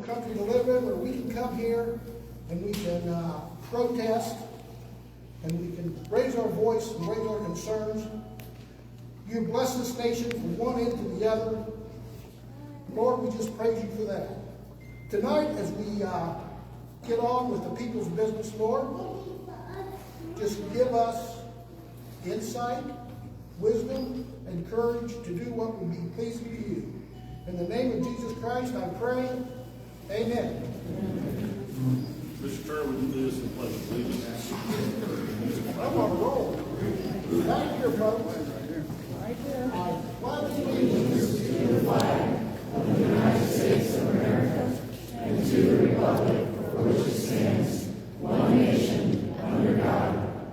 country to live in, where we can come here and we can protest and we can raise our voice and raise our concerns. You bless this nation from one end to the other. Lord, we just praise you for that. Tonight, as we get on with the people's business, Lord, just give us insight, wisdom, and courage to do what would be pleasing to you. In the name of Jesus Christ, I pray. Amen. Mr. Turner, would you lead us in the pledge of allegiance? I'm on a roll. Right here, folks. Right there. I pledge allegiance to the flag of the United States of America and to the republic for which it stands, one nation, under God,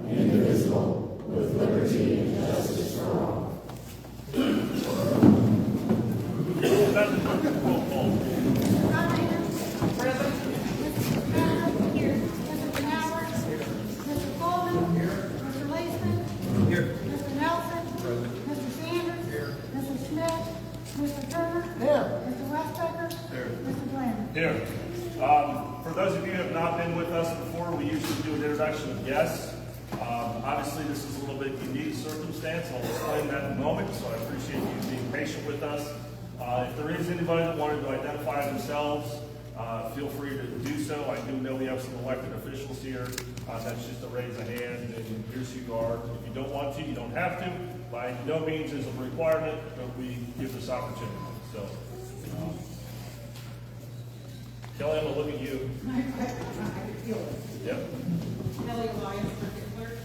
indivisible, with liberty and justice for all. Here. For those of you who have not been with us before, we usually do an introduction of guests. Obviously, this is a little bit unique circumstance. I'll explain that in a moment, so I appreciate you being patient with us. If there is anybody that wanted to identify themselves, feel free to do so. I do know we have some elected officials here. That's just to raise a hand, and here's who you are. If you don't want to, you don't have to. By no means is a requirement, but we give this opportunity. So. Kelly, I'm going to look at you. Yep. Kelly Lyons, Circuit Clerk.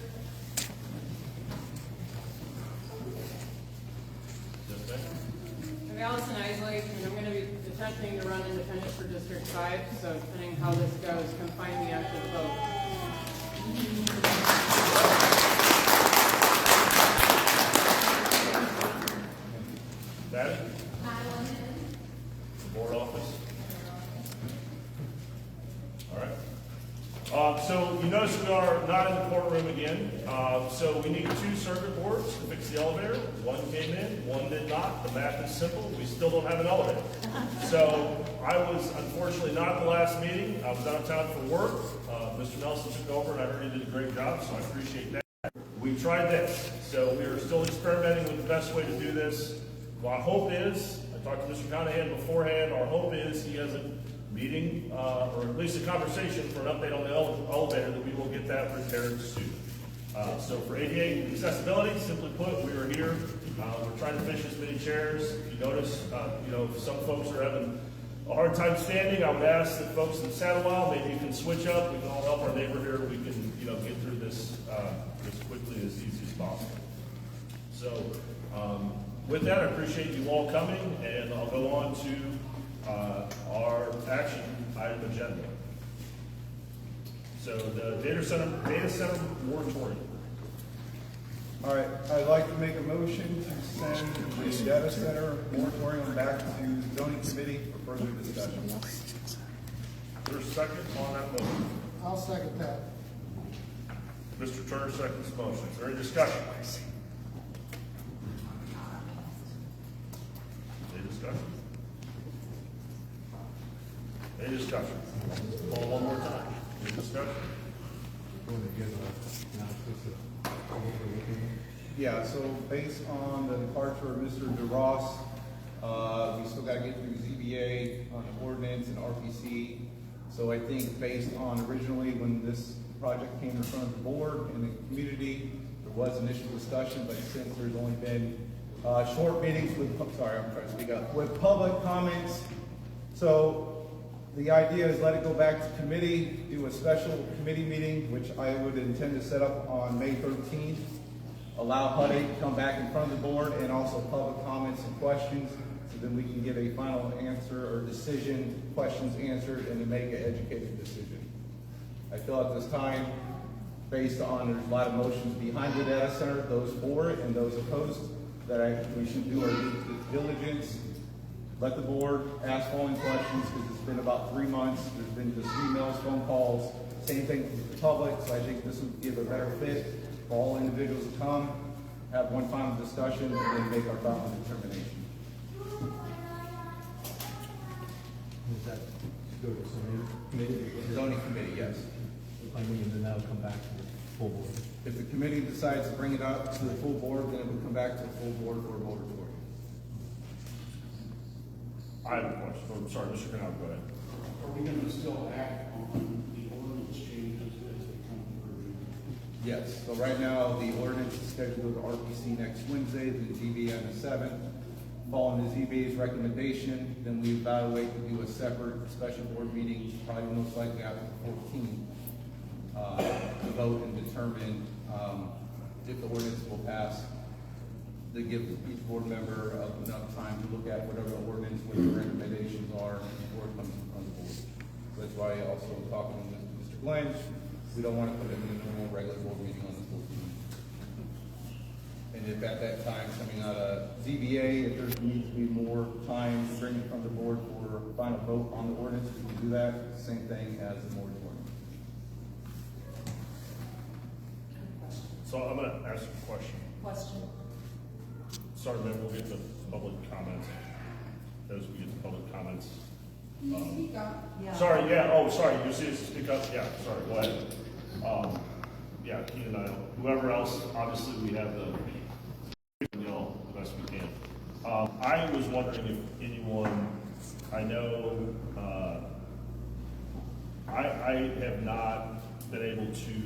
I'm Allison Isley, and I'm going to be attempting to run independent for District 5, so depending how this goes, come find me after the vote. Patty? Board office? All right. So you notice we are not in the courtroom again. So we need 2 circuit boards to fix the elevator. One came in, one did not. The math is simple. We still don't have an elevator. So I was unfortunately not at the last meeting. I was out of town for work. Mr. Nelson took over, and I heard he did a great job, so I appreciate that. We tried this. So we are still experimenting with the best way to do this. My hope is, I talked to Mr. Conahan beforehand, our hope is he has a meeting, or at least a conversation for an update on the elevator, that we will get that repaired soon. So for ADA accessibility, simply put, we are here. We're trying to finish as many chairs. If you notice, if some folks are having a hard time standing, I would ask that folks that sat a while, maybe you can switch up. We can all help our neighbor here. We can, get through this as quickly, as easy as possible. So with that, I appreciate you all coming, and I'll go on to our action item agenda. So the data center moratorium. All right, I'd like to make a motion to send the data center moratorium back to the zoning committee for further discussion. There's a second on that motion. I'll second that. Mr. Turner seconds the motion. Is there any discussion? Any discussion? Any discussion? Call one more time. Any discussion? Yeah, so based on the departure of Mr. DeRoss, we still got to get through ZBA on the ordinance and RPC. So I think based on originally when this project came in front of the board and the community, there was initial discussion, but since there's only been short meetings with, I'm trying to speak up, with public comments. So the idea is let it go back to committee, do a special committee meeting, which I would intend to set up on May 13th. Allow HUD to come back in front of the board, and also public comments and questions, so then we can give a final answer or decision, questions answered, and then make an educated decision. I feel at this time, based on there's a lot of motions behind the data center, those for it and those opposed, that we should do our due diligence, let the board ask following questions, because it's been about 3 months. There's been just emails, phone calls, same thing with the public, so I think this would give a better fit for all individuals to come, have one final discussion, and then make our final determination. Is that go to zoning committee? Zoning committee, yes. I mean, then that'll come back to the full board. If the committee decides to bring it up to the full board, then it would come back to the full board for a vote for it. I have a question. Oh, sorry, Mr. Canal, go ahead. Are we gonna still act on the ordinance changes as they come through? Yes, so right now, the ordinance is scheduled to RPC next Wednesday, the ZBA on the 7th. Following the ZBA's recommendation, then we evaluate to do a separate special board meeting, probably most likely after the 14th, to vote and determine if the ordinance will pass. To give each board member enough time to look at whatever the ordinance, what the recommendations are before it comes in front of the board. So that's why I also talking with Mr. Glenn, we don't want to put it in a normal regular board meeting on the 14th. And if at that time, coming out of ZBA, if there needs to be more time to bring it from the board for final vote on the ordinance, we can do that. Same thing as the moratorium. So I'm gonna ask a question. Question. Sorry, then we'll get to public comments. As we get to public comments. Can you speak up? Yeah. Sorry, yeah, oh, sorry, you see us speak up? Yeah, sorry, go ahead. Yeah, Keith and I, whoever else, obviously, we have the, the best we can. I was wondering if anyone, I know, I have not been able to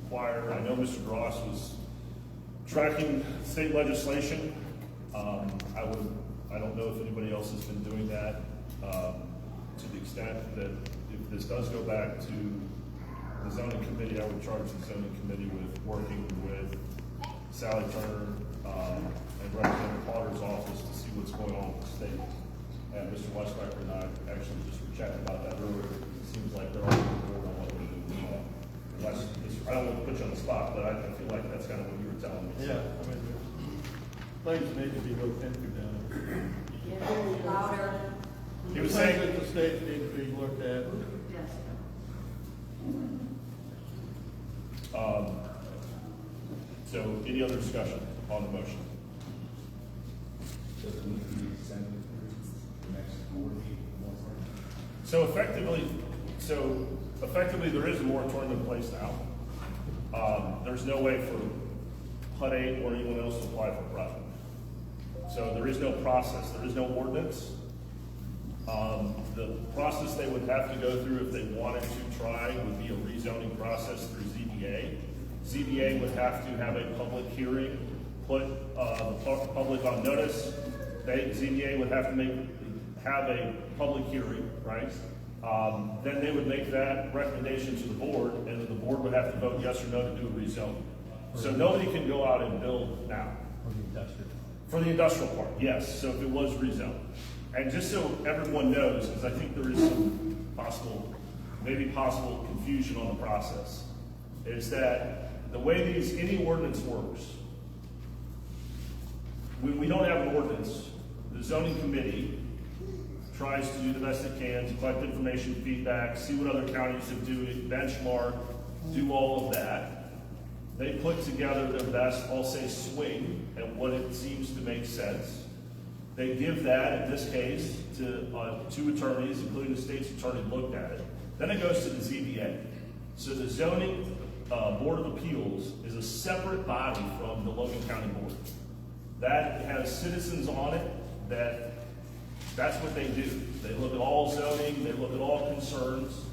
acquire, I know Mr. Ross was tracking state legislation. I don't know if anybody else has been doing that, to the extent that if this does go back to the zoning committee, I would charge the zoning committee with working with Sally Turner, and Representative Potter's office to see what's going on with the state. And Mr. Westbacker and I actually just were chatting about that earlier. It seems like they're all on board on what we're doing. I don't want to put you on the spot, but I feel like that's kind of what you were telling me. Yeah, I mean, things need to be looked into down there. Louder. He was Things saying, that the state need to be looked at. Yes. so any other discussion on the motion? Does it need to be sent to the next board meeting? So effectively, there is a moratorium in place now. There's no way for HUD 8 or anyone else to apply for a project. So there is no process, there is no ordinance. The process they would have to go through if they wanted to try would be a rezoning process through ZBA. ZBA would have to have a public hearing, put the public on notice. ZBA would have to have a public hearing, right? Then they would make that recommendation to the board, and then the board would have to vote yes or no to do a rezone. So nobody can go out and build now. For the industrial. For the industrial part, yes, so if it was rezoned. And just so everyone knows, because I think there is some possible confusion on the process, is that the way any ordinance works, when we don't have an ordinance, the zoning committee tries to do the best it can to collect information, feedback, see what other counties are doing, benchmark, do all of that. They put together their best, I'll say, swing at what it seems to make sense. They give that, in this case, to two attorneys, including the state's attorney, looked at it. Then it goes to the ZBA. So the zoning Board of Appeals is a separate body from the Logan County Board. That has citizens on it that's what they do. They look at all zoning, they look at all concerns.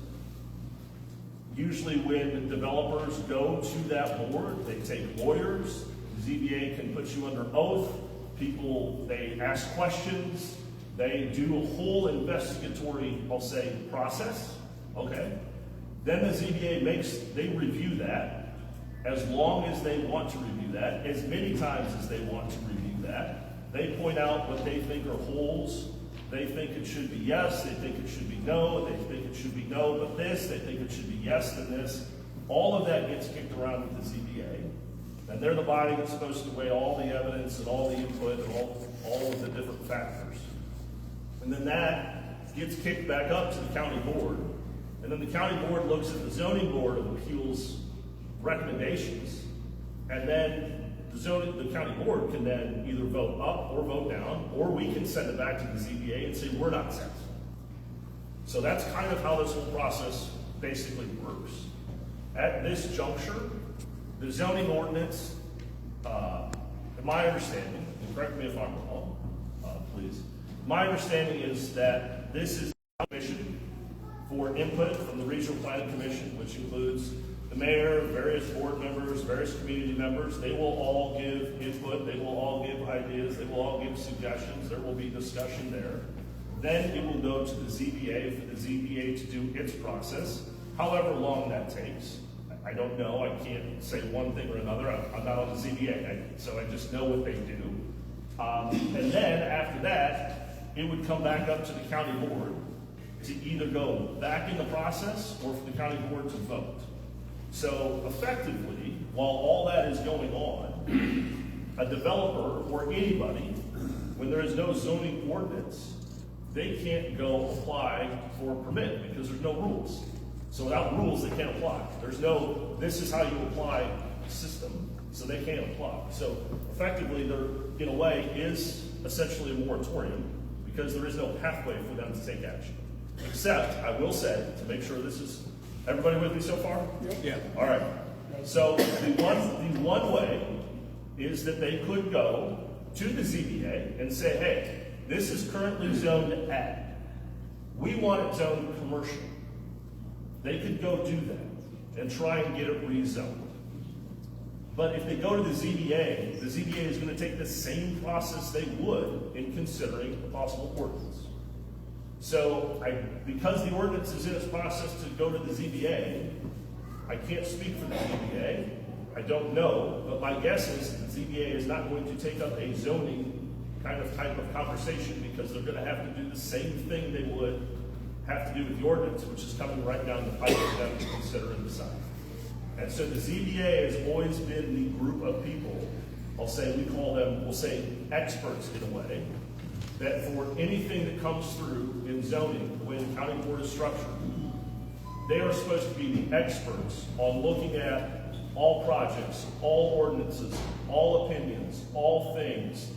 Usually when developers go to that board, they take lawyers. The ZBA can put you under oath. They ask questions. They do a whole investigatory, I'll say, process. Okay? Then the ZBA they review that as long as they want to review that, as many times as they want to review that. They point out what they think are holes. They think it should be yes, they think it should be no, they think it should be no, but this, they think it should be yes to this. All of that gets kicked around with the ZBA. And they're the body that's supposed to weigh all the evidence and all the input and all of the different factors. And then that gets kicked back up to the county board. And then the county board looks at the zoning board of appeals recommendations. And then the county board can then either vote up or vote down, or we can send it back to the ZBA and say, we're not satisfied. So that's kind of how this whole process basically works. At this juncture, the zoning ordinance, in my understanding, and correct me if I'm wrong, please, my understanding is that this is a commission for input from the Regional Planning Commission, which includes the mayor, various board members, various community members. They will all give input, they will all give ideas, they will all give suggestions, there will be discussion there. Then it will go to the ZBA for the ZBA to do its process, however long that takes. I don't know, I can't say one thing or another, I'm not on the ZBA, so I just know what they do. And then after that, it would come back up to the county board to either go back in the process or for the county board to vote. So effectively, while all that is going on, a developer or anybody, when there is no zoning ordinance, they can't go apply for a permit because there's no rules. So without rules, they can't apply. There's no, this is how you apply system, so they can't apply. So effectively, there, in a way, is essentially a moratorium because there is no pathway for them to take action. Except, I will say, to make sure this is, everybody with me so far? Yeah. All right. So the one way is that they could go to the ZBA and say, hey, this is currently zoned ag. We want it zoned commercial. They could go do that and try and get it rezoned. But if they go to the ZBA is going to take the same process they would in considering a possible ordinance. So because the ordinance is in its process to go to the ZBA, I can't speak for the ZBA. I don't know, but my guess is that the ZBA is not going to take up a zoning kind of type of conversation because they're going to have to do the same thing they would have to do with the ordinance, which is coming right down the pipe for them to consider and decide. And so the ZBA has always been the group of people, we'll say experts in a way, that for anything that comes through in zoning, the way the county board is structured, they are supposed to be the experts on looking at all projects, all ordinances, all opinions, all things,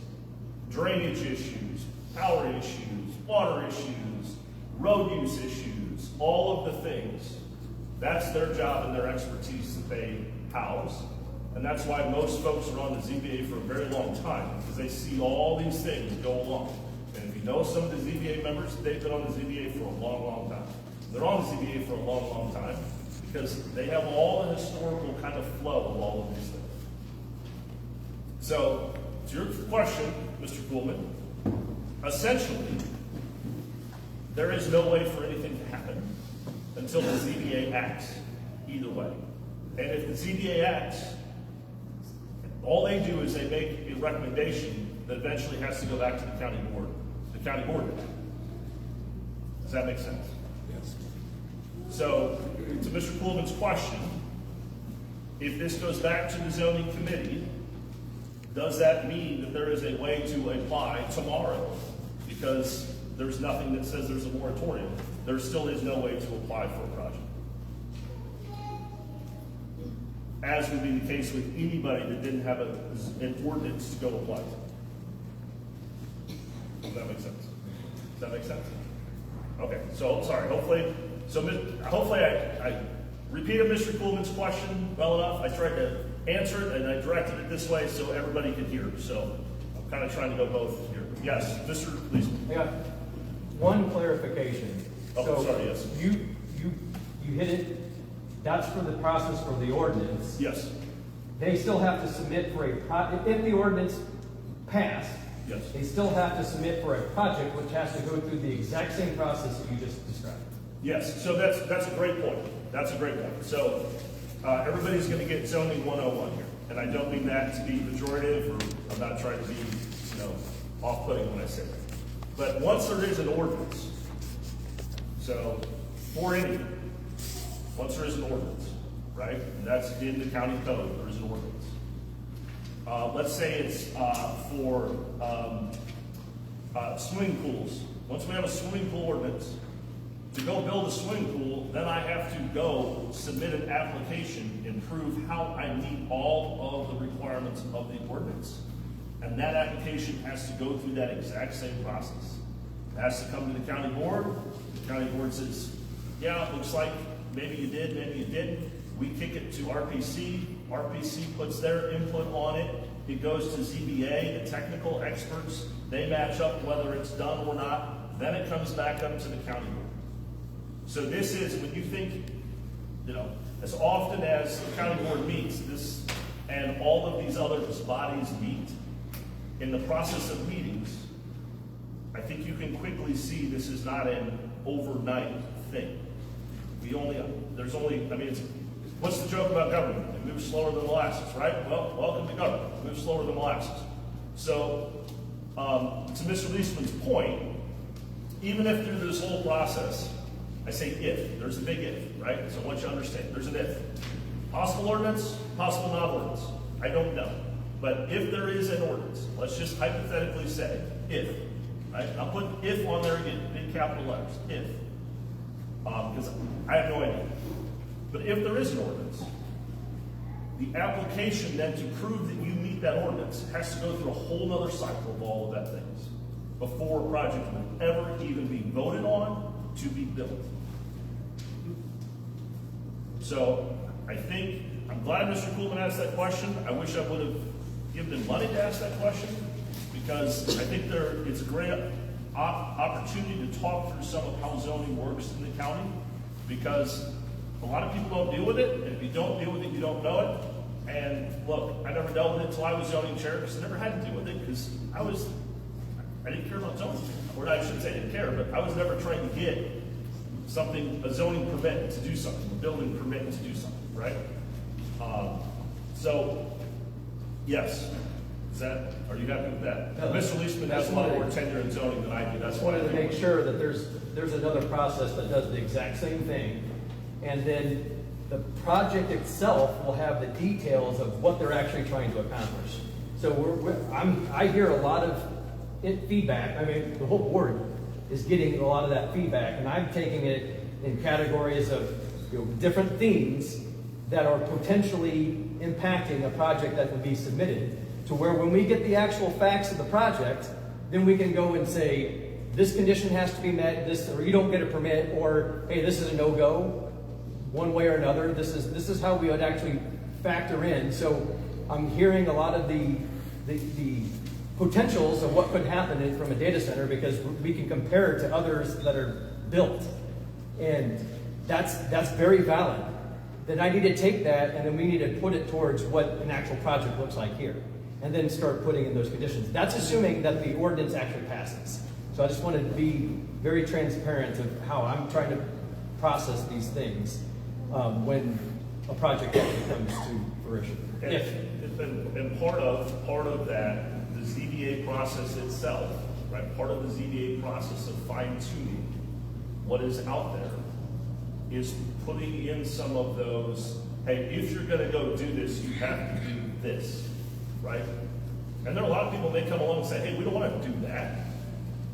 drainage issues, power issues, water issues, road use issues, all of the things. That's their job and their expertise that they house. And that's why most folks are on the ZBA for a very long time, because they see all these things go along. And if you know some of the ZBA members, they've been on the ZBA for a long, long time. They're on the ZBA for a long, long time because they have all the historical kind of flow of all of these things. So, to your question, Mr. Kuhlman, essentially, there is no way for anything to happen until the ZBA acts either way. And if the ZBA acts, all they do is they make a recommendation that eventually has to go back to the county board. The county board. Does that make sense? Yes. So, to Mr. Kuhlman's question, if this goes back to the zoning committee, does that mean that there is a way to apply tomorrow? Because there's nothing that says there's a moratorium. There still is no way to apply for a project. As would be the case with anybody that didn't have an ordinance to go apply to. Does that make sense? Does that make sense? Okay, so sorry, hopefully I repeated Mr. Kuhlman's question well enough. I tried to answer it and I directed it this way so everybody could hear. So I'm kind of trying to go both here. Yes, Mr. Please. I got one clarification. Oh, So sorry, yes. You hit it, that's for the process for the ordinance. Yes. They still have to submit for if the ordinance passed, Yes. they still have to submit for a project which has to go through the exact same process that you just described. Yes, so that's a great point. That's a great point. So everybody's going to get zoning 101 here. And I don't mean that to be pejorative, or I'm not trying to be, off-putting when I say that. But once there is an ordinance, so for anything, once there is an ordinance, right? And that's in the county code, there is an ordinance. Let's say it's for swimming pools. Once we have a swimming pool ordinance, to go build a swimming pool, then I have to go submit an application and prove how I meet all of the requirements of the ordinance. And that application has to go through that exact same process. It has to come to the county board, the county board says, yeah, it looks like maybe you did, maybe you didn't. We kick it to RPC. RPC puts their input on it. It goes to ZBA, the technical experts. They match up whether it's done or not. Then it comes back up to the county board. So this is, when you think, as often as the county board meets, this and all of these other bodies meet, in the process of meetings, I think you can quickly see this is not an overnight thing. What's the joke about government? It moves slower than molasses, right? Well, welcome to government. It moves slower than molasses. So, to Mr. Leisman's point, even if through this whole process, I say if, there's a big if, right? So I want you to understand, there's an if. Possible ordinance, possible non-ordinance. I don't know. But if there is an ordinance, let's just hypothetically say, if, right? I'll put if on there again, big capital letters, if. Because I have no idea. But if there is an ordinance, the application then to prove that you meet that ordinance has to go through a whole nother cycle of all of that things before a project would ever even be voted on to be built. So I think, I'm glad Mr. Kuhlman asked that question. I wish I would have given him money to ask that question, because I think it's a great opportunity to talk through some of how zoning works in the county, because a lot of people don't deal with it, and if you don't deal with it, you don't know it. And look, I never dealt with it until I was zoning chair, because I never had to deal with it, because I didn't care about zoning. Or I shouldn't say I didn't care, but I was never trying to get a zoning permit to do something, a building permit to do something, right? So, yes. Are you happy with that? No, Mr. Leisman has a lot more tenure in zoning than I do. That's Just why I wanted to think make sure that there's another process that does the exact same thing. And then the project itself will have the details of what they're actually trying to accomplish. So I hear a lot of feedback. I mean, the whole board is getting a lot of that feedback, and I'm taking it in categories of different themes that are potentially impacting a project that would be submitted, to where when we get the actual facts of the project, then we can go and say, this condition has to be met, or you don't get a permit, or hey, this is a no-go, one way or another. This is how we would actually factor in. So I'm hearing a lot of the potentials of what could happen from a data center, because we can compare it to others that are built. And that's very valid. Then I need to take that, and then we need to put it towards what an actual project looks like here, and then start putting in those conditions. That's assuming that the ordinance actually passes. So I just wanted to be very transparent of how I'm trying to process these things when a project actually comes to fruition. And part of that, the ZBA process itself, right? Part of the ZBA process of fine-tuning what is out there is putting in some of those, hey, if you're gonna go do this, you have to do this, right? And there are a lot of people, they come along and say, hey, we don't wanna do that.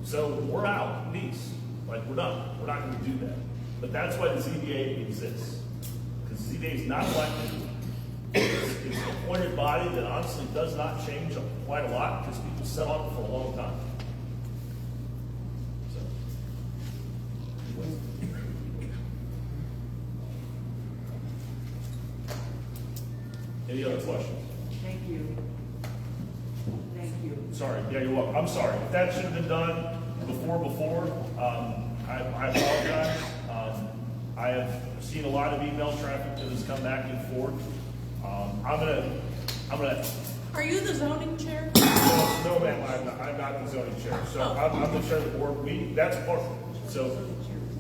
So we're out, peace. Like, we're done. We're not gonna do that. But that's why the ZBA exists. Because the ZBA is not elected. It's an appointed body that honestly does not change quite a lot, because people sit on it for a long time. So. Any other questions? Thank you. Thank you. Sorry, yeah, you're welcome. I'm sorry. If that should have been done before, I apologize. I have seen a lot of email traffic that has come back and forth. I'm gonna. Are you the zoning chair? No, ma'am, I'm not the zoning chair. So I'm the chair of the board. That's part. So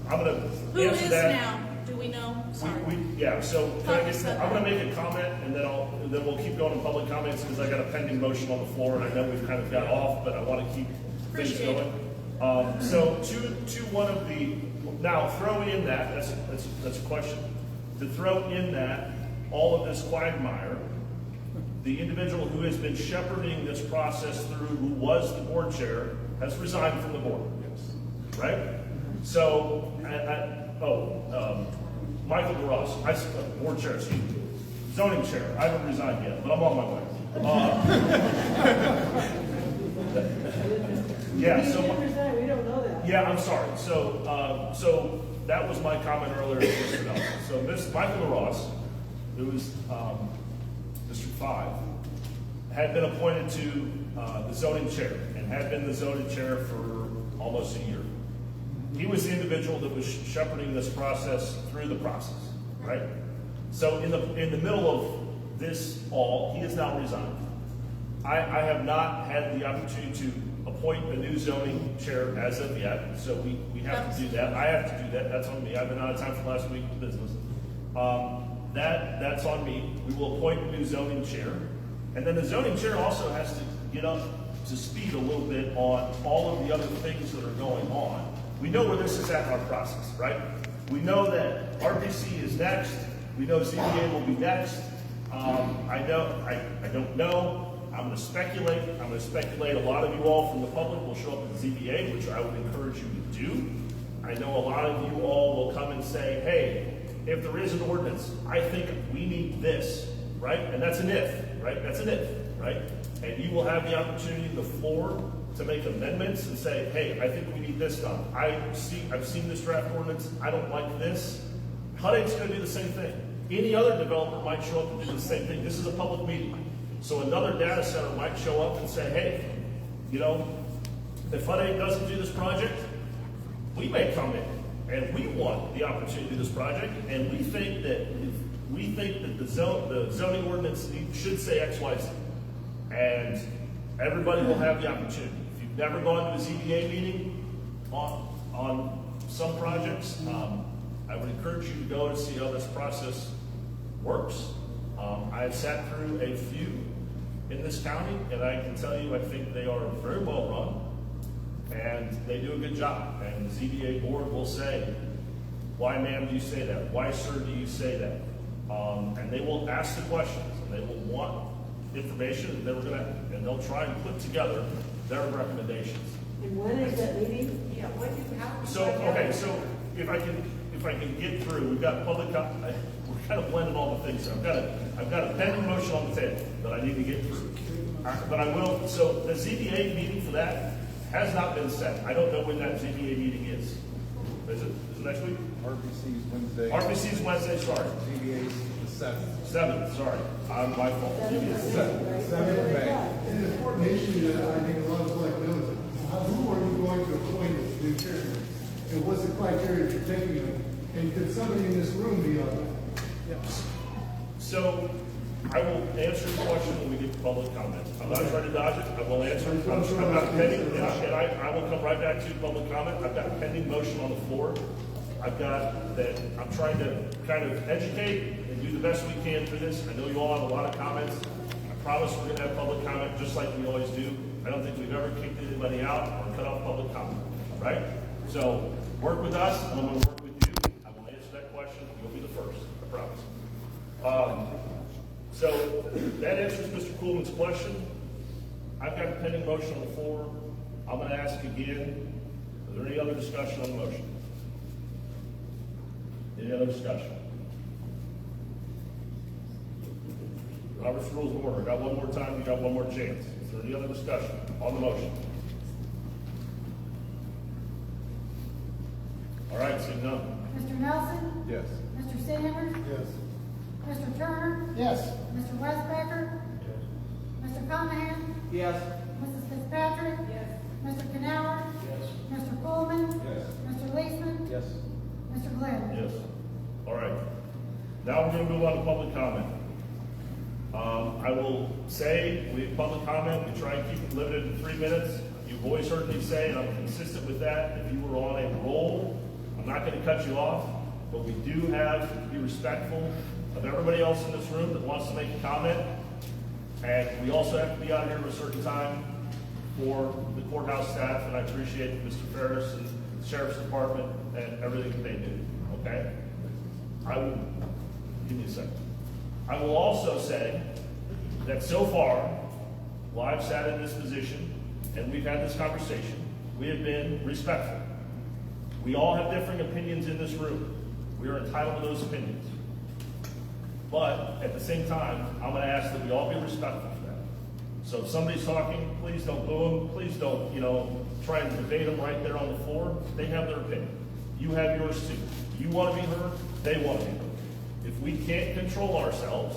I'm gonna Who answer is that. now? Do we know? Sorry. Yeah, so can I Thought you said I'm gonna that. make a comment, and then we'll keep going to public comments, because I got a pending motion on the floor, and I know we've kind of got off, but I want to keep things Appreciate going. So to one of the, now throw in that, that's a question, to throw in that, all of this quagmire, the individual who has been shepherding this process through, who was the board chair, has resigned from the board. Right? So, Michael DeRoss, board chair, zoning chair. I haven't resigned yet, but I'm on my way. Yeah, so. We don't know that. Yeah, I'm sorry. So that was my comment earlier to Mr. Nelson. So Michael LaRosse, who was District 5, had been appointed to the zoning chair and had been the zoning chair for almost a year. He was the individual that was shepherding this process through the process, right? So in the middle of this all, he has now resigned. I have not had the opportunity to appoint a new zoning chair as of yet, so we have to do that. I have to do that. That's on me. I've been out of time for last week's business. That's on me. We will appoint a new zoning chair, and then the zoning chair also has to get up to speed a little bit on all of the other things that are going on. We know where this is at in our process, right? We know that RPC is next. We know ZBA will be next. I don't know. I'm going to speculate. I'm going to speculate a lot of you all from the public will show up at the ZBA, which I would encourage you to do. I know a lot of you all will come and say, hey, if there is an ordinance, I think we need this, right? And that's an if, right? That's an if, right? And you will have the opportunity, the floor, to make amendments and say, hey, I think we need this done. I've seen this draft ordinance. I don't like this. HUD-A's going to do the same thing. Any other developer might show up and do the same thing. This is a public meeting. So another data center might show up and say, hey, if HUD-A doesn't do this project, we may come in and we want the opportunity to do this project, and we think that the zoning ordinance should say X, Y, Z. And everybody will have the opportunity. If you've never gone to a ZBA meeting on some projects, I would encourage you to go and see how this process works. I have sat through a few in this county, and I can tell you I think they are very well run, and they do a good job. And the ZBA board will say, why ma'am do you say that? Why sir do you say that? And they will ask the questions, and they will want information, and they'll try and put together their recommendations. And when is that meeting? Yeah, when do you have? So if I can get through, we've got public comment. We're kind of blending all the things. I've got a pending motion on the table that I need to get through. But I will. So the ZBA meeting for that has not been set. I don't know when that ZBA meeting is. Is it next week? RPC is Wednesday. RPC is Wednesday. Sorry. ZBA is the 7th. 7th. Sorry, I'm my fault. ZBA is 7th. 7th of May. An important issue that I think a lot of the public knows is who are you going to appoint as new chairman? And what's the criteria for taking them? And could somebody in this room be on that? Yes. So I will answer the question when we get to public comment. I'm not trying to dodge it. I will answer. I'm not pending, and I will come right back to public comment. I've got a pending motion on the floor. I've got that. I'm trying to kind of educate and do the best we can for this. I know you all have a lot of comments. I promise we're going to have public comment just like we always do. I don't think we've ever kicked anybody out or cut off public comment, right? So work with us, and I'm going to work with you. I will answer that question. You'll be the first, I promise. So that answers Mr. Coolman's question. I've got a pending motion on the floor. I'm going to ask again, is there any other discussion on the motion? Any other discussion? Robert's Rules of Order. Got one more time, you got one more chance. Is there any other discussion on the motion? All right, seeing none. Mr. Nelson? Yes. Mr. Sanders? Yes. Mr. Turner? Yes. Mr. Westbaker? Mr. Conahan? Yes. Mrs. Fitzpatrick? Yes. Mr. Canower? Yes. Mr. Coleman? Yes. Mr. Leesman? Yes. Mr. Glenn? Yes. All right. Now we're going to move on to public comment. I will say, we have public comment. We try and keep it limited to 3 minutes. You've always heard me say, and I'm consistent with that, if you were on a roll, I'm not going to cut you off, but we do have to be respectful of everybody else in this room that wants to make a comment. And we also have to be out here at a certain time for the courthouse staff, and I appreciate Mr. Ferris and the Sheriff's Department and everything that they do, okay? Give me a second. I will also say that so far, while I've sat in this position and we've had this conversation, we have been respectful. We all have differing opinions in this room. We are entitled to those opinions. But at the same time, I'm going to ask that we all be respectful for that. So if somebody's talking, please don't boo them. Please don't, try and debate them right there on the floor. They have their opinion. You have yours too. You want to be heard, they want to be heard. If we can't control ourselves,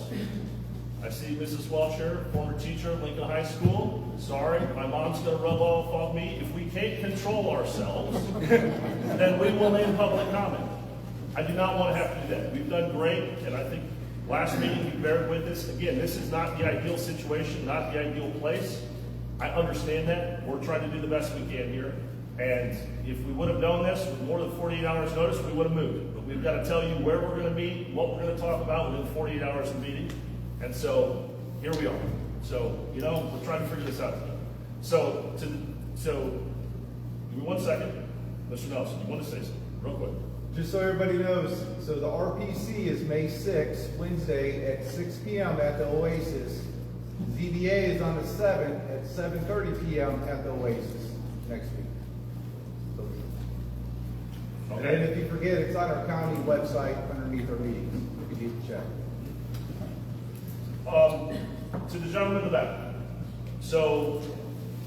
I see Mrs. Welcher, former teacher at Lincoln High School. Sorry, my mom's going to rub off on me. If we can't control ourselves, then we will end public comment. I do not want to have to do that. We've done great, and I think last meeting you bared with us. Again, this is not the ideal situation, not the ideal place. I understand that. We're trying to do the best we can here. And if we would have known this with more than 48 hours notice, we would have moved. But we've got to tell you where we're going to meet, what we're going to talk about within 48 hours of meeting. And so here we are. So, we're trying to figure this out together. So give me 1 second. Mr. Nelson, you want to say something real quick? Just so everybody knows, so the RPC is May 6th, Wednesday at 6 p.m. at the Oasis. ZBA is on the 7th at 7:30 p.m. at the Oasis next week. Okay. And if you forget, it's on our county website underneath our meetings. If you need to check. To the gentleman in the back. So,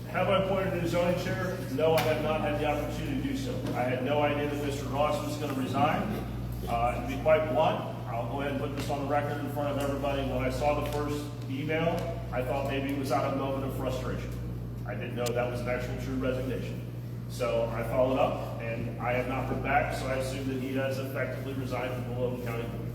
have I appointed a zoning chair? No, I have not had the opportunity to do so. I had no idea that Mr. Ross was going to resign. To be quite blunt, I'll go ahead and put this on the record in front of everybody. When I saw the first email, I thought maybe it was out of a moment of frustration. I didn't know that was an actual true resignation. So I followed up, and I have not heard back, so I assume that he has effectively resigned from the Logan County Board.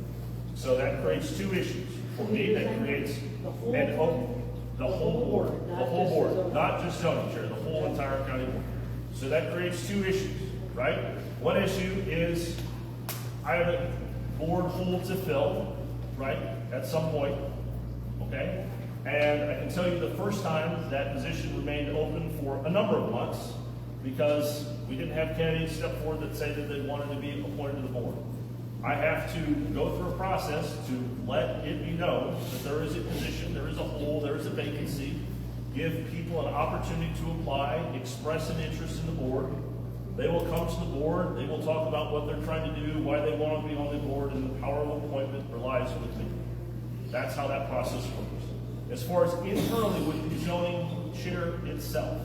So that creates two issues. For me, that creates the whole board, not just zoning chair, the whole entire county board. So that creates two issues, right? One issue is I have a board hole to fill, right, at some point, okay? And I can tell you the first time that position remained open for a number of months because we didn't have candidates step forward that say that they wanted to be appointed to the board. I have to go through a process to let it be known that there is a position, there is a hole, there is a vacancy, give people an opportunity to apply, express an interest in the board. They will come to the board, they will talk about what they're trying to do, why they want to be on the board, and the power of appointment relies with me. That's how that process works. As far as internally with the zoning chair itself,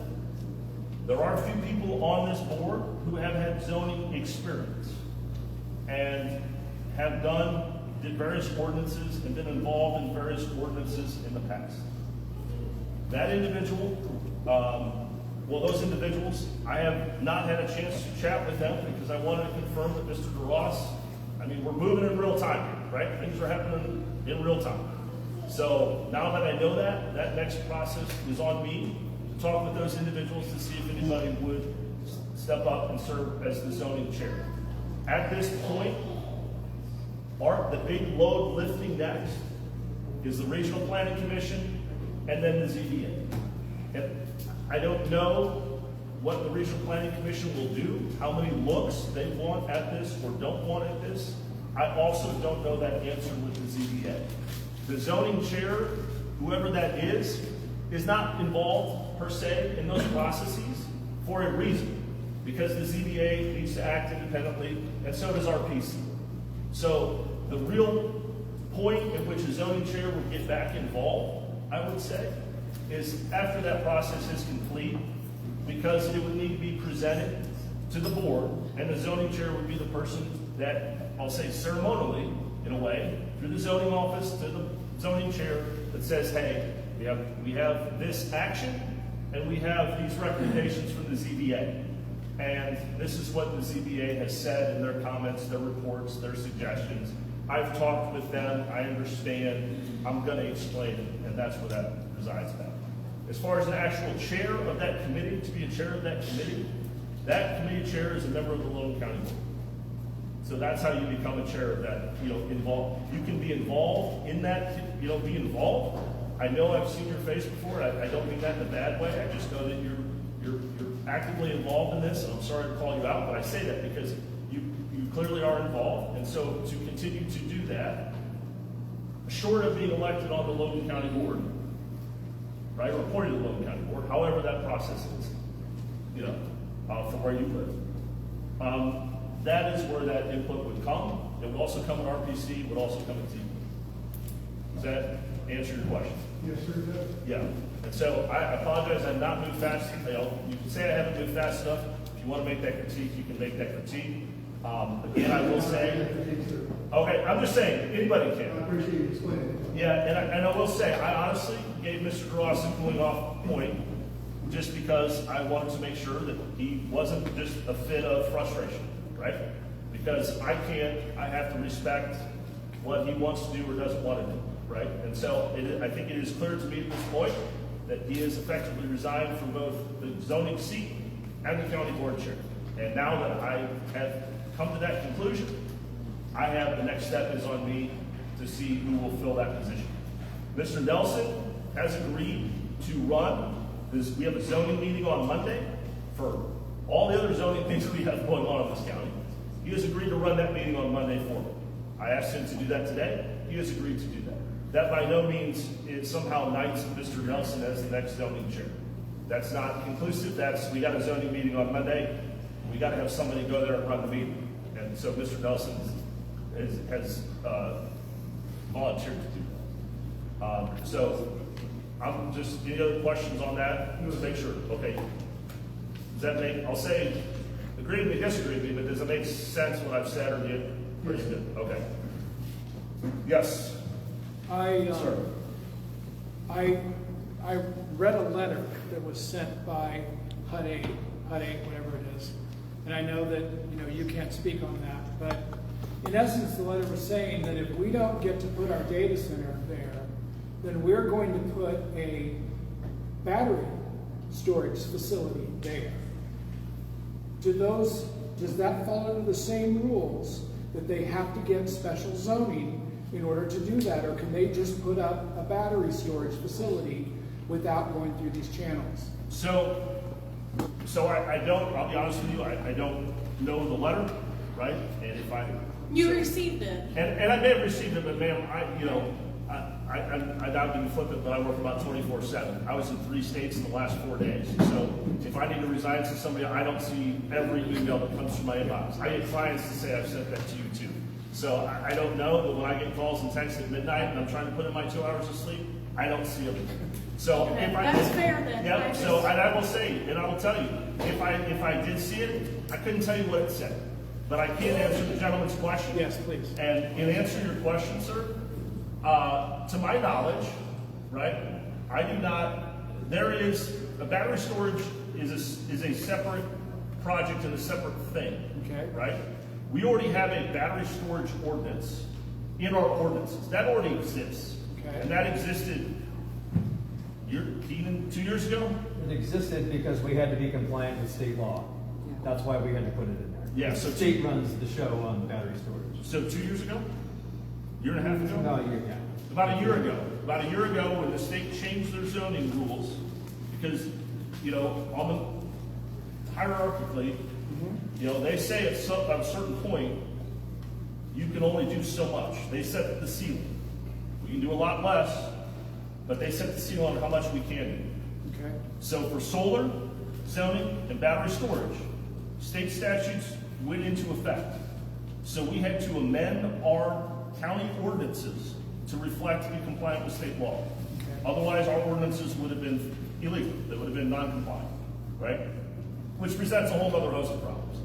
there are a few people on this board who have had zoning experience and have did various ordinances and been involved in various ordinances in the past. That individual, those individuals, I have not had a chance to chat with them because I wanted to confirm that Mr. DeRoss, we're moving in real time here, right? Things are happening in real time. So now that I know that next process is on me to talk with those individuals to see if anybody would step up and serve as the zoning chair. At this point, the big load lifting next is the Regional Planning Commission and then the ZBA. And I don't know what the Regional Planning Commission will do, how many looks they want at this or don't want at this. I also don't know that answer with the ZBA. The zoning chair, whoever that is not involved per se in those processes for a reason, because the ZBA needs to act independently, and so does RPC. So the real point at which a zoning chair would get back involved, I would say, is after that process is complete, because it would need to be presented to the board, and the zoning chair would be the person that, I'll say ceremonially, in a way, through the zoning office to the zoning chair that says, hey, we have this action, and we have these recommendations from the ZBA. And this is what the ZBA has said in their comments, their reports, their suggestions. I've talked with them, I understand, I'm going to explain it, and that's where that resides now. As far as the actual chair of that committee, to be a chair of that committee chair is a member of the Logan County Board. So that's how you become a chair of that, involved. You can be involved in that, be involved. I know I've seen your face before, I don't mean that in a bad way, I just know that you're actively involved in this, and I'm sorry to call you out, but I say that because you clearly are involved, and so to continue to do that, short of being elected on the Logan County Board, right, or appointed to the Logan County Board, however that process is, from where you live. That is where that input would come. It would also come at RPC, it would also come at TV. Does that answer your question? Yes, sir, it does. Yeah. And so I apologize, I've not moved fast. You know, you can say I haven't moved fast enough. If you want to make that critique, you can make that critique. Again, I will say, okay, I'm just saying, anybody I can. appreciate you explaining it. Yeah, and I will say, I honestly gave Mr. Ross a cooling off point just because I wanted to make sure that he wasn't just a fit of frustration, right? Because I have to respect what he wants to do or doesn't want to do, right? And so I think it is clear to me at this point that he has effectively resigned from both the zoning seat and the county board chair. And now that I have come to that conclusion, I have the next step is on me to see who will fill that position. Mr. Nelson has agreed to run this. We have a zoning meeting on Monday for all the other zoning things we have going on in this county. He has agreed to run that meeting on Monday for me. I asked him to do that today. He has agreed to do that. That by no means it somehow knights Mr. Nelson as the next zoning chair. That's not conclusive. We got a zoning meeting on Monday. We got to have somebody go there and run the meeting. And so Mr. Nelson has volunteered to do that. So I'm just, any other questions on that? Just make sure, okay. Does that make, I'll say, agree with me, disagree with me, but does it make sense what I've said, or do you, pretty good? Okay. Yes. Sir. I read a letter that was sent by HUD 8, whatever it is, and I know that you can't speak on that, but in essence, the letter was saying that if we don't get to put our data center there, then we're going to put a battery storage facility there. Does that fall under the same rules that they have to get special zoning in order to do that, or can they just put up a battery storage facility without going through these channels? So I don't, I'll be honest with you, I don't know the letter, right? And if You received it. And I may have received it, but ma'am, I doubt to be flippant, but I work about 24/7. I was in 3 states in the last 4 days. So if I need to resign to somebody, I don't see every email that comes through my inbox. I get clients to say I've sent that to you too. So I don't know, but when I get calls and texts at midnight and I'm trying to put in my 2 hours of sleep, I don't see them. So if That's fair then. Yeah. So and I will say, and I will tell you, if I did see it, I couldn't tell you what it said. But I can answer the gentleman's question. Yes, please. And in answer to your question, sir, to my knowledge, right, I do not, there is, a battery storage is a separate project and a separate thing. Okay. Right? We already have a battery storage ordinance in our ordinances. That already exists. Okay. And that existed, Keenan, 2 years ago? It existed because we had to be compliant with state law. That's why we had to put it in there. Yeah, so the state runs the show on battery storage. So 2 years ago? Year and a half ago? No, yeah. About a year ago. About a year ago when the state changed their zoning rules, because, on the hierarchically, they say at a certain point, you can only do so much. They set the ceiling. We can do a lot less, but they set the ceiling on how much we can do. Okay. So for solar, zoning, and battery storage, state statutes went into effect. So we had to amend our county ordinances to reflect and be compliant with state law. Okay. Otherwise, our ordinances would have been illegal. They would have been non-compliant, right? Which presents a whole other host of problems.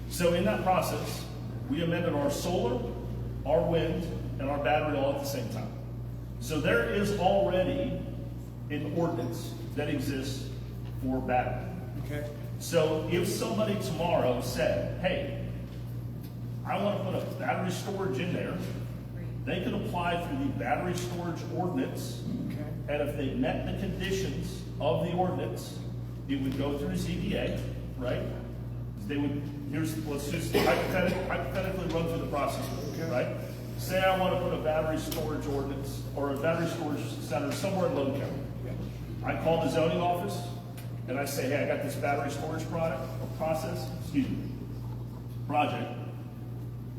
So in that process, we amended our solar, our wind, and our battery all at the same time. So there is already an ordinance that exists for battery. Okay. So if somebody tomorrow said, hey, I want to put a battery storage in there, they could apply through the battery storage ordinance. Okay. And if they met the conditions of the ordinance, it would go through ZBA, right? They would, let's just hypothetically run through the process, right? Say I want to put a battery storage ordinance or a battery storage center somewhere in Logan County. I call the zoning office and I say, hey, I got this battery storage project.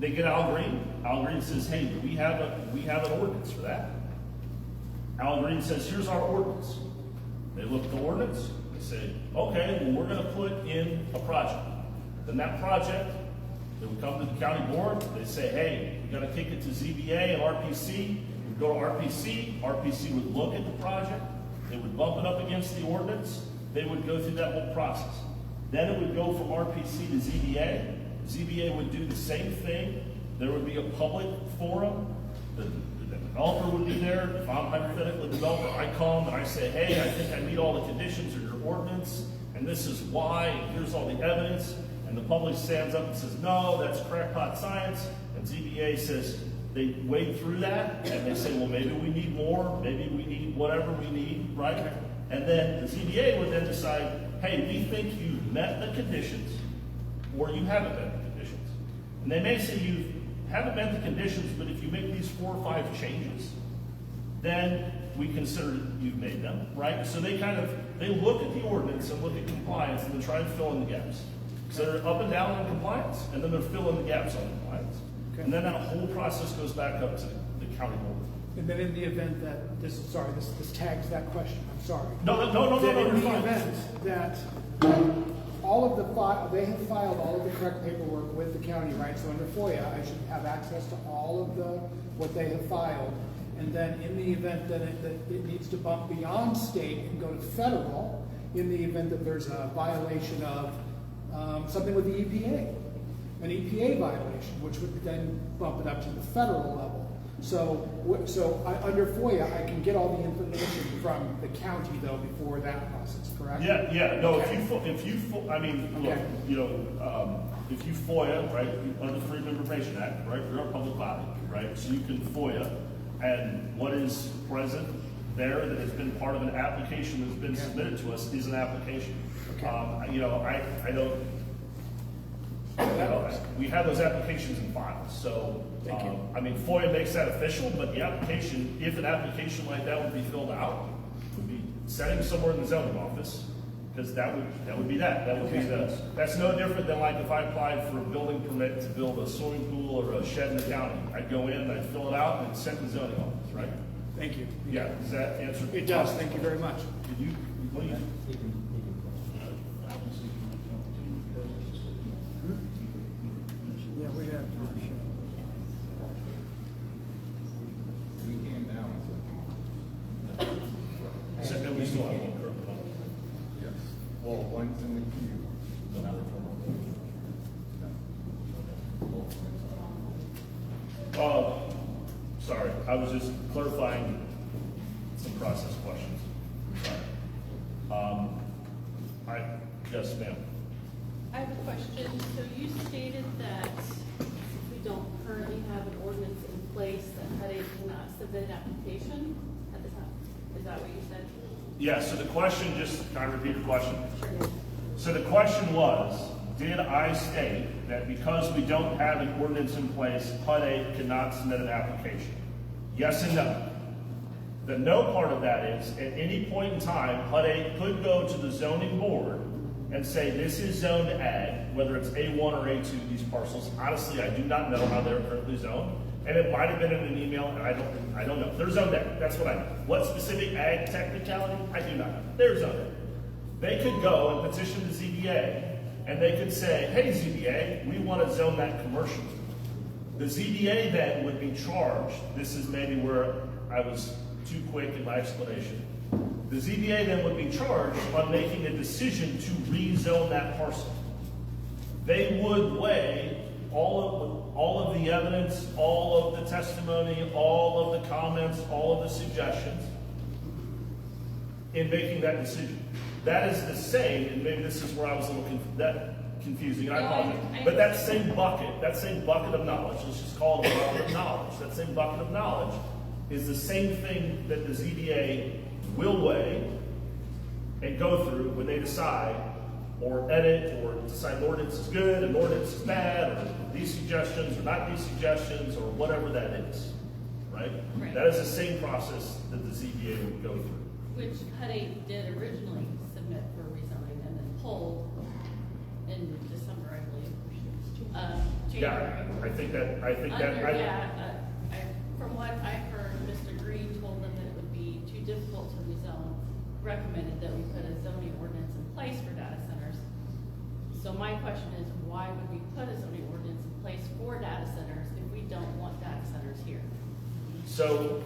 They get Al Green. Al Green says, hey, we have an ordinance for that. Al Green says, here's our ordinance. They look at the ordinance. They say, okay, well, we're going to put in a project. Then that project, they would come to the county board. They say, hey, we got to kick it to ZBA and RPC. would go to RPC, RPC would look at the project, they would bump it up against the ordinance, they would go through that whole process. Then it would go from RPC to ZBA, ZBA would do the same thing, there would be a public forum, the developer would be there. If I'm hypothetically a developer, I come and I say, hey, I think I meet all the conditions of your ordinance, and this is why, and here's all the evidence, and the public stands up and says, no, that's crackpot science, and ZBA says, they wade through that, and they say, well, maybe we need more, maybe we need whatever we need, right? And then the ZBA would then decide, hey, we think you've met the conditions, or you haven't met the conditions. And they may say you haven't met the conditions, but if you make these 4 or 5 changes, then we consider you've made them, right? So they look at the ordinance and look at compliance and then try and fill in the gaps. So they're up and down on compliance, and then they're filling the gaps on compliance. Okay. And then that whole process goes back up to the county board. And then in the event that, this tags that question, I'm sorry. No, That you're in the fine. event that they have filed all of the correct paperwork with the county, right? So under FOIA, I should have access to all of what they have filed. And then in the event that it needs to bump beyond state and go to federal, in the event that there's a violation of something with the EPA, an EPA violation, which would then bump it up to the federal level. So under FOIA, I can get all the information from the county though before that process, correct? Yeah. No, Okay. if you look, Okay. if you FOIA, right, under the Freedom of Information Act, right, you're a public body, right, so you can FOIA, and what is present there that has been part of an application that's been submitted to us is an application. Okay. We have those applications in files, so, Thank you. FOIA makes that official, but the application, if an application like that would be filled out, would be setting somewhere in the zoning office, because that would be that. That would be that's no different than like if I applied for a building permit to build a swimming pool or a shed in the county. I'd go in, I'd fill it out, and send to the zoning office, right? Thank you. Yeah, does that answer? It does, thank you very much. What do you? Yeah, we have. We came down. So then we still have one curb cut. Yes. Well, one's in the queue. Sorry, I was just clarifying some process questions. Sorry. Yes, ma'am. I have a question. So you stated that we don't currently have an ordinance in place that HUD cannot submit an application at the time. Is that what you said? Yeah, so the question, can I repeat the question? So the question was, did I state that because we don't have an ordinance in place, HUD cannot submit an application? Yes and no. The no part of that is, at any point in time, HUD could go to the zoning board and say, this is zoned ag, whether it's A1 or A2, these parcels. Honestly, I do not know how they're currently zoned. And it might have been in an email, and I don't know. They're zoned ag, that's what I know. What specific ag technicality? I do not know. They're zoned ag. They could go and petition the ZBA, and they could say, hey ZBA, we want to zone that commercial. The ZBA then would be charged, this is maybe where I was too quick in my explanation. The ZBA then would be charged on making a decision to rezone that parcel. They would weigh all of the evidence, all of the testimony, all of the comments, all of the suggestions in making that decision. That is the same, and maybe this is where I was a little confusing, and I apologize. But that same bucket of knowledge, let's just call it a bucket of knowledge, that same bucket of knowledge is the same thing that the ZBA will weigh and go through when they decide or edit or decide an ordinance is good, an ordinance is bad, or these suggestions or not these suggestions, or whatever that is, right? Right. That is the same process that the ZBA would go through. Which HUD did originally submit for rezoning and then pulled in December, I believe. January. Yeah, I think that. From what I heard, Mr. Green told them that it would be too difficult to rezone, recommended that we put a zoning ordinance in place for data centers. So my question is, why would we put a zoning ordinance in place for data centers if we don't want data centers here? So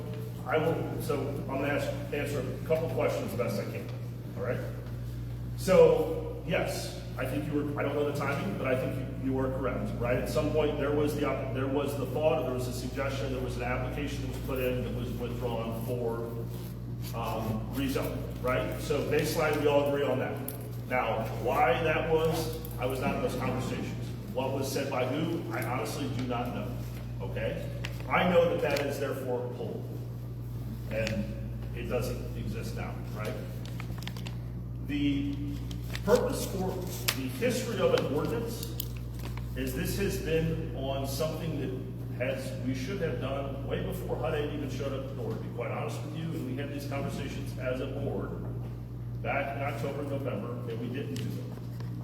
I will, so I'm gonna answer a couple questions the best I can, all right? So, yes, I think you were, I don't know the timing, but I think you were correct, right? At some point, there was the thought, or there was a suggestion, there was an application that was put in that was withdrawn for rezoning, right? So baseline, we all agree on that. Now, why that was, I was not in those conversations. What was said by who, I honestly do not know, okay? I know that that is therefore pulled, and it doesn't exist now, right? The purpose for the history of an ordinance is this has been on something that we should have done way before HUD even showed up at the door, to be quite honest with you, and we had these conversations as a board back in October, November, and we didn't do them.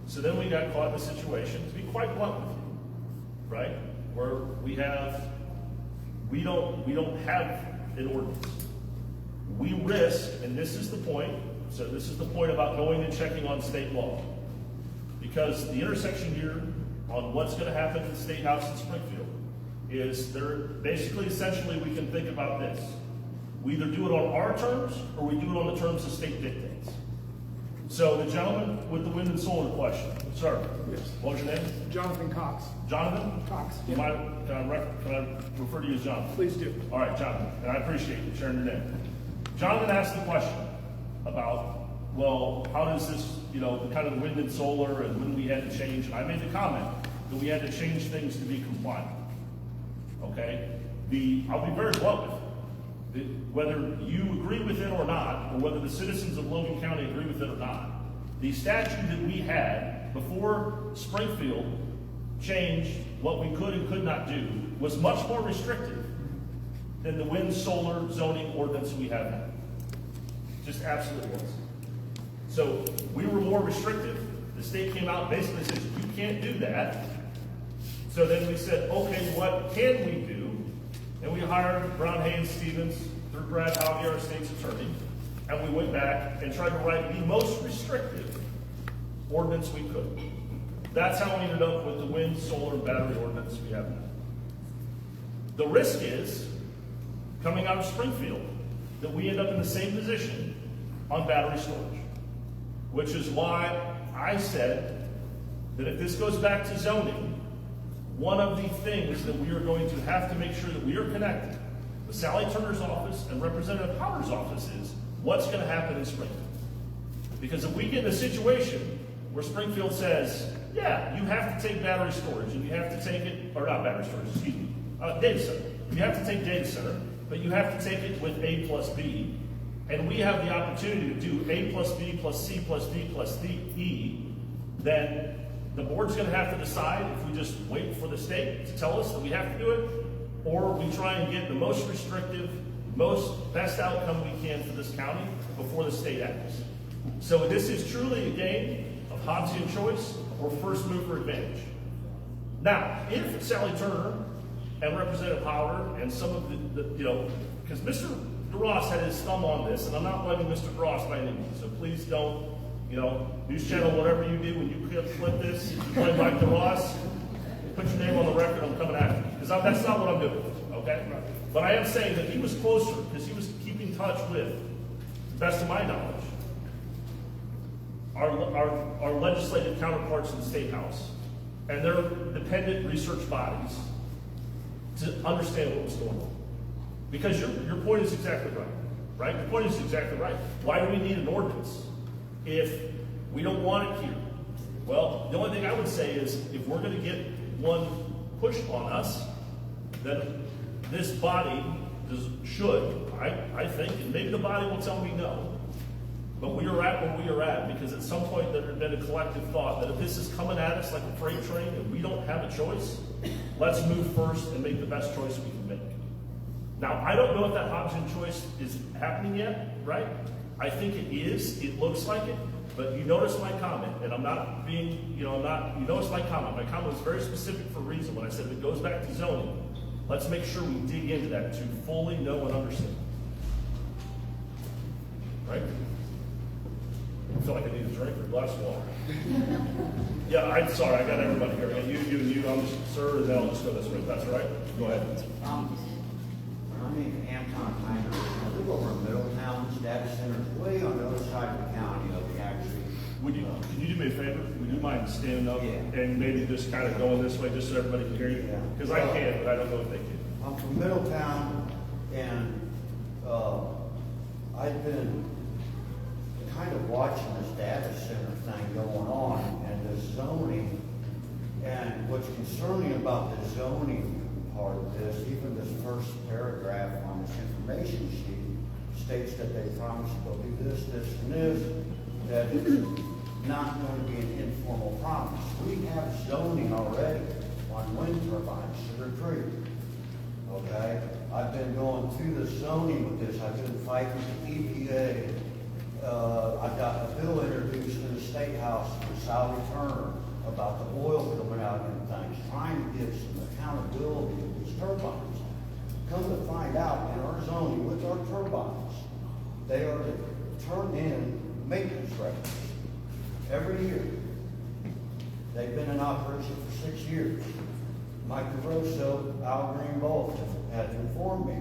So then we got caught in a situation, to be quite blunt with you, right? Where we don't have an ordinance. We risk, and this is the point, so this is the point about going and checking on state law. Because the intersection here on what's gonna happen at the State House in Springfield is basically, essentially, we can think about this. We either do it on our terms, or we do it on the terms the state dictates. So the gentleman with the wind and solar question, sir. Yes. What was your name? Jonathan Cox. Jonathan? Cox. Can I refer to you as Jonathan? Please do. All right, Jonathan, and I appreciate you sharing your name. Jonathan asked the question about, well, how does this, the kind of wind and solar, and when we had to change, and I made the comment that we had to change things to be compliant. Okay? I'll be very blunt with you. Whether you agree with it or not, or whether the citizens of Logan County agree with it or not, the statute that we had before Springfield changed what we could and could not do was much more restrictive than the wind solar zoning ordinance we have now. Just absolutely was. So we were more restrictive. The state came out and basically says, you can't do that. So then we said, okay, what can we do? And we hired Brown Haynes Stevens through Brad Howey, our state's attorney, and we went back and tried to write the most restrictive ordinance we could. That's how we ended up with the wind, solar, and battery ordinance we have now. The risk is, coming out of Springfield, that we end up in the same position on battery storage, which is why I said that if this goes back to zoning, one of the things that we are going to have to make sure that we are connected with Sally Turner's office and Representative Howard's office is what's going to happen in Springfield. Because if we get in a situation where Springfield says, yeah, you have to take battery storage and you have to take it, or not battery storage, excuse me, data center. You have to take data center, but you have to take it with A plus B, and we have the opportunity to do A plus B plus C plus D plus E, then the board's going to have to decide if we just wait for the state to tell us that we have to do it, or we try and get the most restrictive, best outcome we can for this county before the state acts. So this is truly a game of Hobbesian choice or first mover advantage. Now, if Sally Turner and Representative Howard and some of because Mr. DeRoss had his thumb on this, and I'm not blaming Mr. DeRoss by any means, so please don't, News Channel, whatever you do when you flip this, you blame Mike DeRoss, put your name on the record, I'm coming after you, because that's not what I'm doing, okay? But I am saying that he was closer, because he was keeping touch with, to the best of my knowledge, our legislative counterparts in the State House, and their dependent research bodies, to understand what was going on. Because your point is exactly right? Your point is exactly right. Why do we need an ordinance if we don't want it here? Well, the only thing I would say is if we're going to get one pushed on us, then this body should, I think, and maybe the body will tell me no, but we are at where we are at because at some point there had been a collective thought that if this is coming at us like a freight train and we don't have a choice, let's move first and make the best choice we can make. Now, I don't know if that Hobbesian choice is happening yet, right? I think it is. It looks like it. But you notice my comment, and I'm not being, you notice my comment. My comment was very specific for a reason. When I said if it goes back to zoning, let's make sure we dig into that to fully know and understand. Right? I feel like I need a drink or a glass of water. Yeah, I'm sorry. I got everybody here. And you, I'm just, sir, and then I'll just go this way. If that's all right. Go ahead. My name is Anton Tyner. me a favor? Would you mind standing up Yeah. and maybe just kind of going this way, just so everybody can hear you? Yeah. Because I can, but I don't know if they can. I'm from Middletown, and I've been kind of watching this data center thing going on and the zoning. And what's concerning about the zoning part of this, even this first paragraph on this information sheet states that they promised they'll do this, this, and this, that it's not going to be an informal promise. We have zoning already on wind turbines, Sugar Creek. Okay? I've been going through the zoning with this. I've been fighting with the EPA. I got a bill introduced in the State House for Sally Turner about the oil coming out and things, trying to get some accountability of these turbines. Come to find out, in our zoning with our turbines, they are to turn in maintenance records every year. They've been in operation for 6 years. Mike DeRosso, Al Green both have informed me,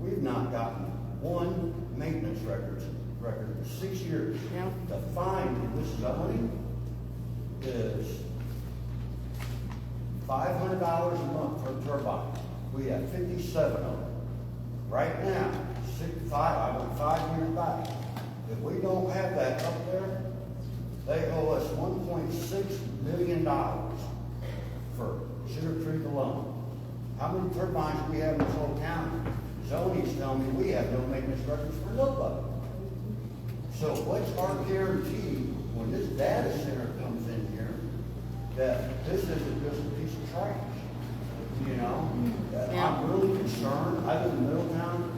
we've not gotten one maintenance record for 6 years. Yeah. The fine in this zoning is $500 a month per turbine. We have 57 of them. Right now, I went 5 years back. If we don't have that up there, they owe us $1.6 million for Sugar Creek alone. How many turbines do we have in this whole county? Zoning's telling me we have no maintenance records for nobody. So what's our guarantee when this data center comes in here that this isn't just a piece of trash? You know? I'm really concerned. I live in Middletown.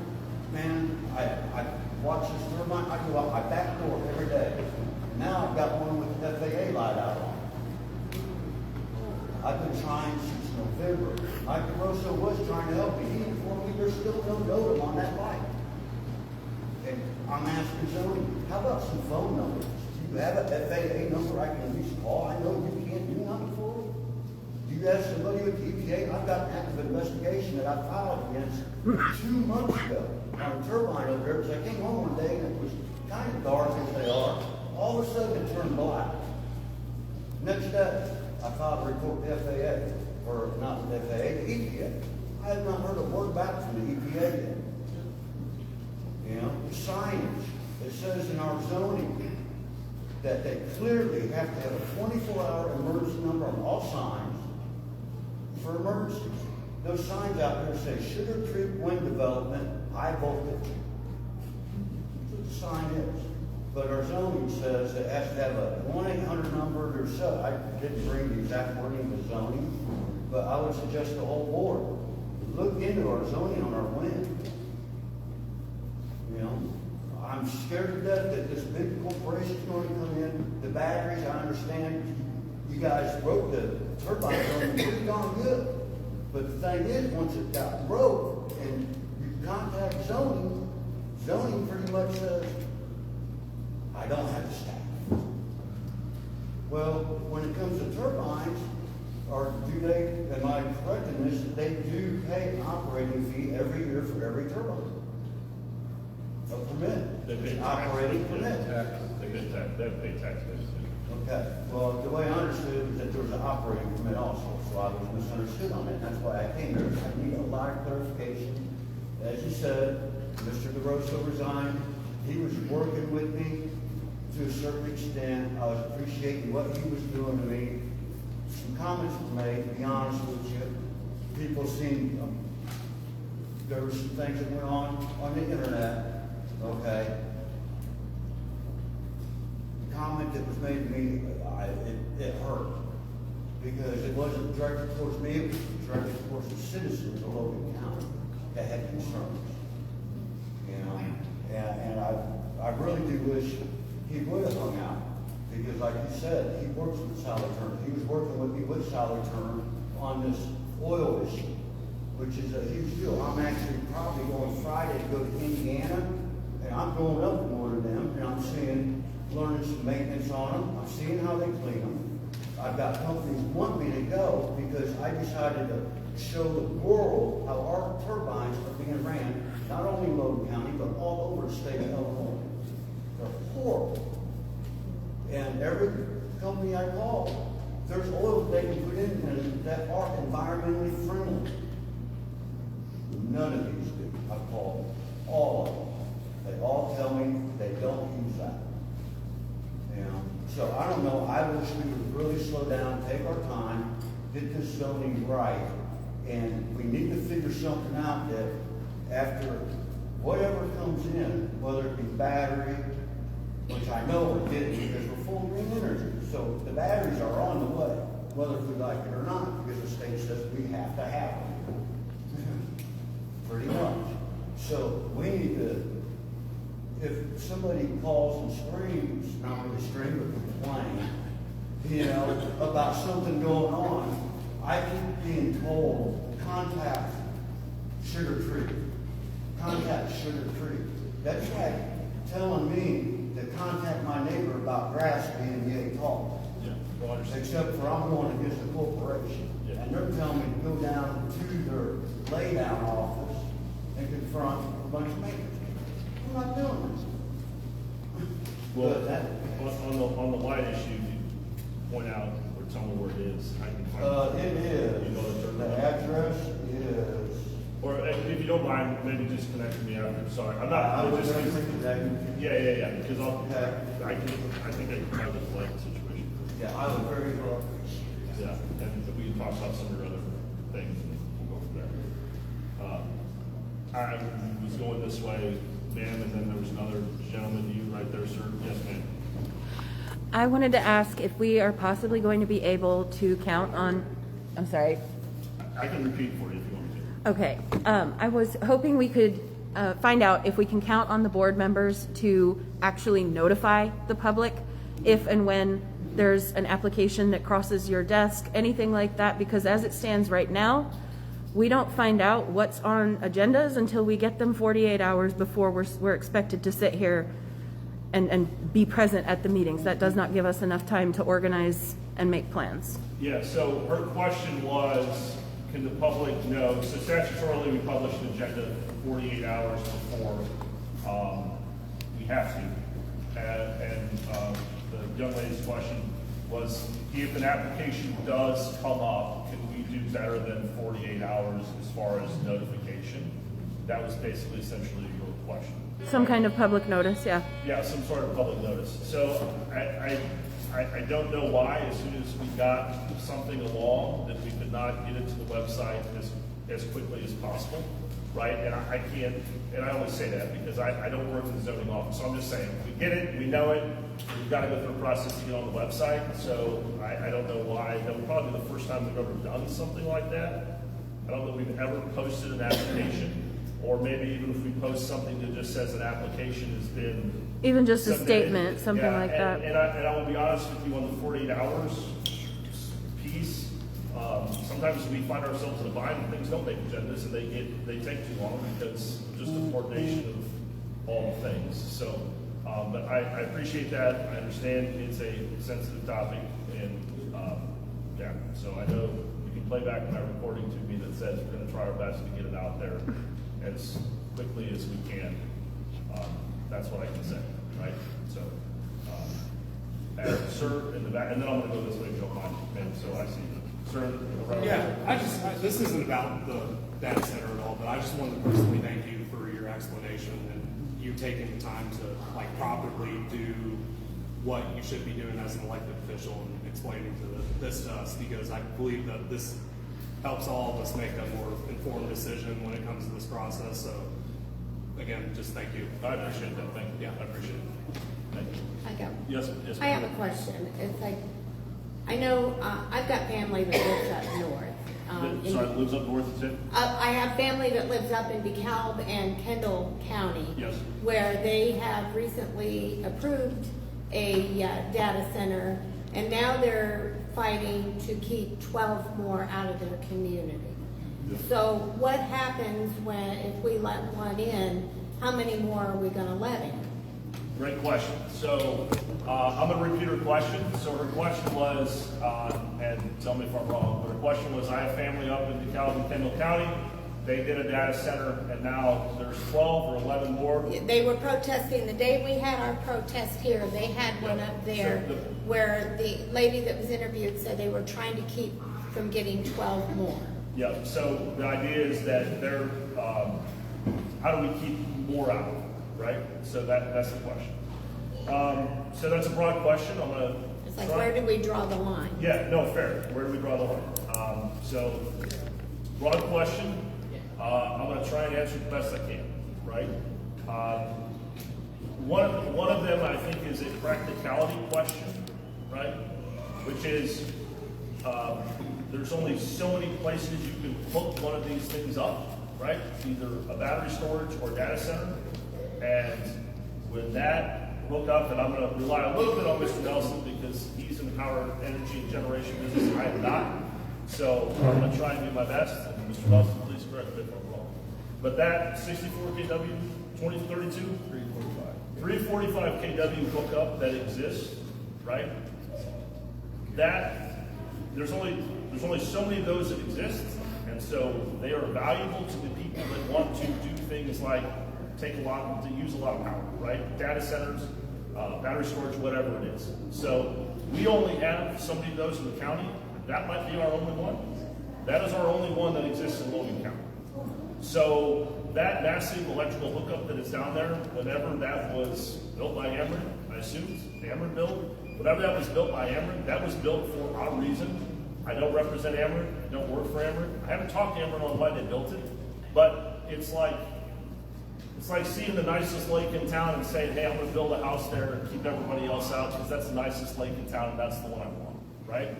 Man, I watch this turbine. I go out my back door every day. Now I've got one with the FAA light out on it. I've been trying since November. Mike DeRosso was trying to help me. He informed me there's still no NOTAM on that light. And I'm asking zoning, how about some phone numbers? Do you have a FAA number I can at least call? I know you can't do nothing for me. Do you have somebody with the EPA? I've got an active investigation that I filed against 2 months ago on a turbine over there, because I came home one day and it was kind of dark as they are. All of a sudden it turned black. Next day, I filed a report with the FAA, or not the FAA, the EPA. I have not heard a word back from the EPA yet. You know, signage. It says in our zoning that they clearly have to have a 24-hour emergency number on all signs for emergencies. Those signs out there say Sugar Creek Wind Development, high voltage. That's what the sign is. But our zoning says it has to have a 1-800 number or so. I didn't bring the exact wording of the zoning, but I would suggest the whole board look into our zoning on our wind. You know, I'm scared to death that this big corporation is going to come in. The batteries, I understand you guys broke the turbine on pretty darn good. But the thing is, once it got broke and you contact zoning, zoning pretty much says, I don't have the staff. Well, when it comes to turbines, or do they, am I correct in this, that they do pay an operating fee every year for every turbine? A permit. They pay Operating permit. They pay taxes. Okay, well, the way I understood it was that there was an operating permit also, so I was misunderstood on it. That's why I came here. I need a lot of clarification. As you said, Mr. DeRosso resigned. He was working with me to a certain extent. I was appreciating what he was doing to me. Some comments were made, to be honest with you. People seemed, there were some things that went on the internet, okay? The comment that was made to me, it hurt. Because it wasn't directed towards me, it was directed towards the citizens of Logan County that had concerns. You know, and I really do wish he would have hung out. Because like you said, he works with Sally Turner. He was working with me with Sally Turner on this oil issue, which is a huge deal. I'm actually probably going Friday to go to Indiana, and I'm going up to one of them, and I'm learning some maintenance on them. I'm seeing how they clean them. I've got companies want me to go because I decided to show the world how our turbines are being ran, not only in Logan County, but all over the state of Illinois. They're horrible. And every couple amenities do. I've called all of them. They all tell me they don't use that. You know, so I don't know, I wish we would really slow down, take our time, get this zoning right, and we need to figure something out that after whatever comes in, whether it be battery, which I know we're getting because we're full of green energy. So the batteries are on the way, whether we like it or not, because the state says we have to have them. Pretty much. So we need to, if somebody calls and screams, not really scream, but complain, you know, about something going on, I keep being told, contact Sugar Tree. Contact Sugar Tree. That's like telling me to contact my neighbor about grass being yay tall. Yeah, well, I understand. Except for I'm going against the corporation. Yeah. And they're telling me to go down to their lay-down office and confront a bunch of makers. I'm not doing this. Well, But that, on the light issue, you point out or tell me where it is. I can find it is, You know the the address is, Or if you don't mind, maybe just connect with me after. Sorry, I'm not. I was just, going to connect. yeah. Because Okay. I think I can find the light situation. Yeah, I was very well. Yeah, and we can talk about some of your other things and we'll go from there. I was going this way, ma'am, and then there was another gentleman, you right there, sir. Yes, ma'am. I wanted to ask if we are possibly going to be able to count on, I'm sorry. I can repeat for you if you want me to. Okay. I was hoping we could find out if we can count on the board members to actually notify the public if and when there's an application that crosses your desk, anything like that, because as it stands right now, we don't find out what's on agendas until we get them 48 hours before we're expected to sit here and be present at the meetings. That does not give us enough time to organize and make plans. Yeah, so her question was, can the public know, so statutorily we publish an agenda 48 hours before we have to. And the young lady's question was, if an application does come up, can we do better than 48 hours as far as notification? That was basically essentially your question. Some kind of public notice, yeah. Yeah, some sort of public notice. So I don't know why, as soon as we got something along, that we could not get it to the website as quickly as possible, right? And I can't, and I always say that because I don't work in the zoning office, so I'm just saying, we get it, we know it, we've got to go through a process to get on the website, so I don't know why. That would probably be the first time we've ever done something like that. I don't know if we've ever posted an application, or maybe even if we post something that just says an application has been Even just a submitted. statement, something like that. And I will be honest with you on the 48 hours piece. Sometimes we find ourselves in a bind and things don't make agendas and they take too long because of just the coordination of all the things. So, but I appreciate that. I understand it's a sensitive topic, and yeah. So I know you can play back my recording to me that says we're going to try our best to get it out there as quickly as we can. That's what I can say, right? So, and sir, in the back, and then I'm going to go this way if you don't mind, ma'am. So I see, sir. Around Yeah, this isn't about the data center at all, but I just wanted to personally thank you for your explanation and you taking the time to properly do what you should be doing as an elected official and explaining this to us, because I believe that this helps all of us make a more informed decision when it comes to this process. So again, just thank you. I appreciate that. Thank you. Yeah, I appreciate it. Thank you. I go. Yes, yes. I have a question. It's like, I know, I've got family that lives up north. Sorry, lives up north, is it? I have family that lives up in DeKalb and Kendall County. Yes. Where they have recently approved a data center, and now they're fighting to keep 12 more out of their community. Yeah. So what happens if we let one in, how many more are we gonna let in? Great question. So I'm going to repeat her question. So her question was, and tell me if I'm wrong, but her question was, I have family up in DeKalb and Kendall County. They did a data center, and now there's 12 or 11 more. They were protesting the day we had our protest here. They had one up there where the lady that was interviewed said they were trying to keep from getting 12 more. Yeah, so the idea is that they're how do we keep more out of it, right? So that's the question. So that's a broad question. I'm gonna. It's like, where do we draw the line? Yeah, no, fair. Where do we draw the line? So, broad question. I'm going to try and answer the best I can, right? One of them, I think, is a practicality question, right? Which is, there's only so many places you can hook one of these things up, right? Either a battery storage or data center. And when that hook up, and I'm going to rely a little bit on Mr. Nelson because he's in the power, energy, and generation business. I am not. So I'm going to try and do my best. And Mr. Nelson, please correct me if I'm wrong. But that 64 kW, 2032, 345 kW hookup that exists, right? That there's only so many of those that exist, and so they are valuable to the people that want to do things like use a lot of power, right? Data centers, battery storage, whatever it is. So we only have so many of those in the county. That might be our only one. That is our only one that exists in Logan County. So that massive electrical hookup that is down there, whenever that was built by Ameren, I assume it's Ameren built, whenever that was built by Ameren, that was built for our reason. I don't represent Ameren, I don't work for Ameren. I haven't talked to Ameren on why they built it, but it's like seeing the nicest lake in town and saying, hey, I'm going to build a house there and keep everybody else out because that's the nicest lake in town and that's the one I want, right?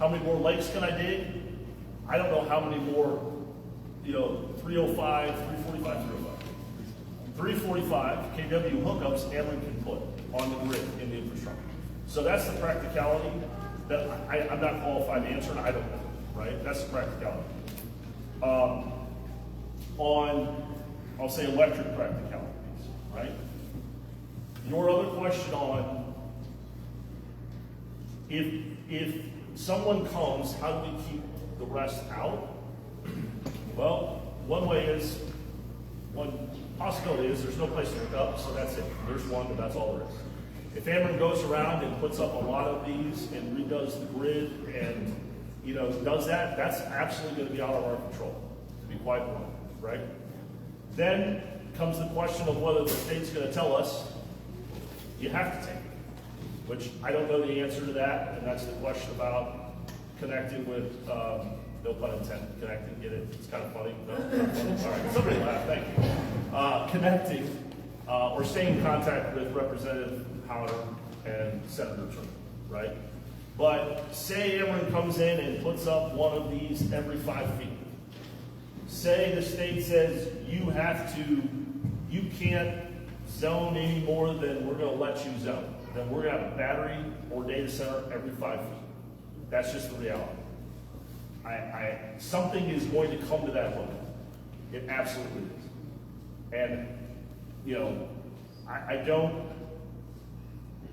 How many more lakes can I dig? I don't know how many more, 345 kW hookups Ameren can put on the grid in the infrastructure. So that's the practicality that I'm not qualified to answer, and I don't know, right? That's the practicality. I'll say electric practicalities, right? Your other question on if someone comes, how do we keep the rest out? Well, one possibility is there's no place to hook up, so that's it. There's one, but that's all there is. If Ameren goes around and puts up a lot of these and redoes the grid and does that, that's absolutely going to be out of our control, to be quite blunt, right? Then comes the question of whether the state's going to tell us you have to take it, which I don't know the answer to that, and that's the question about connecting with, no pun intended, connecting, get it? It's kind of funny. No? All right, somebody laugh, thank you. Connecting or staying in contact with Representative Howard and Senator Turner, right? But say Ameren comes in and puts up one of these every 5 feet. Say the state says you can't zone any more than we're going to let you zone. Then we're going to have a battery or data center every 5 feet. That's just the reality. Something is going to come to that limit. It absolutely is. And,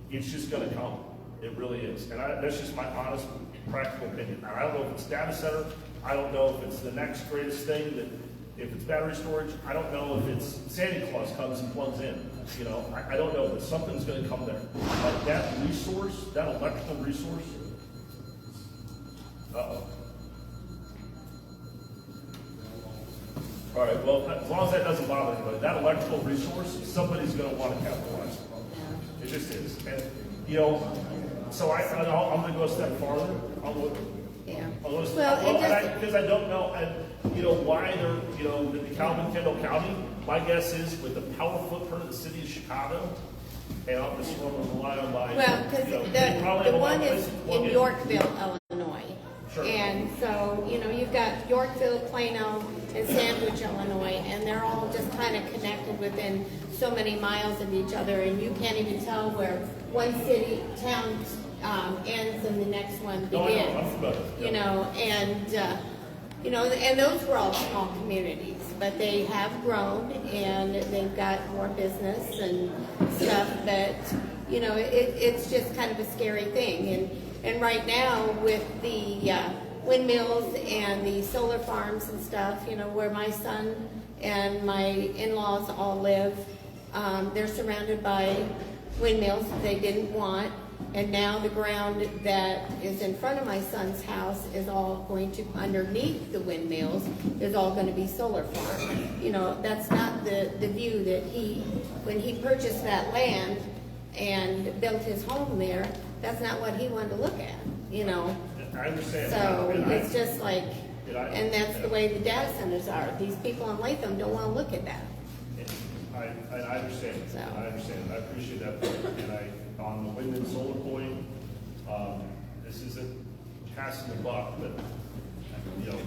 it's just going to come. It really is. And that's just my honest, practical opinion. And I don't know if it's data center. I don't know if it's the next greatest thing, that if it's battery storage. I don't know if it's Santa Claus comes and plugs in. I don't know, but something's going to come there. Like that resource, that electrical resource. Uh-oh. All right, well, as long as that doesn't bother anybody, that electrical resource, somebody's going to want to capitalize it. It just is. And, so I'm going to go a step farther. Because I don't know, why they're, the DeKalb, Kendall County, my guess is with the power footprint of the city of Chicago, and I'm just going to rely on my, the one is in Yorkville, Illinois. Sure. And so, you've got Yorkville, Plano, and Sandwich, Illinois, and they're all just kind of connected within so many miles of each other, and you can't even tell where one town ends and the next one begins. And those were all small communities, but they have grown and they've got more business and stuff. But it's just kind of a scary thing. And right now with the windmills and the solar farms and stuff, where my son and my in-laws all live, they're surrounded by windmills that they didn't want. And now the ground that is in front of my son's house is all going to, underneath the windmills, is all going to be solar farm. That's not the view that when he purchased that land and built his home there, that's not what he wanted to look at, you know? I understand. So And it's just like, and I- and that's the way the data centers are. These people in Latham don't wanna look at that. I understand. So. I understand. I appreciate that point. And on the wind and solar point, this isn't passing the buck, but, you know,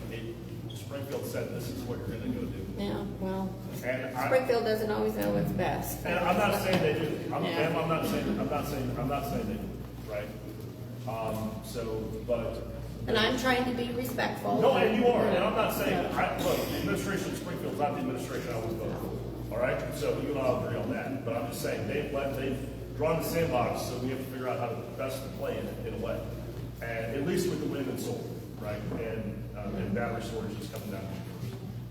Springfield said this is what you're gonna go do. Yeah, well, And Springfield doesn't always know what's best. And I'm not saying they do. Yeah. I'm not saying they do, right? But. And I'm trying to be respectful. No, and you are, and I'm not saying, look, the administration of Springfield's not the administration I would vote for, all right? So you and I'll agree on that, but I'm just saying, they've drawn the sandbox, so we have to figure out how to best to play in a way. And at least with the wind and solar, right? And battery storage is coming down.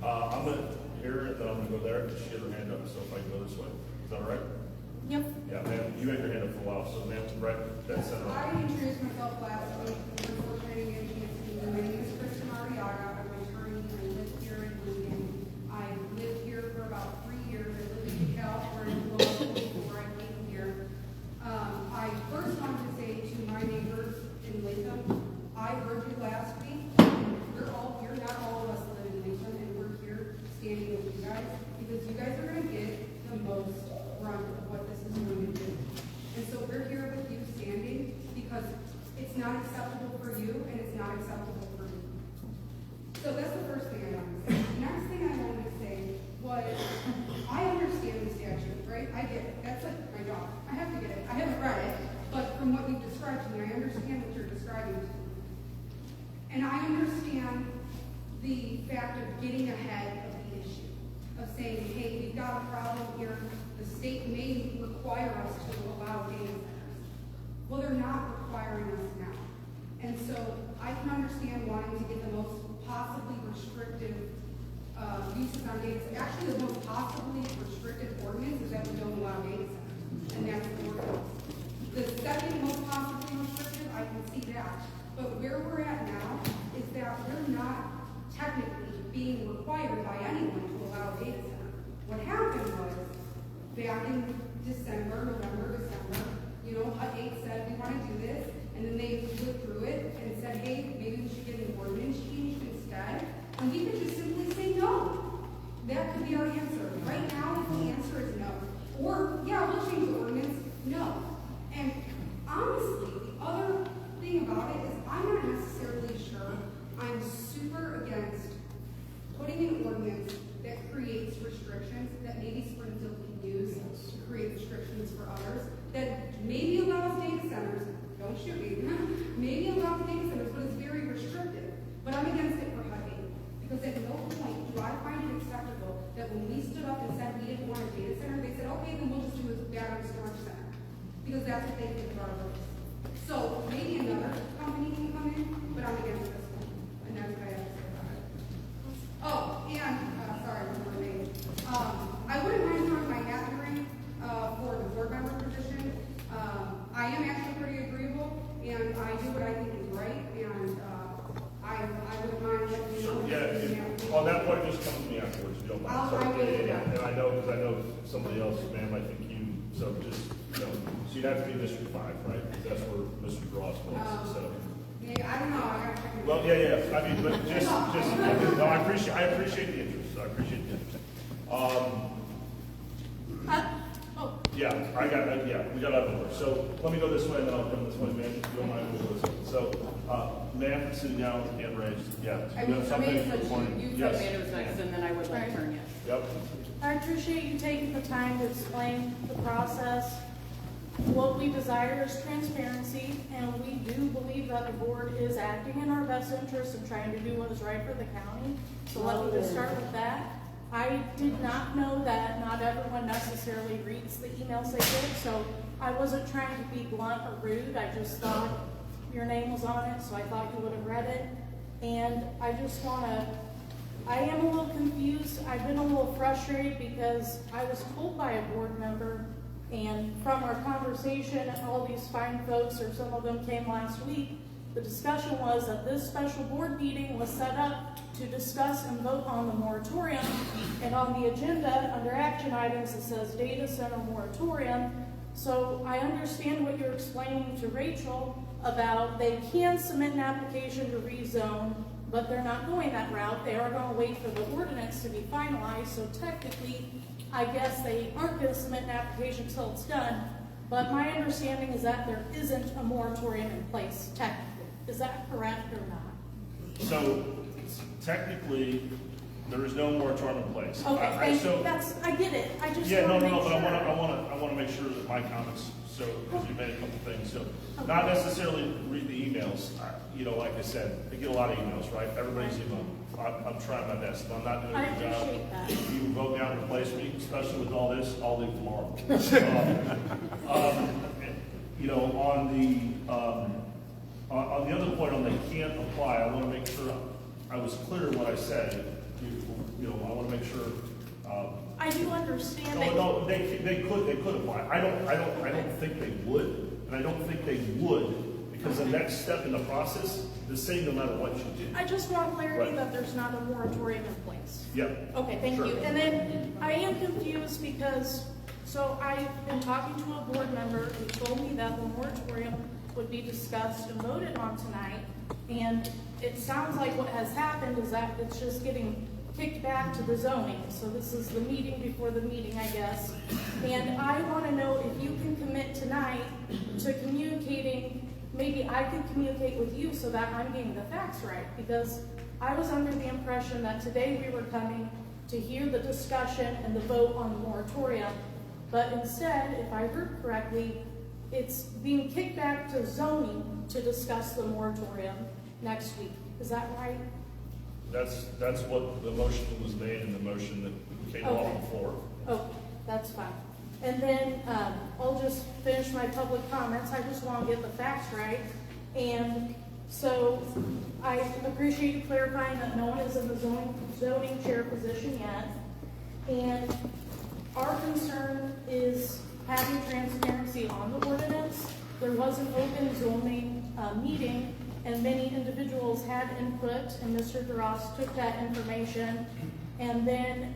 I'm gonna hear it, then I'm gonna go there, she had her hand up, so if I can go this way, is that all right? Yep. Yeah, ma'am, you had your hand up for a while, so ma'am, right, that's center. I introduced myself last week, unfortunately, I didn't get a chance to. My name is Kristen Mariaga, I'm an attorney, I live here in Logan. I lived here for about 3 years, I lived in California before I came here. I first wanted to say to my neighbors in Latham, I heard you last week, you're not all of us live in Latham, and we're here standing with you guys, because you guys are gonna get the most brunt of what this is going to do. And so we're here with you standing because it's not acceptable for you and it's not acceptable for me. So that's the first thing I wanted to say. The next thing I wanted to say was, I understand the statute, right? I get it. That's like my dog. I have to get it. I haven't read it, but from what you've described to me, I understand what you're describing to me. And I understand the fact of getting ahead of the issue, of saying, hey, we've got a problem here. The state may require us to allow data centers. Well, they're not requiring us now. And so I can understand wanting to get the most possibly restrictive uses on data centers. Actually, the most possibly restrictive ordinance is that we don't allow data centers. And that's the ordinance. The second most possibly restrictive, I can see that. But where we're at now is that we're not technically being required by anyone to allow a data center. What happened was, back in November, December, you know, HUD 8 said we want to do this, and then they withdrew it and said, hey, maybe we should get an ordinance changed instead. And we could just simply say no. That could be our answer. Right now, the answer is no. Or, yeah, we'll change the ordinance. No. And honestly, the other thing about it is I'm not necessarily sure I'm super against putting an ordinance that creates restrictions that maybe Springfield can use to create restrictions for others, that maybe allows data centers, don't shoot me, maybe allows data centers, but it's very restrictive. But I'm against it for HUD 8, because at no point do I find it acceptable that when we stood up and said we didn't want a data center, they said, okay, then we'll just do a battery storage center, because that's what they think of our roads. So maybe another company can come in, but I'm against this one, and that's what I have to say about it. Oh, and, sorry, one more thing. I wouldn't mind throwing my hat in the ring for the board member position. I am actually pretty agreeable, and I do what I think is right, and I wouldn't mind letting you know. Yeah, on that point, just come to me afterwards, if you don't mind. I will, Yeah, and I know, because I know somebody else, ma'am, I think you, so just, you know, so you'd have to be District 5, right? Because that's where Mr. Ross was, so. Yeah, I don't know, I gotta check it. Well, yeah, I mean, but just, no, I appreciate the interest, I appreciate the interest. Yeah, we got other doors. So let me go this way, and then I'll come this way, ma'am, if you don't mind, we'll go this way. So, ma'am, sitting down with the hand raised, yeah. I You have something mean, for the morning? you Yes. told me it was next, and then I would like turn, yes. Yep. I appreciate you taking the time to explain the process. What we desire is transparency, and we do believe that the board is acting in our best interest and trying to do what is right for the county. So let me just start with that. I did not know that not everyone necessarily reads the emails they get, so I wasn't trying to be blunt or rude. I just thought your name was on it, so I thought you would have read it. And I just want to, I am a little confused. I've been a little frustrated because I was told by a board member, and from our conversation, all these fine folks, or some of them came last week, the discussion was that this special board meeting was set up to discuss and vote on the moratorium. And on the agenda, under action items, it says data center moratorium. So I understand what you're explaining to Rachel about they can submit an application to rezone, but they're not going that route. They are going to wait for the ordinance to be finalized. So technically, I guess they aren't going to submit an application until it's done. But my understanding is that there isn't a moratorium in place technically. Is that correct or not? So technically, there is no moratorium in place. Okay, So I get it. I just yeah, want to make but sure. I want to make sure that my comments. So because you made a couple things. So not necessarily read the emails. You know, like I said, I get a lot of emails, right? Everybody's email. I'm trying my best. If I'm not doing a good job, appreciate that. if you vote me out and replace me, especially with all this, I'll leave tomorrow. You know, on the other point on they can't apply, I want to make sure I was clear in what I said. You know, I want to make sure. I do understand that. No, they could apply. I don't think they would, and I don't think they would because the next step in the process is the same no matter what you do. I just want clarity Right. that there's not a moratorium in place. Yep. Okay, thank Sure. you. And then I am confused because, so I've been talking to a board member who told me that the moratorium would be discussed and voted on tonight. And it sounds like what has happened is that it's just getting kicked back to the zoning. So this is the meeting before the meeting, I guess. And I want to know if you can commit tonight to communicating, maybe I could communicate with you so that I'm getting the facts right. Because I was under the impression that today we were coming to hear the discussion and the vote on the moratorium. But instead, if I heard correctly, it's being kicked back to zoning to discuss the moratorium next week. Is that right? That's what the motion that was made and the motion that came off the floor. Okay, that's fine. And then I'll just finish my public comments. I just want to get the facts right. And so I appreciate you clarifying that no one is in the zoning chair position yet. And our concern is having transparency on the ordinance. There was an open zoning meeting, and many individuals had input, and Mr. DeRoss took that information. And then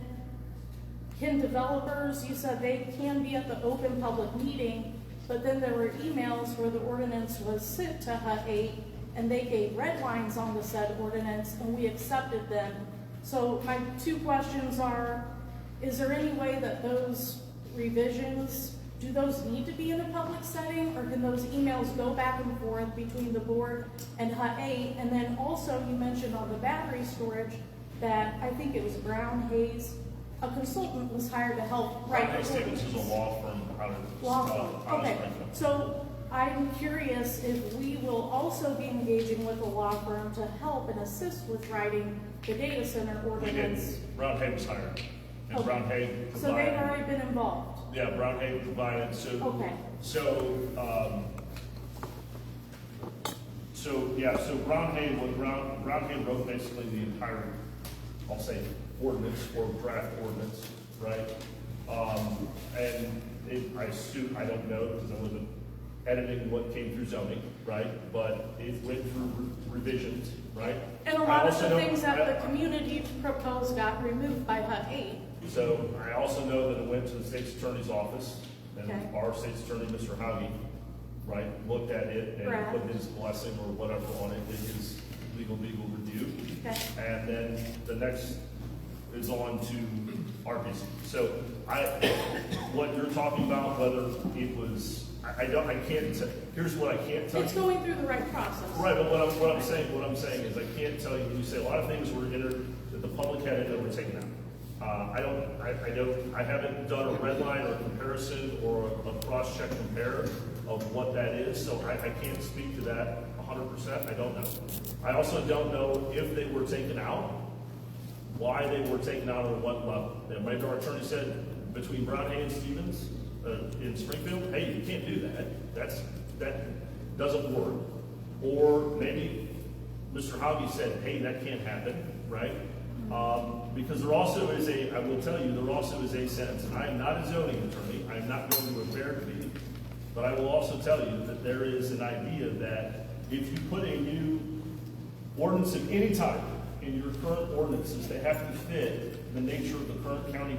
can developers, you said they can be at the open public meeting, but then there were emails where the ordinance was sent to HUD 8, and they gave red lines on the said ordinance, and we accepted them. So my two questions are, is there any way that those revisions, do those need to be in a public setting, or can those emails go back and forth between the board and HUD 8? And then also you mentioned on the battery storage that I think it was Brown Hayes, a consultant was hired to help write the Stevens is a law firm out of Okay, Springfield. so I'm curious if we will also be engaging with a law firm to help and assist with writing the data center We did. ordinance. Brown Hay was hired. And Okay. Brown Hay provided. So they've already been involved. Yeah, Brown Hay provided, so. Okay. So Brown Hay wrote basically the entire, I'll say, ordinance or draft ordinance, right? And I don't know, because I wasn't editing what came through zoning, right? But it went through revisions, right? And a lot of the things that the community proposed got removed by HUD 8. So I also know that it went to the state's attorney's office, and Okay. our state's attorney, Mr. Hauge, right, looked at it and Right. put his blessing or whatever on it in his legal review. Okay. And then the next is on to RPC. So what you're talking about, whether it was, here's what I can't tell you. It's going through the right process. Right, but what I'm saying is I can't tell you, you say a lot of things were entered that the public had that were taken out. I haven't done a red line or comparison or a cross-check compare of what that is, so I can't speak to that 100%, I don't know. I also don't know if they were taken out, why they were taken out or what level. And maybe our attorney said between Brown Hay and Stevens in Springfield, hey, you can't do that. That doesn't work. Or maybe Mr. Hauge said, hey, that can't happen, right? Because there also is I will tell you, there also is a sentence, and I am not a zoning attorney, I am not going to appear to be, but I will also tell you that there is an idea that if you put a new ordinance of any type in your current ordinances, they have to fit the nature of the current county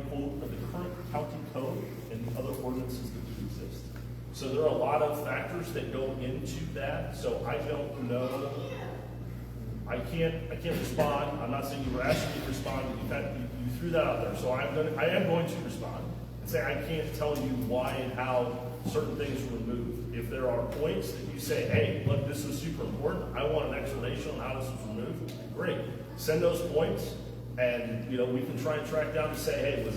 code, and the other ordinances that do exist. So there are a lot of factors that go into that, so I don't know. I can't respond. I'm not saying you were asking me to respond, but you threw that out there. So I am going to respond and say I can't tell you why and how certain things were removed. If there are points that you say, hey, look, this is super important, I want an explanation on how this was removed, great. Send those points, and we can try and track down to say, hey, did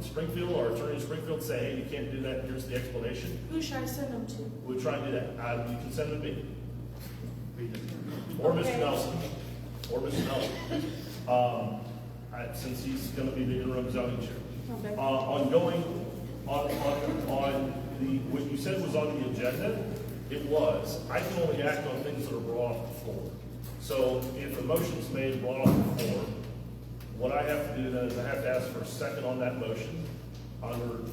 Springfield or attorney in Springfield say, hey, you can't do that, here's the explanation? Who should I send them to? We'll try and do that. You can send them to me. Or Mr. Nelson. Or Mr. Nelson. Since he's going to be the interim zoning chair. Okay. What you said was on the agenda, it was. I can only act on things that are brought off the floor. So if a motion's made brought off the floor, what I have to do then is I have to ask for a second on that motion under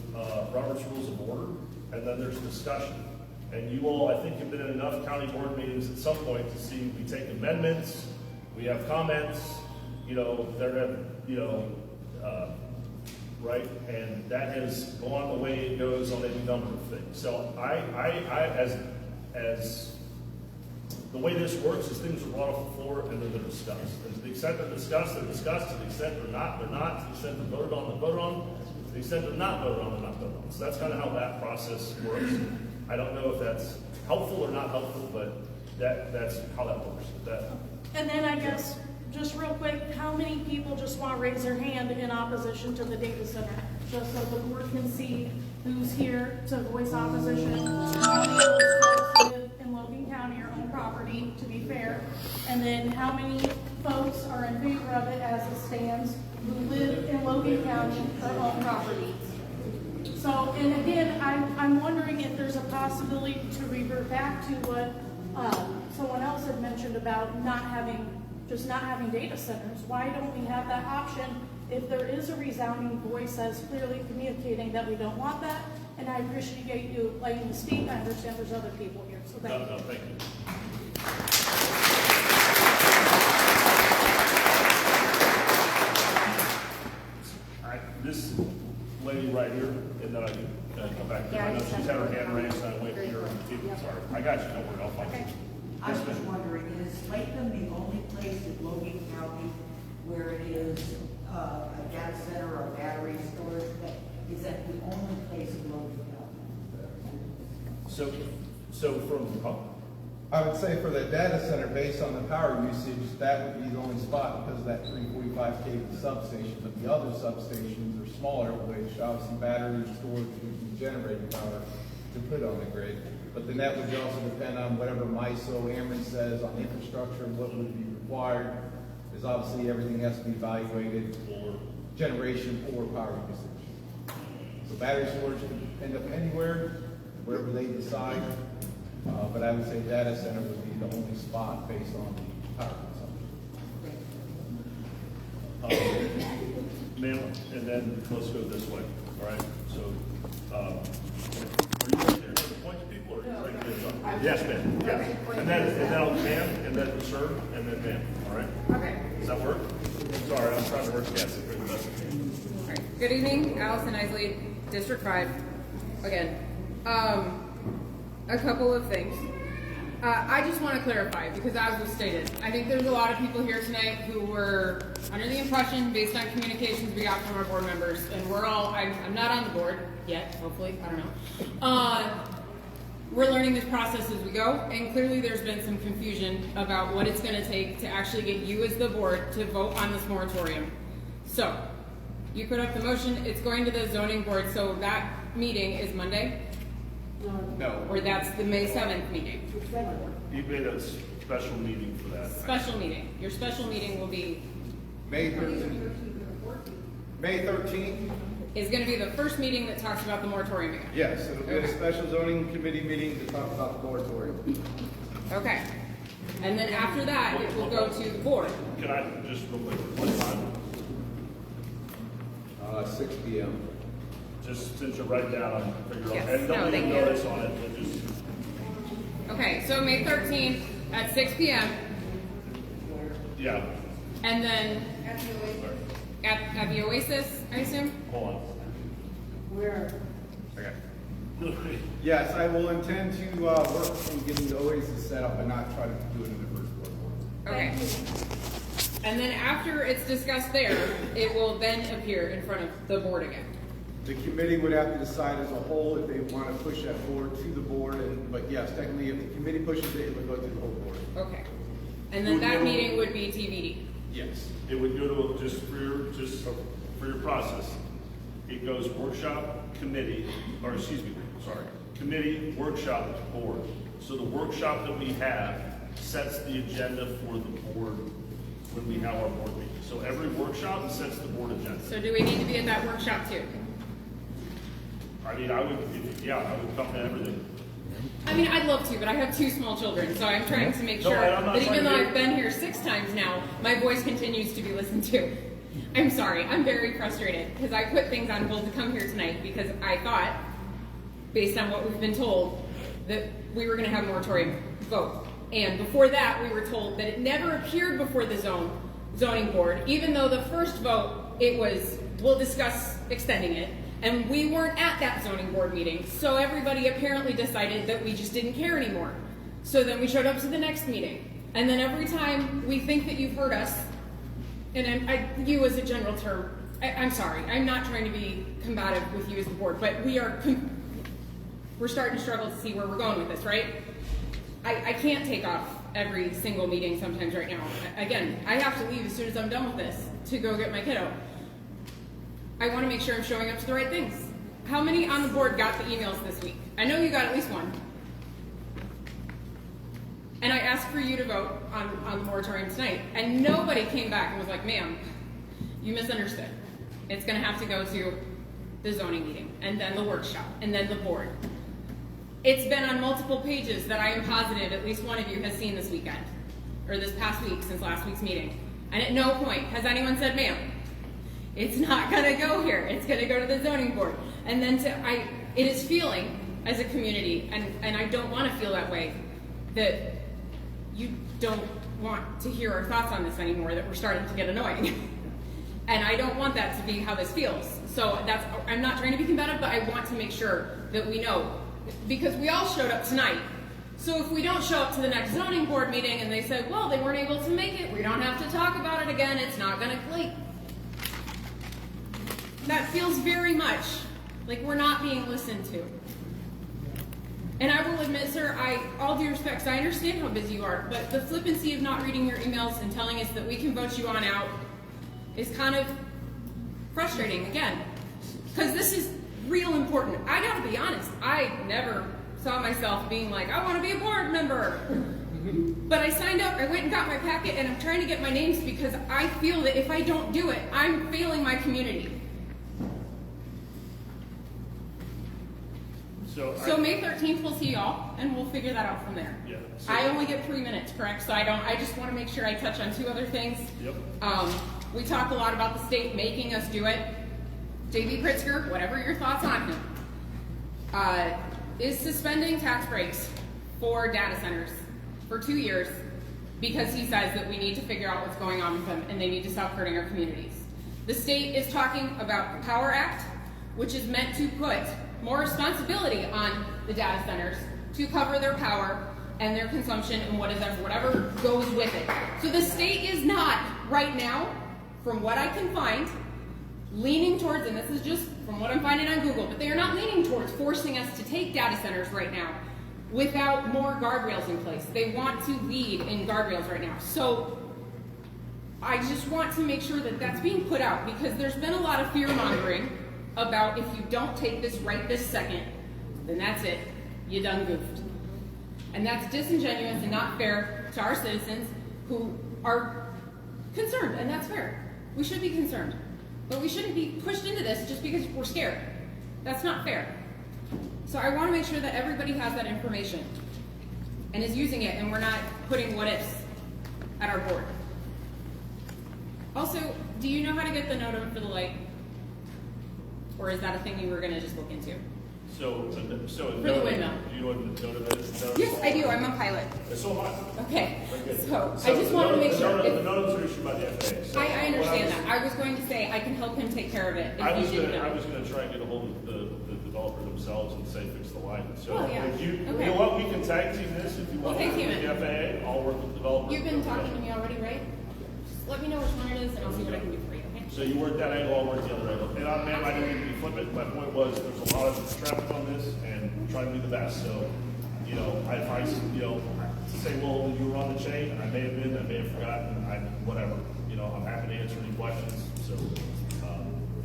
Robert's Rules of Order, and then there's discussion. And you all, I think, have been in enough county board meetings at some point to see we take amendments, we have comments, right? And that has gone the way it goes on any number of things. So as the way this works is things are brought off the floor and then they're discussed. And to the extent they're discussed, they're discussed. To the extent they're not, they're not. To the extent they're voted on, they're voted on. To the extent they're not voted on, they're not voted on. So that's kind of how that process works. I don't know if that's helpful or not helpful, but that's how that works. And then I guess, just real quick, how many people just want to raise their hand in opposition to the data center? Just so the board can see who's here to voice opposition. How many of those folks live in Logan County or own property, to be fair? And then how many folks are in favor of it as it stands who live in Logan County or own property? So, and again, I'm wondering if there's a possibility to revert back to what someone else had mentioned about not having data centers. Why don't we have that option if there is a resounding voice that's clearly communicating that we don't want that? And I appreciate you letting me speak. I understand there's other people here, so thank you. No, thank you. This lady right here, and then I can come back to her. I know she's had her hand raised, and I went here. Sorry, I got you. Don't worry, I'll find you. I was just wondering, is Latham the only place in Logan County where it is a data center or battery storage? Is that the only place in Logan County? So from I would say for the data center, based on the power usage, that would be the only spot because of that 345 kV substation. But the other substations are smaller, which obviously battery storage would be generating power to put on the grid. But then that would also depend on whatever MISO Airman says on infrastructure, what would be required. Because obviously everything has to be evaluated for generation or power usage. So battery storage could end up anywhere, wherever they decide. But I would say data center would be the only spot based on the power consumption. Ma'am, and then let's go this way, all right? So, are you right there to point to people, or are you right there? Yes, ma'am, yes. And then I'll ma'am, and then sir, and then ma'am, all right? Okay. Does that work? Sorry, I'm trying to work yes, for the best. All right. Good evening, Allison Isley, District 5. Again, a couple of things. I just want to clarify, because as was stated, I think there's a lot of people here tonight who were under the impression, based on communications we got from our board members, and we're all, I'm not on the board yet, hopefully, I don't know. We're learning this process as we go, and clearly there's been some confusion about what it's going to take to actually get you as the board to vote on this moratorium. So, you put up the motion, it's going to the zoning board, so that meeting is Monday? No. Or that's the May 7th meeting? You made a special meeting for that. Special meeting. Your special meeting will be? May 13th. May 13th? Is going to be the first meeting that talks about the moratorium again? Yes, it'll be a special zoning committee meeting to talk about the moratorium. Okay. And then after that, it will go to the board. Can I just real quick, what time? 6 p.m. Just since you write down, figure out, Yes. and don't leave Thank a you. notice on it, but just. Okay, so May 13th at 6 p.m. Yeah. And then At the Oasis. at the Oasis, I assume? Hold on. Where? Okay. Yes, I will intend to work on getting the Oasis set up and not try to do it in the first floor. Okay. And then after it's discussed there, it will then appear in front of the board again. The committee would have to decide as a whole if they want to push that forward to the board, but yes, technically, if the committee pushes it, it would go to the whole board. Okay. And then that meeting would be TBD. Yes. It would go to, just for your process, it goes workshop, committee, or excuse me, sorry, committee, workshop, board. So the workshop that we have sets the agenda for the board when we have our board meeting. So every workshop sets the board agenda. So do we need to be at that workshop too? I mean, I would come to everything. I mean, I'd love to, but I have 2 small children, so I'm trying to make No, sure I'm not that even trying though to- I've been here 6 times now, my voice continues to be listened to. I'm sorry, I'm very frustrated because I put things on hold to come here tonight because I thought, based on what we've been told, that we were going to have a moratorium vote. And before that, we were told that it never appeared before the zoning board, even though the first vote, it was, we'll discuss extending it. And we weren't at that zoning board meeting, so everybody apparently decided that we just didn't care anymore. So then we showed up to the next meeting. And then every time we think that you've heard us, and you as a general term, I'm sorry, I'm not trying to be combative with you as the board, but we're starting to struggle to see where we're going with this, right? I can't take off every single meeting sometimes right now. Again, I have to leave as soon as I'm done with this to go get my kiddo. I want to make sure I'm showing up to the right things. How many on the board got the emails this week? I know you got at least one. And I asked for you to vote on the moratorium tonight, and nobody came back and was like, ma'am, you misunderstood. It's going to have to go to the zoning meeting, and then the workshop, and then the board. It's been on multiple pages that I am positive at least one of you has seen this weekend, or this past week since last week's meeting. And at no point has anyone said, ma'am, it's not going to go here. It's going to go to the zoning board. And then it is feeling as a community, and I don't want to feel that way, that you don't want to hear our thoughts on this anymore, that we're starting to get annoying. And I don't want that to be how this feels. So I'm not trying to be combative, but I want to make sure that we know, because we all showed up tonight. So if we don't show up to the next zoning board meeting and they said, well, they weren't able to make it, we don't have to talk about it again, it's not going to click. That feels very much like we're not being listened to. And I will admit, sir, all due respect, I understand how busy you are, but the flippancy of not reading your emails and telling us that we can vote you on out is kind of frustrating, again. Because this is real important. I gotta be honest, I never saw myself being like, I want to be a board member. But I signed up, I went and got my packet, and I'm trying to get my names because I feel that if I don't do it, I'm failing my community. So May 13th, we'll see y'all, and we'll figure that out from there. Yeah. I only get 3 minutes, correct? So I just want to make sure I touch on 2 other things. Yep. We talk a lot about the state making us do it. J.B. Pritzker, whatever your thoughts on him, is suspending tax breaks for data centers for 2 years because he says that we need to figure out what's going on with them and they need to stop hurting our communities. The state is talking about the Power Act, which is meant to put more responsibility on the data centers to cover their power and their consumption and whatever goes with it. So the state is not, right now, from what I can find, leaning towards, and this is just from what I'm finding on Google, but they are not leaning towards forcing us to take data centers right now without more guardrails in place. They want to lead in guardrails right now. So I just want to make sure that that's being put out, because there's been a lot of fear mongering about if you don't take this right this second, then that's it, you done goofed. And that's disingenuous and not fair to our citizens who are concerned, and that's fair. We should be concerned, but we shouldn't be pushed into this just because we're scared. That's not fair. So I want to make sure that everybody has that information and is using it, and we're not putting what ifs at our board. Also, do you know how to get the NOTAM for the light? Or is that a thing you were going to just look into? So For the windmill. You wouldn't know that? Yes, I do. I'm a pilot. So am I. Okay. Very good. So I just wanted to make sure. The notice are issued by the FAA. So I understand what that. I was going to say I can help him take care of it. If I he was didn't gonna, know. I was gonna try and get a hold of the developer themselves and say fix the line. So Oh, yeah. if you Okay. know what, we can tag team this if you Well, want. thank you, with the FAA, I'll work with the developer. You've been talking to me already, right? Just let me know which one it is, and I'll see what I can do for you. Okay? So you work that angle, I'll work the other angle. And ma'am, I didn't mean to be flippant. My point was there's a lot of traffic on this, and we're trying to do the best. So, you know, to say, well, you were on the chain. I may have been, I may have forgotten. Whatever. You know, I'm happy to answer any questions. So,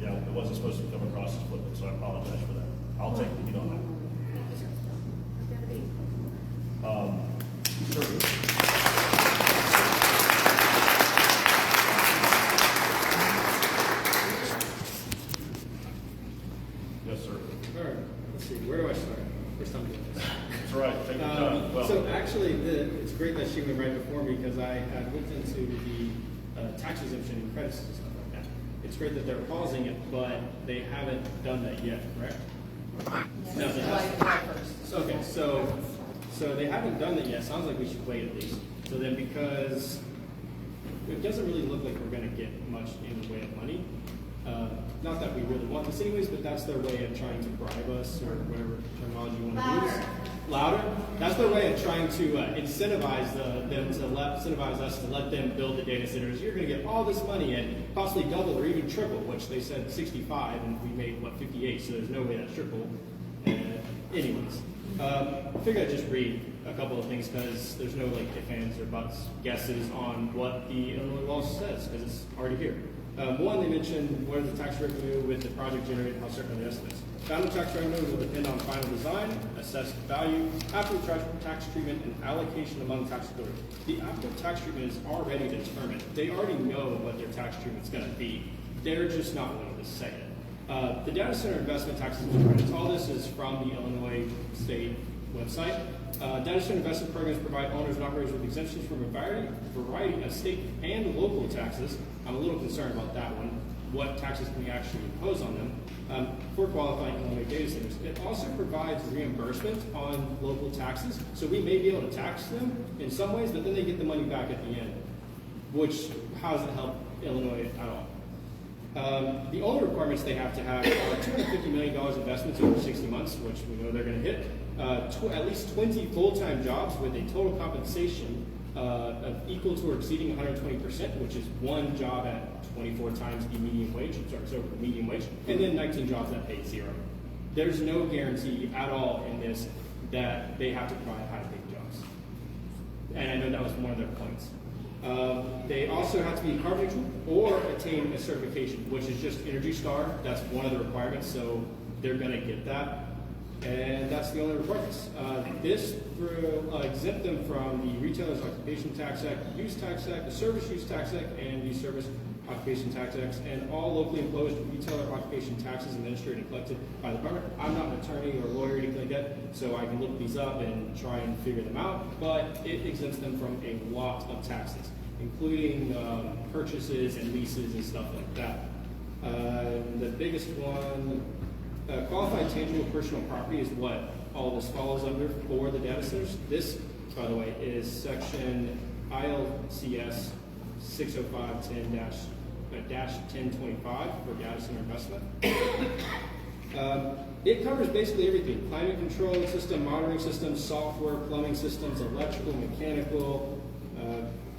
yeah, it wasn't supposed to come across as flippant, so I apologize for that. I'll take the heat on that. Sure. Yes, sir. All right, let's see, where do I start? First time doing this. That's right, take your time. Well, So actually, it's great that she went right before me because I had looked into the tax exemption and credits and stuff like that. It's great that they're pausing it, but they haven't done that yet, correct? No, they haven't. Okay, so they haven't done that yet. Sounds like we should wait at least. So then because it doesn't really look like we're gonna get much in the way of money. Not that we really want this anyways, but that's their way of trying to bribe us, or whatever terminology you want to use. Louder. That's their way of trying to incentivize incentivize us to let them build the data centers. You're going to get all this money and possibly double or even triple, which they said 65, and we made, 58, so there's no way that's triple. Anyways, I figured I'd just read a couple of things because there's no ifs, ands, or buts, guesses on what the Illinois law says because it's already here. One, they mentioned what is the tax revenue with the project generated, how certain are the estimates. Final tax revenue will depend on final design, assessed value, after tax treatment, and allocation among tax authorities. The after tax treatment is already determined. They already know what their tax treatment is going to be. They're just not willing to say it. The data center investment taxes and credits, all this is from the Illinois state website. Data center investment programs provide owners and operators with exemptions from a variety of state and local taxes. I'm a little concerned about that one. What taxes can we actually impose on them for qualifying Illinois data centers? It also provides reimbursement on local taxes, so we may be able to tax them in some ways, but then they get the money back at the end, which how does it help Illinois at all? The only requirements they have to have are $250 million investments over 60 months, which we know they're going to hit. At least 20 full-time jobs with a total compensation of equal to or exceeding 120%, which is one job at 24 times the median wage, the median wage, and then 19 jobs that pay zero. There's no guarantee at all in this that they have to provide high-paid jobs. And I know that was one of their points. They also have to be carbon neutral or attain a certification, which is just Energy Star. That's one of the requirements, so they're going to get that. And that's the only requirements. This will exempt them from the Retailer's Occupation Tax Act, Use Tax Act, the Service Use Tax Act, and the Service Occupation Tax Acts, and all locally imposed retailer occupation taxes administered and collected by the department. I'm not an attorney or lawyer or anything like that, so I can look these up and try and figure them out, but it exempts them from a lot of taxes, including purchases and leases and stuff like that. The biggest one, qualified tangible personal property is what all this follows under for the data centers. This, by the way, is section ILCS 605-10-1025 for data center investment. It covers basically everything: climate control system, monitoring systems, software, plumbing systems, electrical, mechanical,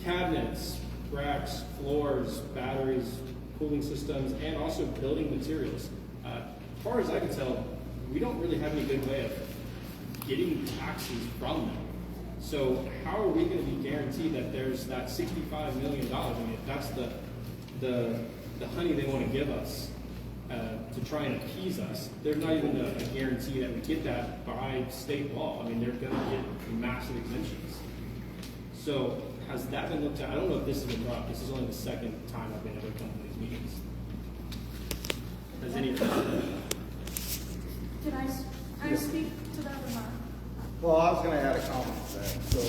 cabinets, racks, floors, batteries, cooling systems, and also building materials. As far as I can tell, we don't really have any good way of getting taxes from them. So how are we going to be guaranteed that there's that $65 million? I mean, if that's the honey they want to give us to try and appease us, there's not even a guarantee that we get that by state law. I mean, they're going to get massive exemptions. So has that been looked at? I don't know if this has been brought up. This is only the second time I've been able to come to these meetings. Has anything? Can I speak to that or not? Well, I was going to add a comment to that. So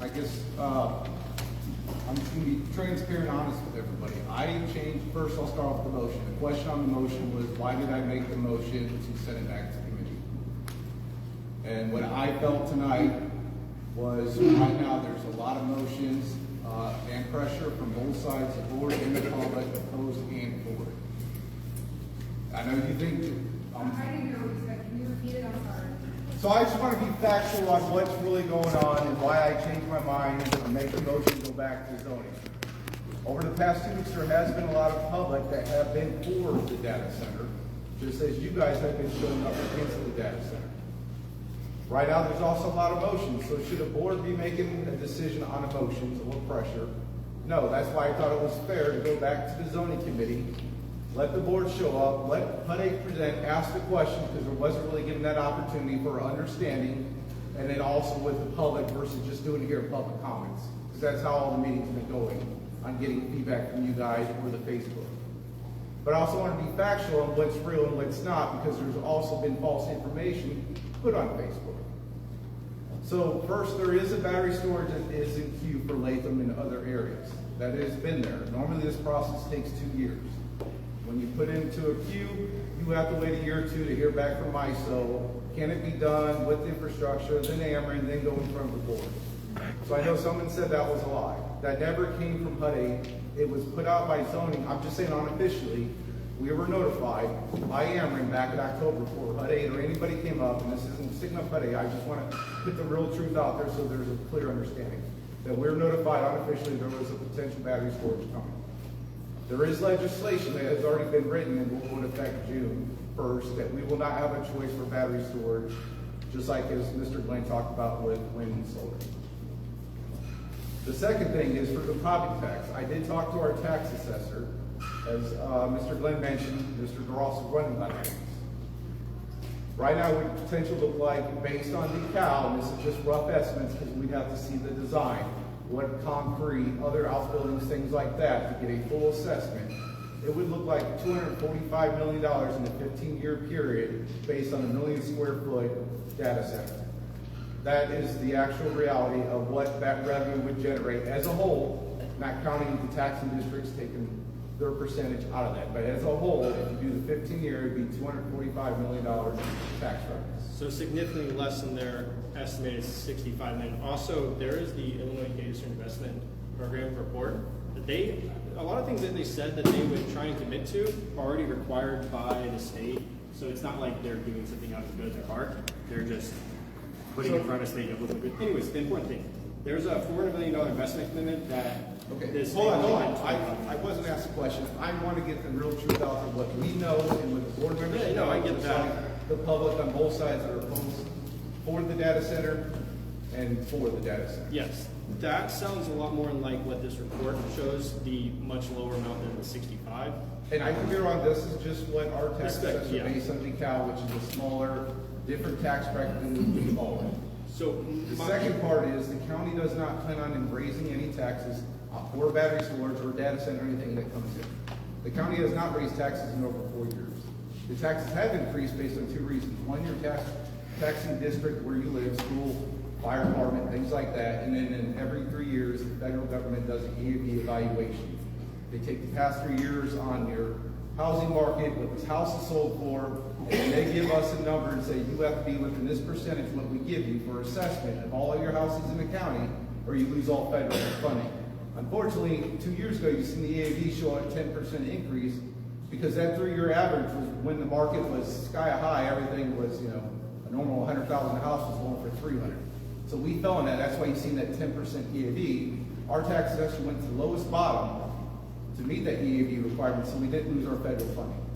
I guess I'm just going to be transparent and honest with everybody. I changed, first I'll start off with the motion. The question on the motion was, why did I make the motion to send it back to committee? And what I felt tonight was right now there's a lot of motions and pressure from both sides, the board and the public, opposed and for it. I know you think, I didn't hear what you said. Can you repeat it? I'm sorry. so I just want to be factual on what's really going on and why I changed my mind and make the motion go back to zoning. Over the past 2 weeks, there has been a lot of public that have been for the data center, just as you guys have been showing up against the data center. Right now, there's also a lot of motions, so should a board be making a decision on emotions or pressure? No, that's why I thought it was fair to go back to the zoning committee, let the board show up, let HUD present, ask the question, because there wasn't really given that opportunity for understanding, and then also with the public versus just doing it here in public comments, because that's how all the meetings have been going, on getting feedback from you guys or the Facebook. But I also want to be factual on what's real and what's not, because there's also been false information put on Facebook. So first, there is a battery storage that is in queue for Latham and other areas. That has been there. Normally this process takes 2 years. When you put into a queue, you have to wait a year or two to hear back from MISO. Can it be done with infrastructure, then Ameren, then go in front of the board? So I know someone said that was a lie. That never came from HUD. It was put out by zoning. I'm just saying unofficially. We were notified by Ameren back in October before HUD or anybody came up, and this isn't sticking up HUD. I just want to put the real truth out there so there's a clear understanding that we're notified unofficially there was a potential battery storage coming. There is legislation that has already been written and will go into effect June 1st that we will not have a choice for battery storage, just like as Mr. Glenn talked about with wind and solar. The second thing is for the property tax. I did talk to our tax assessor. As Mr. Glenn mentioned, Mr. DeRoss is running that things. Right now, what potential look like based on decal, and this is just rough estimates because we'd have to see the design, what concrete, other outbuildings, things like that to get a full assessment. It would look like $245 million in a 15-year period based on a 1 million square foot data center. That is the actual reality of what that revenue would generate as a whole, not counting the taxing districts taking their percentage out of that. But as a whole, if you do the 15-year, it would be $245 million tax revenues. So significantly less than their estimated $65 million. Also, there is the Illinois Data Center Investment Program report. A lot of things that they said that they would try and commit to are already required by the state. So it's not like they're doing something out of the good of their heart. They're just putting in front of state of looking good. Anyways, the important thing. There's a $400 million investment commitment that this. Hold on. I wasn't asked a question. I want to get the real truth out of what we know and what the board members know. I get that. The public on both sides that are opposed for the data center and for the data center. Yes, that sounds a lot more like what this report shows, the much lower amount than the 65. And I could be wrong, this is just what our tax assessor based on decal, which is a smaller, different tax bracket than we all in. So the second part is the county does not plan on raising any taxes for battery storage or data center or anything that comes in. The county has not raised taxes in over 4 years. The taxes have increased based on 2 reasons. One, your taxing district where you live, school, fire department, things like that. And then in every 3 years, the federal government does an EAP evaluation. They take the past 3 years on your housing market, what this house is sold for, and they give us a number and say, you have to be within this percentage what we give you for assessment of all of your houses in the county, or you lose all federal funding. Unfortunately, 2 years ago, you seen the EAV show a 10% increase because that 3-year average was when the market was sky high, everything was, a normal 100,000 house was going for 300. So we fell in that. That's why you've seen that 10% EAV. Our taxes actually went to the lowest bottom to meet that EAV requirement, so we didn't lose our federal funding.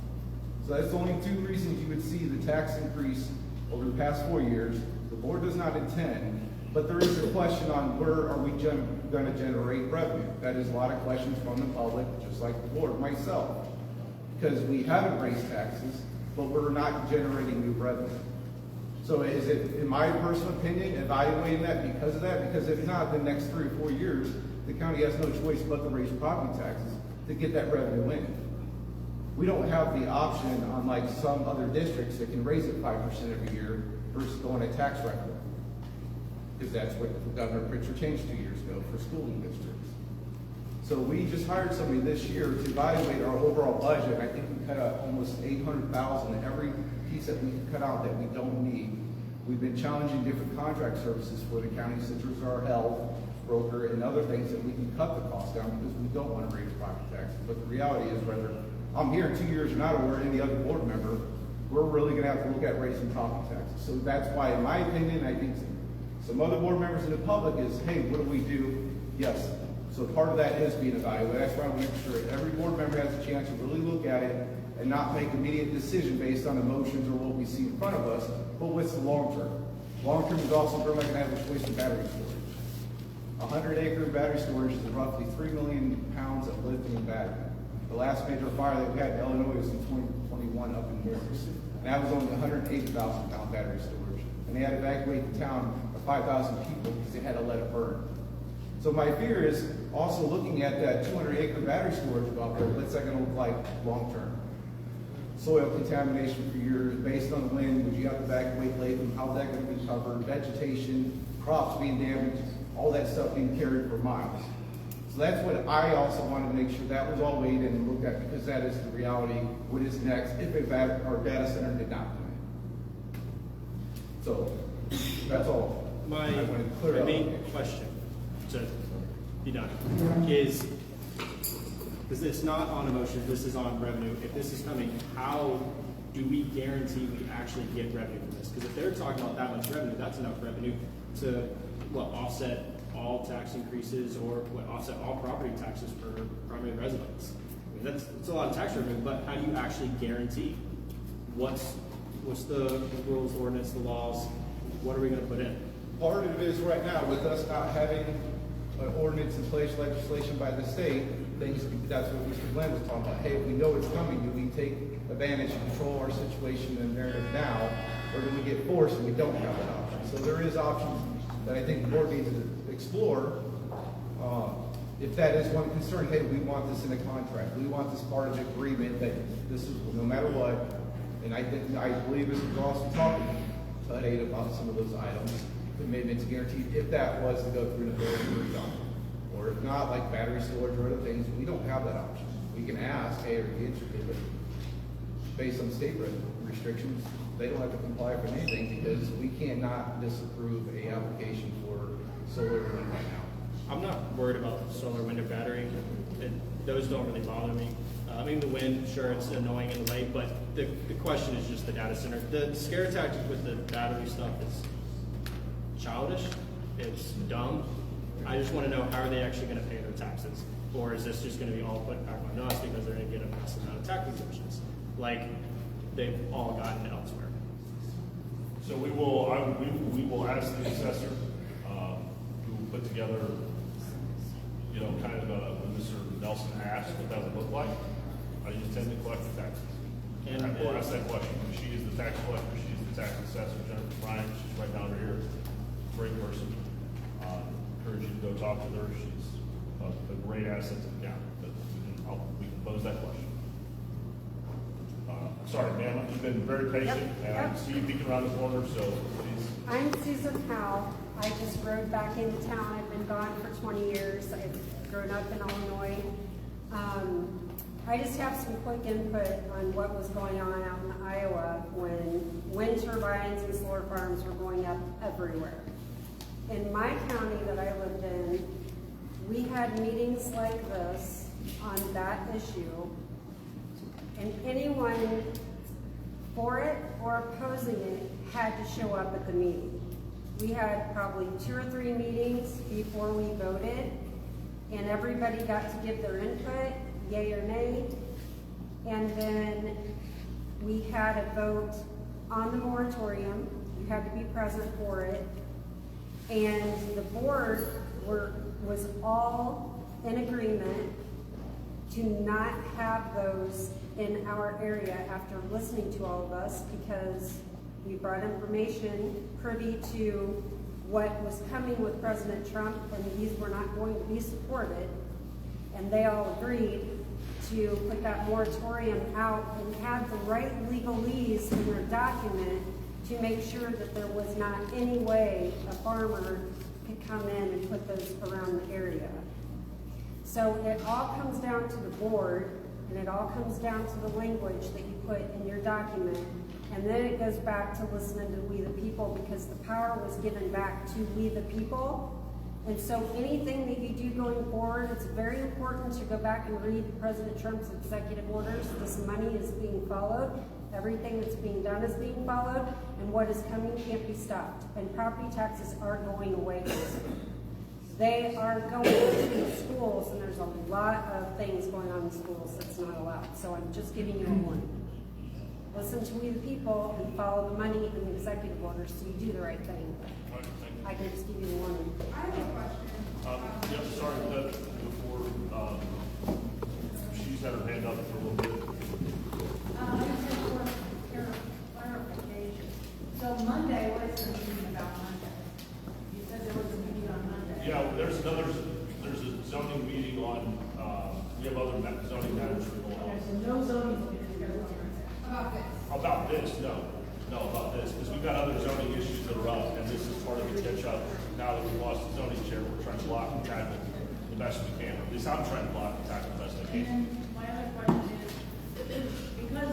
So that's the only 2 reasons you would see the tax increase over the past 4 years. The board does not intend, but there is a question on where are we going to generate revenue. That is a lot of questions from the public, just like the board, myself, because we haven't raised taxes, but we're not generating new revenue. So is it, in my personal opinion, evaluating that because of that? Because if not, the next 3 or 4 years, the county has no choice but to raise property taxes to get that revenue in. We don't have the option, unlike some other districts that can raise it 5% every year versus going to tax revenue. Because that's what Governor Pritchard changed 2 years ago for schooling districts. So we just hired somebody this year to evaluate our overall budget. I think we cut out almost $800,000 every piece that we can cut out that we don't need. We've been challenging different contract services for the county, such as our health broker and other things that we can cut the cost down because we don't want to raise property taxes. But the reality is, whether I'm here in 2 years or not, or any other board member, we're really going to have to look at raising property taxes. So that's why, in my opinion, I think some other board members in the public is, hey, what do we do? Yes. So part of that is being evaluated. That's why we make sure every board member has a chance to really look at it and not make immediate decision based on emotions or what we see in front of us, but what's the long term. Long term is also we're not going to have a choice in battery storage. 100-acre battery storage is roughly 3 million pounds of lithium battery. The last major fire that we had in Illinois was in 2021 up in Morris. And that was only 180,000 pound battery storage. And they had to evacuate the town of 5,000 people because they had to let it burn. So my fear is also looking at that 200-acre battery storage out there, what's that going to look like long term? Soil contamination for years, based on the wind, would you have to evacuate Latham? How's that going to be covered? Vegetation, crops being damaged, all that stuff being carried for miles. So that's what I also wanted to make sure that was all weighed in and looked at, because that is the reality. What is next if our data center did not come in? So that's all. My I wanted to clear up. main question to be done is, because it's not on emotion, this is on revenue. If this is coming, how do we guarantee we actually get revenue from this? Because if they're talking about that much revenue, that's enough revenue to, offset all tax increases, or offset all property taxes for primary residents. I mean, that's a lot of tax revenue, but how do you actually guarantee what's the rules, ordinance, the laws? What are we going to put in? Part of it is right now, with us not having an ordinance in place, legislation by the state, that's what Mr. Glenn was talking about. Hey, if we know it's coming, do we take advantage and control our situation and narrative now, or do we get forced and we don't have that option? So there is options that I think the board needs to explore. If that is one concern, hey, we want this in a contract. We want this part of the agreement that this is no matter what. And I believe Mr. Ross was talking to Ed about some of those items. Commitments guaranteed if that was to go through the bill for done. Or if not, like battery storage or other things, we don't have that option. We can ask, hey, are you interested? But based on state restrictions, they don't have to comply for anything because we cannot disapprove a application for solar and wind right now. I'm not worried about the solar, wind, or battery. Those don't really bother me. I mean, the wind, sure, it's annoying in the way, but the question is just the data center. The scare tactic with the battery stuff is childish. It's dumb. I just want to know, how are they actually going to pay their taxes? Or is this just going to be all put back on us because they're going to get a massive amount of tax exemptions, like they've all gotten elsewhere? So we will ask the assessor, who will put together, kind of when Mr. Nelson asked what that would look like, how do you intend to collect the taxes? And I will ask that question. She is the tax collector, she's the tax assessor, Jennifer Bryant, she's right down over here, great person. Encourage you to go talk to her, she's a great asset to the county, but we can pose that question. Sorry, ma'am, you've been very patient, and I see you peeking around the corner, so please. I'm Susan Powell. I just rode back into town. I've been gone for 20 years. I've grown up in Illinois. I just have some quick input on what was going on out in Iowa when wind turbines and solar farms were going up everywhere. In my county that I lived in, we had meetings like this on that issue, and anyone for it or opposing it had to show up at the meeting. We had probably 2 or 3 meetings before we voted, and everybody got to give their input, yay or nay, and then we had a vote on the moratorium. You had to be present for it, and the board was all in agreement to not have those in our area after listening to all of us, because we brought information privy to what was coming with President Trump, and these were not going to be supported, and they all agreed to put that moratorium out and have the right legalese in their document to make sure that there was not any way a farmer could come in and put those around the area. So it all comes down to the board, and it all comes down to the language that you put in your document And then it goes back to listening to we the people, because the power was given back to we the people. And so anything that you do going forward, it's very important to go back and read President Trump's executive orders. This money is being followed. Everything that's being done is being followed. And what is coming can't be stopped. And property taxes are going away. They are going to schools, and there's a lot of things going on in schools that's not allowed. So I'm just giving you a warning. Listen to we the people and follow the money and the executive orders so you do the right thing. I can just give you the warning. I have a question. Yeah, sorry, before, she's had her hand up for a little bit. I just have one clarification. So Monday, what is the meeting about Monday? You said there was a meeting on Monday. Yeah, there's a zoning meeting on, we have other zoning matters for going on. Okay, so no zoning meeting is going on. About this, no, about this, because we've got other zoning issues that are up, and this is part of the catch-up. Now that we lost the zoning chair, we're trying to block and tackle the best we can. At least I'm trying to block and tackle the best I And can. then my other question is, because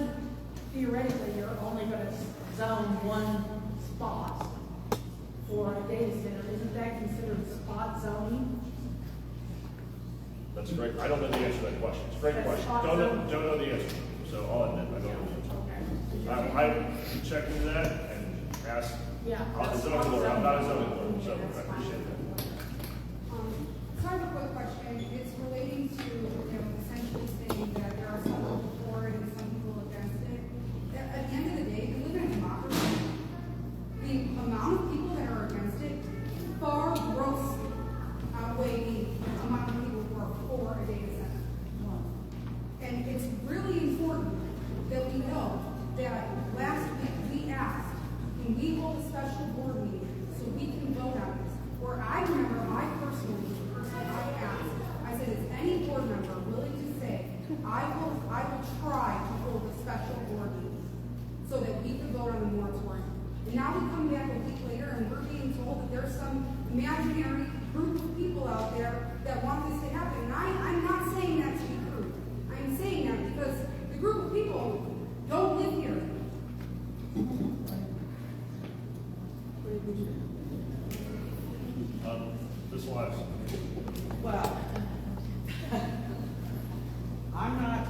theoretically you're only going to zone one spot for a data center, isn't that considered spot zoning? That's great. I don't know the answer to that question. It's a great question. Don't know the answer. So I'll admit, I don't know the answer. I can check into that and ask. Yeah. I'm the zoning lawyer. I'm not a zoning lawyer, so I appreciate that. So I have a quick question. It's relating to, essentially saying that there are some people for it and some people against it. At the end of the day, we live in a democracy. The amount of people that are against it far grossly outweigh the amount of people who are for a data center. And it's really important that we know that last week we asked, can we hold a special board meeting so we can vote on this? Where I remember I personally asked, I said, is any board member willing to say, I will try to hold a special board meeting so that we can vote on the moratorium. And now we come back a week later and we're being told that there's some imaginary group of people out there that want this to happen. And I'm not saying that to be crude. I'm saying that because the group of people don't live here. This last. Well, I'm not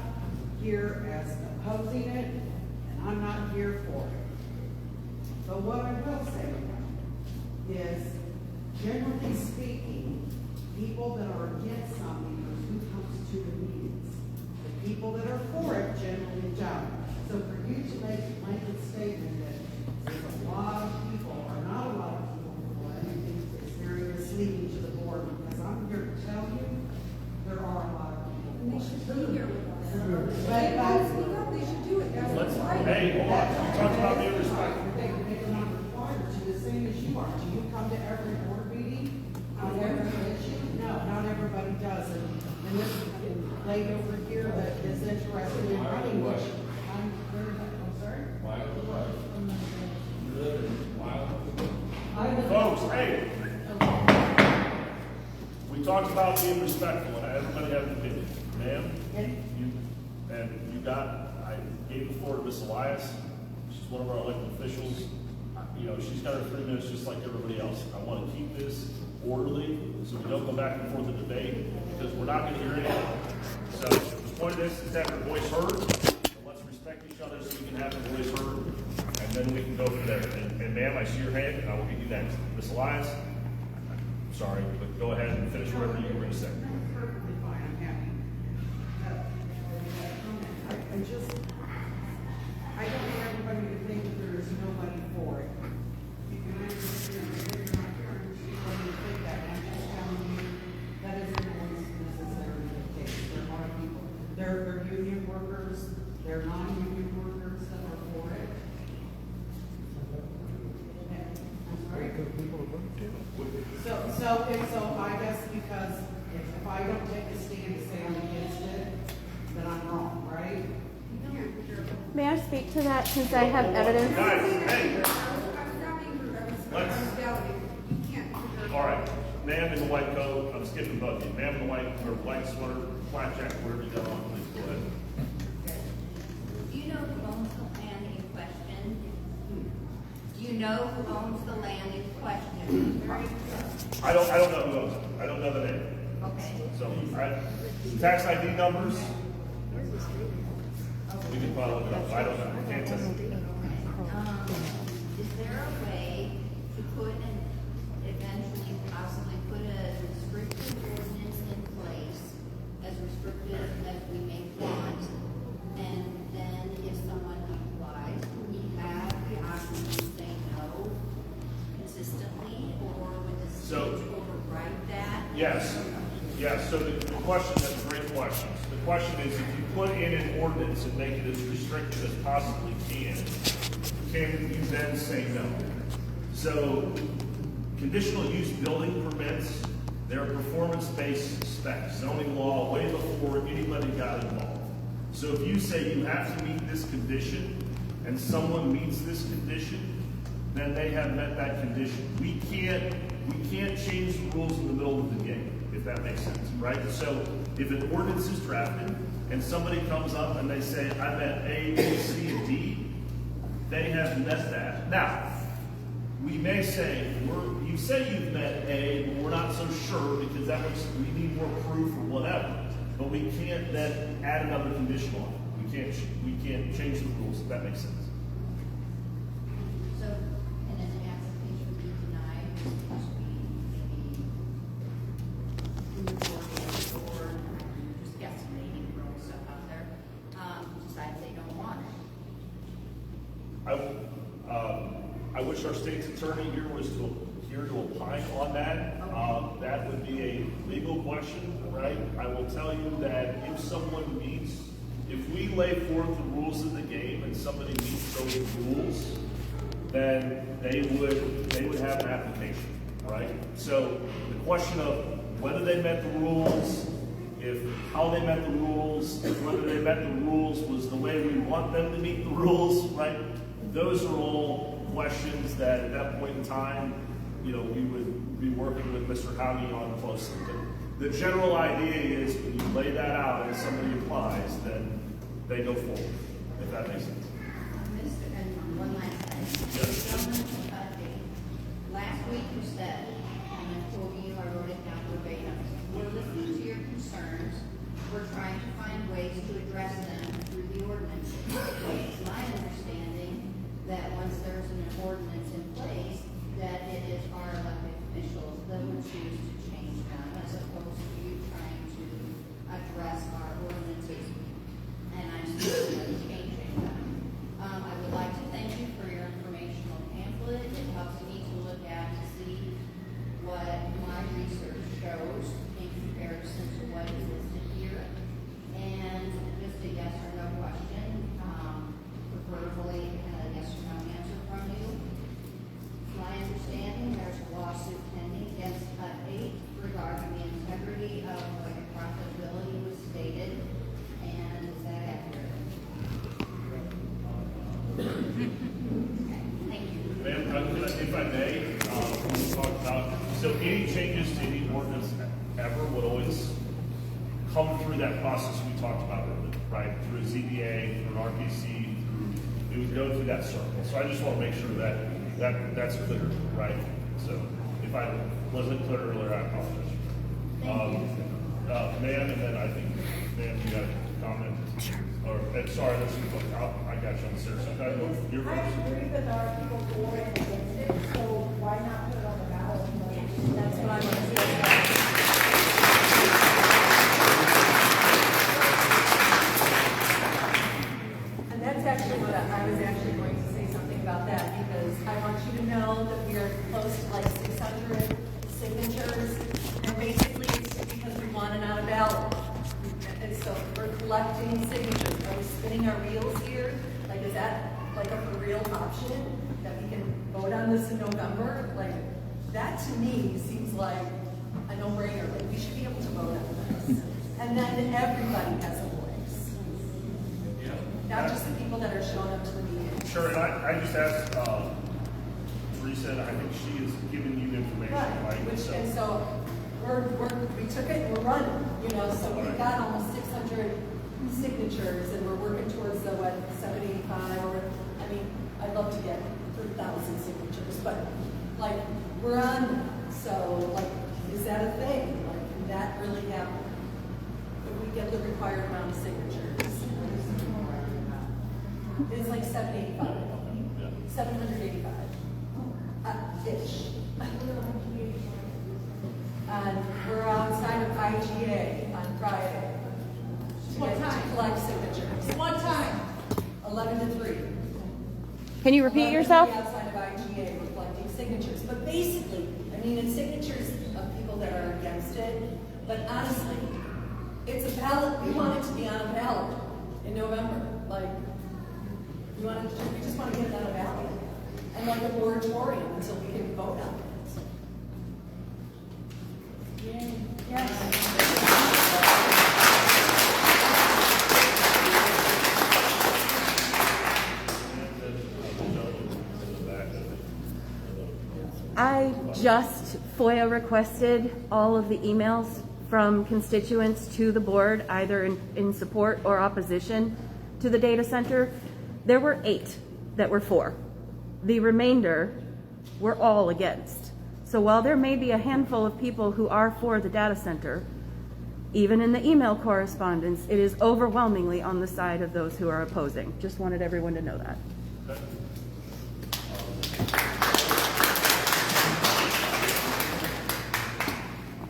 here as opposing it, and I'm not here for it. But what I will say is, generally speaking, people that are against something are who comes to the meetings. The people that are for it generally don't. So for you to make a blanket statement that there's a lot of people, or not a lot of people, for it, I think it's very misleading to the board, because I'm here to tell you, there are a lot of people. And they should be here with us. But They want to speak up, they should do it. That's what's right. Hey, hold on. We talked about the other side. They're not required to, the same as you are. Do you come to every board meeting on every issue? No, not everybody does. And this lady over here that is interested in running, which I'm sorry? Folks, hey. We talked about being respectful, and everybody had an opinion. Ma'am, I gave the floor to Miss Elias. She's one of our elected officials. She's got her 3 minutes just like everybody else. I want to keep this orderly so we don't go back and forth in debate, because we're not going to hear anything. So the point of this is to have your voice heard. So let's respect each other so we can have your voice heard, and then we can go from there. And ma'am, I see your hand, and I will get you next. Miss Elias, I'm sorry, but go ahead and finish whatever you were going to say. Perfectly fine, I'm happy. I don't want everybody to think that there is nobody for it. You can understand that you're not here, understand you think that, and I'm just telling you, that isn't always necessarily the case. There are people, there are union workers, there are non-union workers that are for it. I'm sorry? So I guess because if I don't take a stand to say I'm against it, then I'm wrong, right? May I speak to that since I have evidence? All right, ma'am in the white coat, I'm skipping both of you. Ma'am in the white sweater, flat jacket, whatever you got on, please go ahead. Do you know the loan plan in question know who owns the land in question? I don't know who owns it. I don't know the name. Okay. So, tax ID numbers, we can probably look it up. I don't know. I can't tell you. Is there a way to put eventually possibly put a restrictive ordinance in place, as restrictive as we may want, and then if someone applies, we have the option to say no consistently, or would the state override that? Yes. Yes. So the question, that's a great question. The question is, if you put in an ordinance and make it as restrictive as possibly can you then say no? So conditional use building permits, they're performance-based specs, zoning law, way before anybody got involved. So if you say you have to meet this condition and someone meets this condition, then they have met that condition. We can't change the rules in the middle of the game, if that makes sense, right? So if an ordinance is drafted and somebody comes up and they say, I met A, B, C, and D, they have met that. Now, we may say, you say you've met A, but we're not so sure because we need more proof or whatever. But we can't then add another condition on it. We can't change the rules, if that makes sense. So, and then the application be denied, supposed to be maybe or just guesstimating, throwing stuff out there, decide they don't want it. I wish our state's attorney here was here to opine on that. That would be a legal question, right? I will tell you that if we lay forth the rules of the game and somebody meets those rules, then they would have an application, right? So the question of whether they met the rules, how they met the rules, whether they met the rules was the way we want them to meet the rules, right? Those are all questions that at that point in time, we would be working with Mr. Howdy on closely. But the general idea is when you lay that out and somebody applies, then they go forward, if that makes sense. And one last thing. Yes. Last week you said, and I told you, I wrote it down verbatim, we're listening to your concerns, we're trying to find ways to address them through the ordinance. It's my understanding that once there's an ordinance in place, that it is our elected officials that would choose to change them, as opposed to you trying to address our ordinances, and I'm still changing them. I would like to thank you for your informational pamphlet. It helps me to look at to see what my research shows in comparison to what is listed here. And just a yes or no question, preferably a yes or no answer from you. My understanding, there's a lawsuit pending against Cut 8 regarding the integrity of what your profitability was stated, and is that accurate? Okay, thank you. Ma'am, if I may, we talked about, so any changes to any ordinance ever would always come through that process we talked about earlier, right? Through a ZBA, through an RPC, it would go through that circle. So I just want to make sure that's clear, right? So if I wasn't clear earlier, I apologize. Ma'am, and then I think, ma'am, you got a comment? Sure. Sorry, I got you on the stairs. You're I agree that there are people for and against it, so why not put it on the ballot? That's what I want to say. And that's actually what I was actually going to say something about that, because I want you to know that we are close to like 600 signatures, and basically it's because we want it on a ballot. And so we're collecting signatures. Are we spinning our wheels here? Like, is that like a for real option that we can vote on this in November? Like, that to me seems like a no-brainer. Like, we should be able to vote on this. And then everybody has a voice. Not just the people that are showing up to the meeting. Sure, and I just asked Teresa, and I think she has given you information, right? And so we took it and we're running, so we've got almost 600 signatures and we're working towards the 785, or, I'd love to get 3,000 signatures. but like, we're on that. So like, is that a thing? Like, can that really happen? If we get the required amount of signatures? It's like 785. Ish. And we're outside of IGA on Friday. What time? To collect signatures. What time? 11 to 3. Can you repeat 11 to yourself? 3 outside of IGA, we're collecting signatures. But basically, I mean, it's signatures of people that are against it. But honestly, it's a ballot. We want it to be on a ballot in November. Like, we just want to get it on a ballot. And like a moratorium until we can vote on it. I just FOIA requested all of the emails from constituents to the board, either in support or opposition to the data center. There were 8 that were for. The remainder were all against. So while there may be a handful of people who are for the data center, even in the email correspondence, it is overwhelmingly on the side of those who are opposing. Just wanted everyone to know that.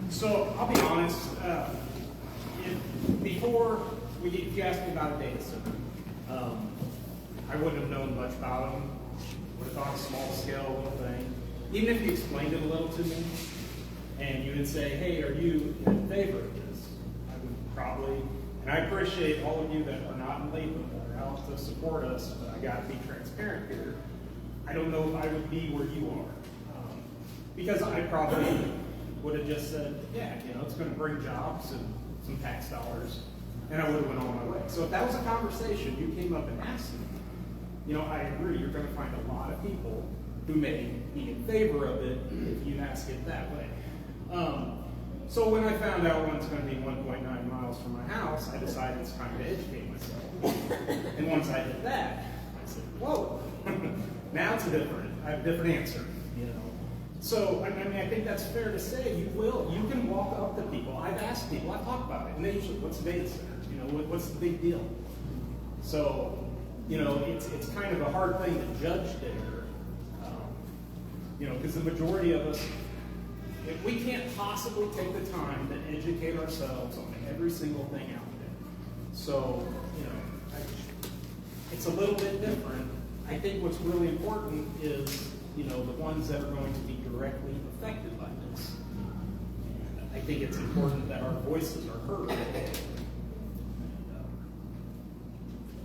So I'll be honest, before if you asked me about a data center, I wouldn't have known much about them. Would have thought a small scale little thing. Even if you explained it a little to me, and you would say, hey, are you in favor of this? I would probably, and I appreciate all of you that are not in labor, that are out to support us, but I got to be transparent here. I don't know if I would be where you are. Because I probably would have just said, yeah, it's going to bring jobs and some tax dollars, and I would have went on my way. So if that was a conversation, you came up and asked me, I agree, you're going to find a lot of people who may be in favor of it if you ask it that way. So when I found out one's going to be 1.9 miles from my house, I decided it's time to educate myself. And once I did that, I said, whoa, now I have a different answer. So, I mean, I think that's fair to say. You can walk up to people. I've asked people, I've talked about it, and they usually, what's the data center? What's the big deal? So, it's kind of a hard thing to judge there. Because the majority of us, we can't possibly take the time to educate ourselves on every single thing out there. So, it's a little bit different. I think what's really important is, the ones that are going to be directly affected by this. And I think it's important that our voices are heard.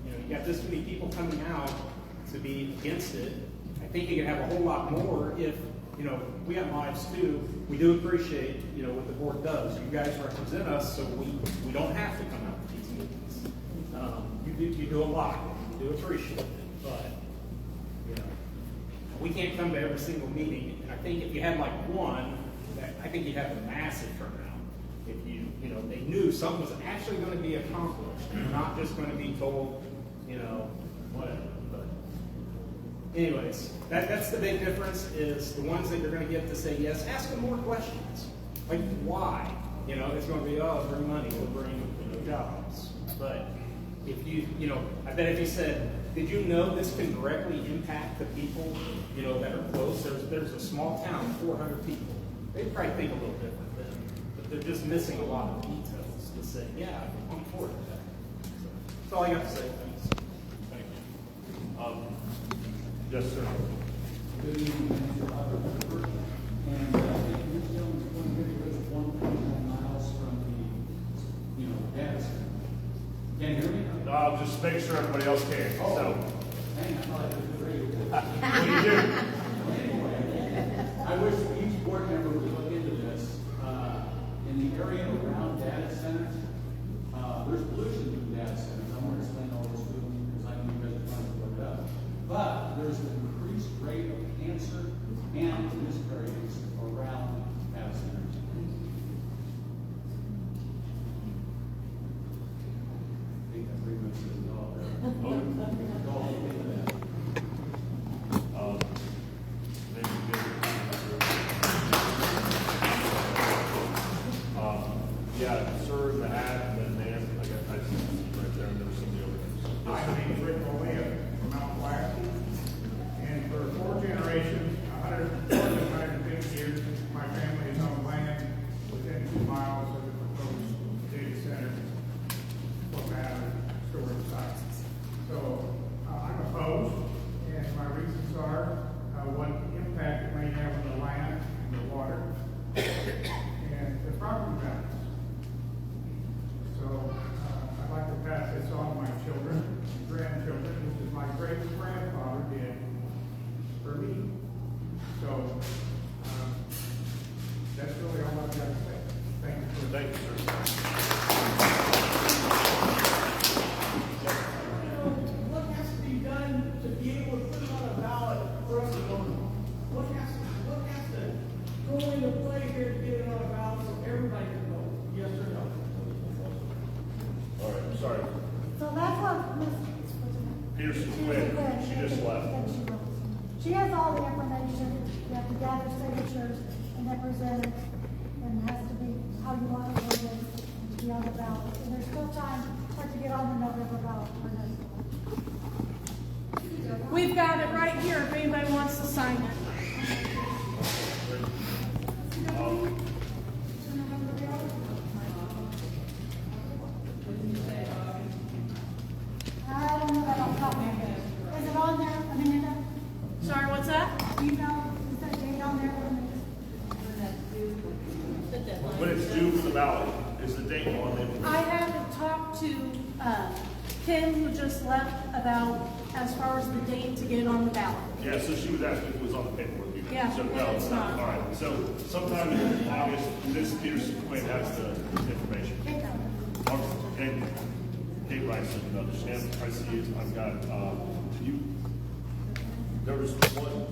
You got this many people coming out to be against it. I think you could have a whole lot more if, we have lives too. We do appreciate, what the board does. You guys represent us, so we don't have to come out to these meetings. You do a lot. We do appreciate it, but we can't come to every single meeting. And I think if you had like one, I think you'd have a massive turnout. If they knew something was actually going to be accomplished, and not just going to be told, whatever. But anyways, that's the big difference, is the ones that you're going to get to say yes, ask them more questions. Like, why? It's going to be, bring money, we'll bring jobs. But if I bet if you said, did you know this can directly impact the people, that are close? There's a small town, 400 people. They'd probably think a little different then, but they're just missing a lot of details to say, yeah, I'm for that. So that's all I got to say. Thanks. Thank you. Yes, sir. Good evening, Mr. Robert. And this gentleman's going to be 1.1 miles from the, data center. Can you hear me? No, I'll just make sure everybody else can. Oh, So, dang, I thought I was radio. what do you do? Anyway, I wish each board member would look into this. In the area around data centers, there's pollution from data centers. I won't explain all this to you because I know you guys are trying to look it up. But there's an increased rate of cancer and miscarriages around data centers. I think that pretty much says it all there. Go look into that. Maybe all the information, you have to gather signatures and then present it, and it has to be how you want it worded and to be on the ballot. And there's still time for it to get on the November ballot for next one. We've got it right here if anybody wants to sign it. I don't know that off the top of my head. Is it on there, Amanda? Sorry, what's that? Do you know, is that date on there? When it's due for the ballot, is the date on it? I had to talk to Kim, who just left, about as far as the date to get it on the ballot. Yeah, so she was asking if it was on the paperwork. Yeah, So, no, it's not. All right, so sometime in August, Ms. Peterson Quinn has the information. And Kate Rice and others, and I see it, I've got, there was one,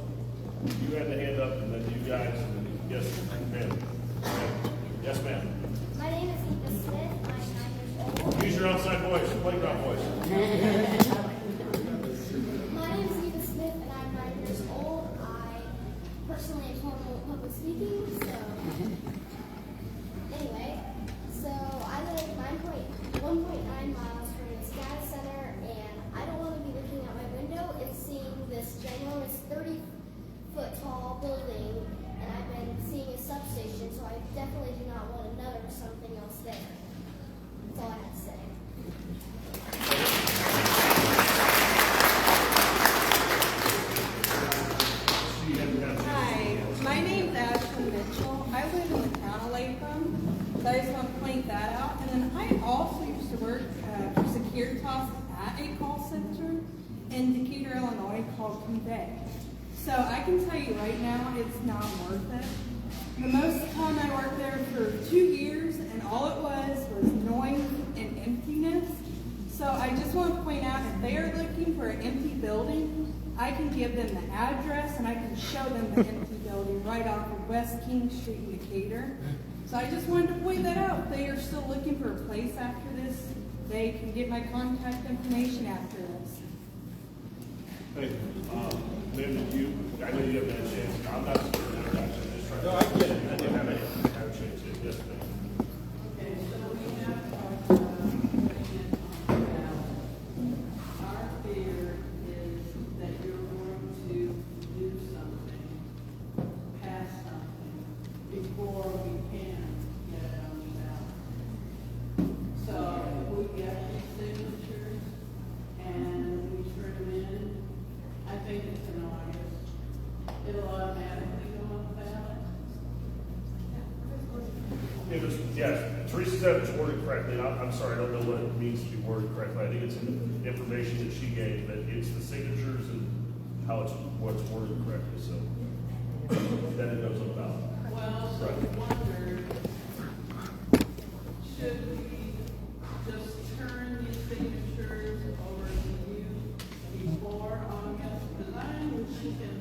you had the hand up, and then you guys, and then, yes, ma'am. Yes, ma'am. My name is Eva Smith. I'm 9 years old. Use your outside voice, playground voice. My name is Eva Smith, and I'm 9 years old. I personally am horrible at public speaking, so anyway, so I live 1.9 miles from this data center, and I don't want to be looking out my window and seeing this ginormous 30-foot tall building, and I've been seeing a substation, so I definitely do not want another something else there. That's all I have to say. Hi, my name's Ashley Mitchell. I live in the town of Latham, so I just want to point that out. And then I also used to work for Securitas at a call center in Decatur, Illinois called Convey. So I can tell you right now, it's not worth it. The most time I worked there for 2 years, and all it was noise and emptiness. So I just want to point out, if they are looking for an empty building, I can give them the address and I can show them the empty building right off of West King Street in Decatur. So I just wanted to point that out. If they are still looking for a place after this, they can get my contact information after this. Hey, Lynn, I know you haven't had a chance. I'm not sure of introduction. I'm just trying to. No, I get it. I didn't have a chance yet. Yes, ma'am. Okay, so we have talked about putting it on the ballot. Our fear is that you're going to do something, pass something, before we can get it on the ballot. So if we get these signatures and we turn them in, I think it's in August, it'll automatically go on the ballot. Yeah, Teresa said it's worded correctly, and I'm sorry, I don't know what it means to be worded correctly. I think it's in the information that she gave, but it's the signatures and what's worded correctly, so then it goes on the ballot. Well, so we wondered, should we just turn these signatures over to you before August? Because I'm thinking,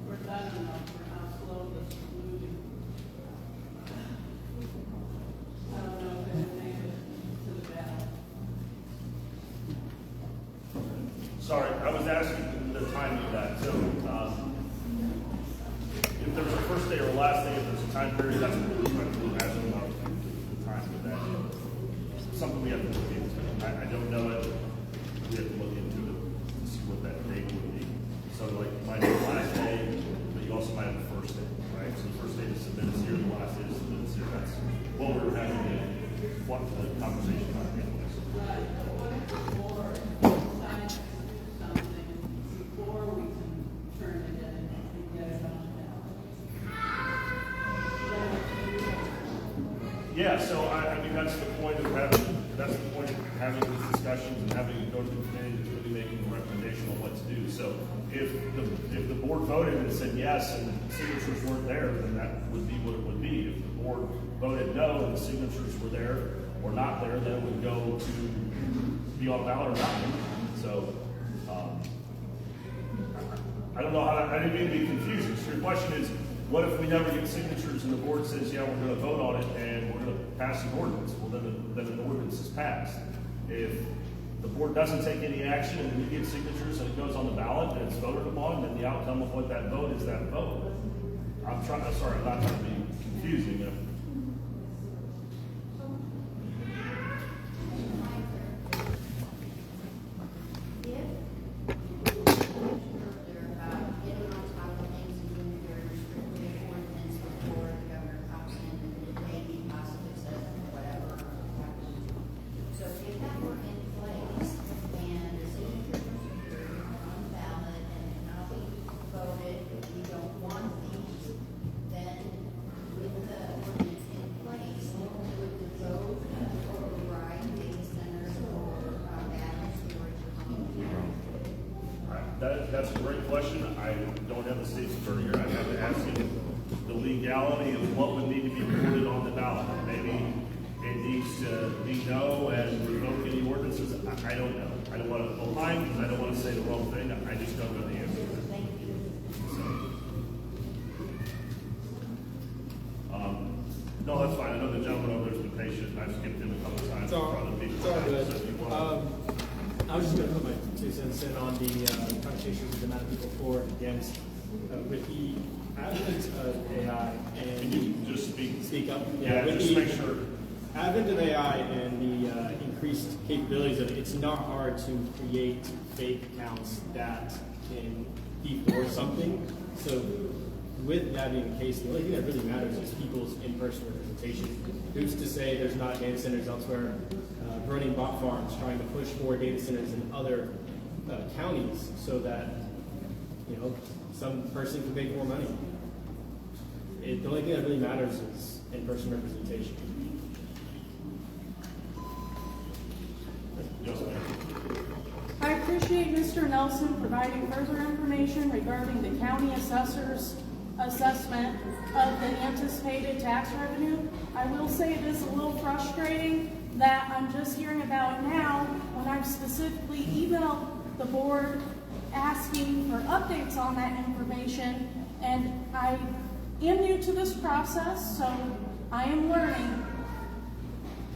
or I don't know, for how slow this is moving. I don't know if it'll make it to the ballot. Sorry, I was asking the timing of that, so, if there's a first day or a last day, if there's a time period, that's what we're trying to do, as of now, the time of that. Something we have to look into. I don't know it, we have to look into it, to see what that date would be. So like, you might have the last day, but you also might have the first day, right? So the first day to submit is here, the last day to submit is here, that's what we're having the conversation about anyways. Right, but what if the board decides to do something before we can turn it in and get it on the ballot? Yeah, so I mean, that's the point of having these discussions and having it go to the committee that's really making a recommendation on what to do. So if the board voted and said yes and the signatures weren't there, then that would be what it would be. If the board voted no and the signatures were there or not there, then it would go to be on ballot or not. So I don't know how I didn't mean to be confusing. So your question is, what if we never get signatures and the board says, yeah, we're going to vote on it and we're going to pass an ordinance? Well, then an ordinance is passed. If the board doesn't take any action and we get signatures and it goes on the ballot and it's voted upon, then the outcome of what that vote is that vote. I'm not trying to be confusing. That's a great question. I don't have the state's attorney here. I have to ask him the legality of what would need to be recorded on the ballot. Maybe it needs to be no and revoke any ordinances. I don't know. I don't want to opine because I don't want to say the wrong thing. I just don't know the answer. No, that's fine. I know the gentleman over there's been patient. I've skipped him a couple times. It's all good. So if you want I was just going to put my 2 cents in on the conversations with the amount of people for and against with the advent of AI and Can you just speak up? Yeah, with just the make sure. Advent of AI and the increased capabilities of it, it's not hard to create fake accounts that can be for something. So with that being the case, the only thing that really matters is people's in-person representation. Who's to say there's not data centers elsewhere running bot farms trying to push more data centers in other counties so that, you know, some person can make more money. The only thing that really matters is in-person representation. I appreciate Mr. Nelson providing further information regarding the county assessor's assessment of the anticipated tax revenue. I will say it is a little frustrating that I'm just hearing about it now when I've specifically emailed the board asking for updates on that information, and I am new to this process, so I am learning.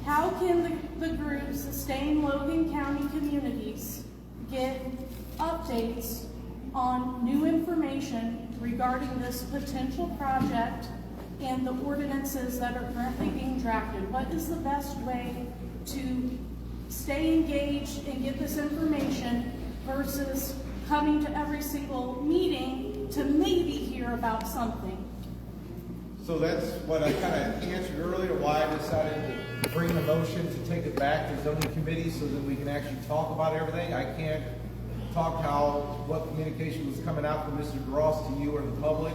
How can the group Sustain Logan County Communities get updates on new information regarding this potential project and the ordinances that are currently being drafted? What is the best way to stay engaged and get this information versus coming to every single meeting to maybe hear about something? So that's what I kind of answered earlier, why I decided to bring the motion to take it back to zoning committee so that we can actually talk about everything. I can't talk what communication was coming out from Mr. Gross to you or the public,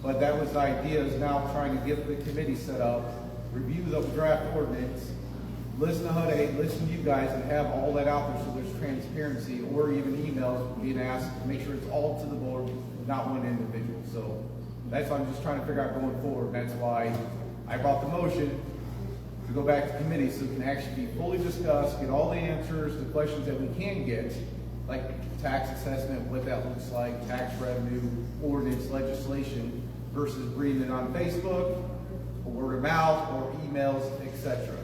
but that was the idea, is now trying to get the committee set up, review the draft ordinance, listen to HUD, listen to you guys, and have all that out there so there's transparency, or even emails being asked to make sure it's all to the board, not one individual. So that's what I'm just trying to figure out going forward. That's why I brought the motion to go back to committee so it can actually be fully discussed, get all the answers, the questions that we can get, like tax assessment, what that looks like, tax revenue, ordinance, legislation, versus reading it on Facebook, or word of mouth, or emails, etc.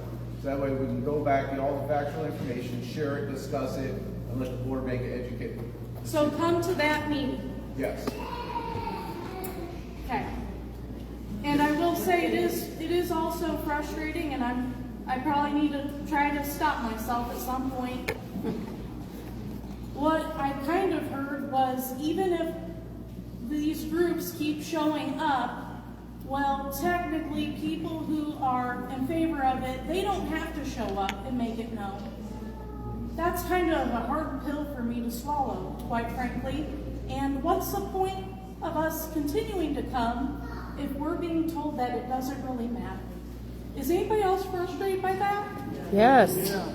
So that way we can go back, get all the factual information, share it, discuss it, and let the board make it educated. So come to that meeting. Yes. Okay. And I will say it is also frustrating, and I probably need to try to stop myself at some point. What I kind of heard was, even if these groups keep showing up, well, technically people who are in favor of it, they don't have to show up and make it known. That's kind of a hard pill for me to swallow, quite frankly. And what's the point of us continuing to come if we're being told that it doesn't really matter? Is anybody else frustrated by that? Yes. Yeah.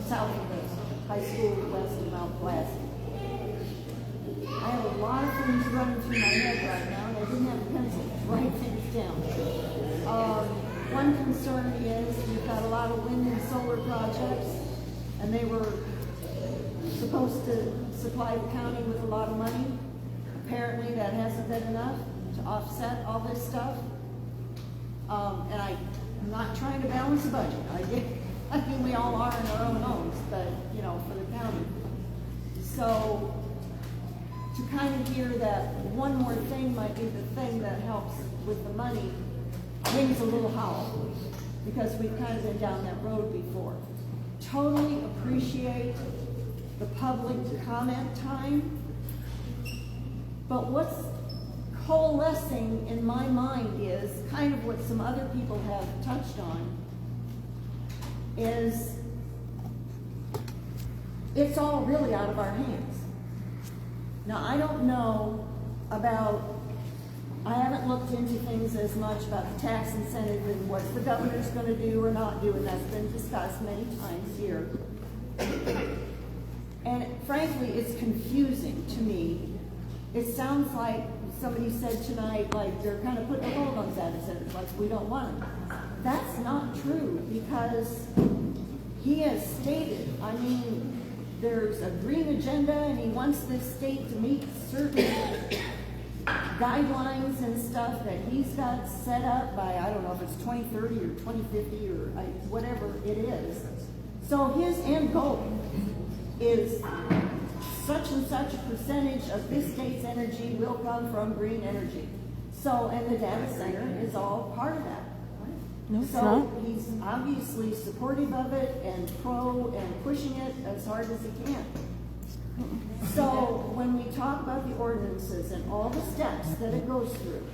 South of the high school west of Mount Pleasant. I have a lot of things running through my head right now, and I didn't have a pencil to write things down. One concern is you've got a lot of wind and solar projects, and they were supposed to supply the county with a lot of money. Apparently that hasn't been enough to offset all this stuff. And I'm not trying to balance the budget. I mean, we all are in our own homes, but, you know, for the county. So to kind of hear that one more thing might be the thing that helps with the money rings a little hollow, because we've kind of been down that road before. Totally appreciate the public comment time, but what's coalescing in my mind is kind of what some other people have touched on, is it's all really out of our hands. Now, I don't know about, I haven't looked into things as much about the tax incentive and what the governor's going to do or not do, and that's been discussed many times here. And frankly, it's confusing to me. It sounds like somebody said tonight, like they're kind of putting a hold on data centers, like we don't want them. That's not true, because he has stated, I mean, there's a green agenda and he wants this state to meet certain guidelines and stuff that he's got set up by, I don't know if it's 2030 or 2050 or whatever it is. So his end goal is such and such a percentage of this state's energy will come from green energy. So, and the data center is all part of that. No, it's so not. He's obviously supportive of it and pro and pushing it as hard as he can. So when we talk about the ordinances and all the steps that it goes through,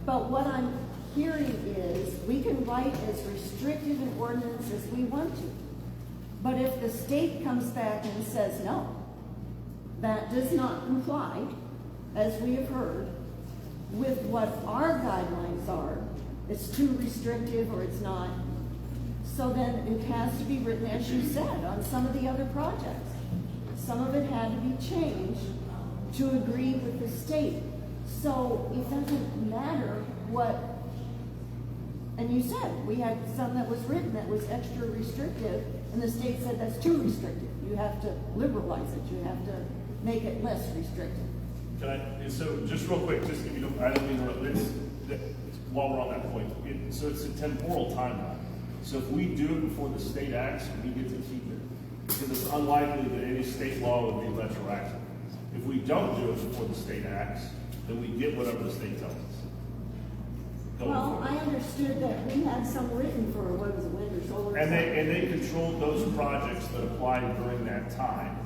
but what I'm hearing is we can write as restrictive an ordinance as we want to. But if the state comes back and says, no, that does not comply, as we have heard, with what our guidelines are, it's too restrictive or it's not, so then it has to be written, as you said, on some of the other projects. Some of it had to be changed to agree with the state. So it doesn't matter what, and you said, we had some that was written that was extra restrictive, and the state said that's too restrictive. You have to liberalize it. You have to make it less restrictive. Can I, so just real quick, just if you don't, I don't mean to interrupt, while we're on that point, so it's a temporal timeline. So if we do it before the state acts, we get to keep it. Because it's unlikely that any state law would be retroactive. If we don't do it before the state acts, then we get whatever the state tells us. Well, I understood that we had some written for, what was it, wind or solar? And they controlled those projects that applied during that time.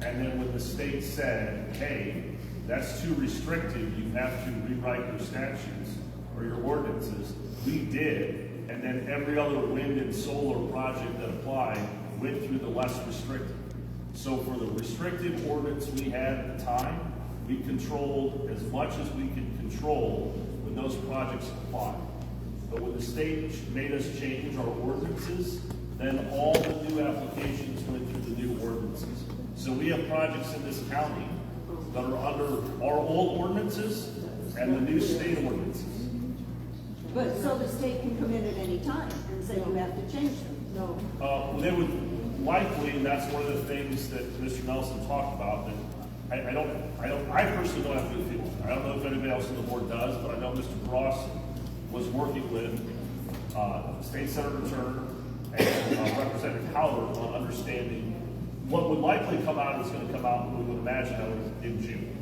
And then when the state said, hey, that's too restrictive, you have to rewrite your statutes or your ordinances, we did. And then every other wind and solar project that applied went through the less restrictive. So for the restrictive ordinance we had at the time, we controlled as much as we could control when those projects applied. But when the state made us change our ordinances, then all the new applications went through the new ordinances. So we have projects in this county that are under our old ordinances and the new state ordinances. But so the state can come in at any time and say you have to change them. No. They would likely, and that's one of the things that Mr. Nelson talked about, that I personally don't have good feelings. I don't know if anybody else on the board does, but I know Mr. Ross was working with State Senator Turner and Representative Howard on understanding what would likely come out is going to come out, we would imagine, in June,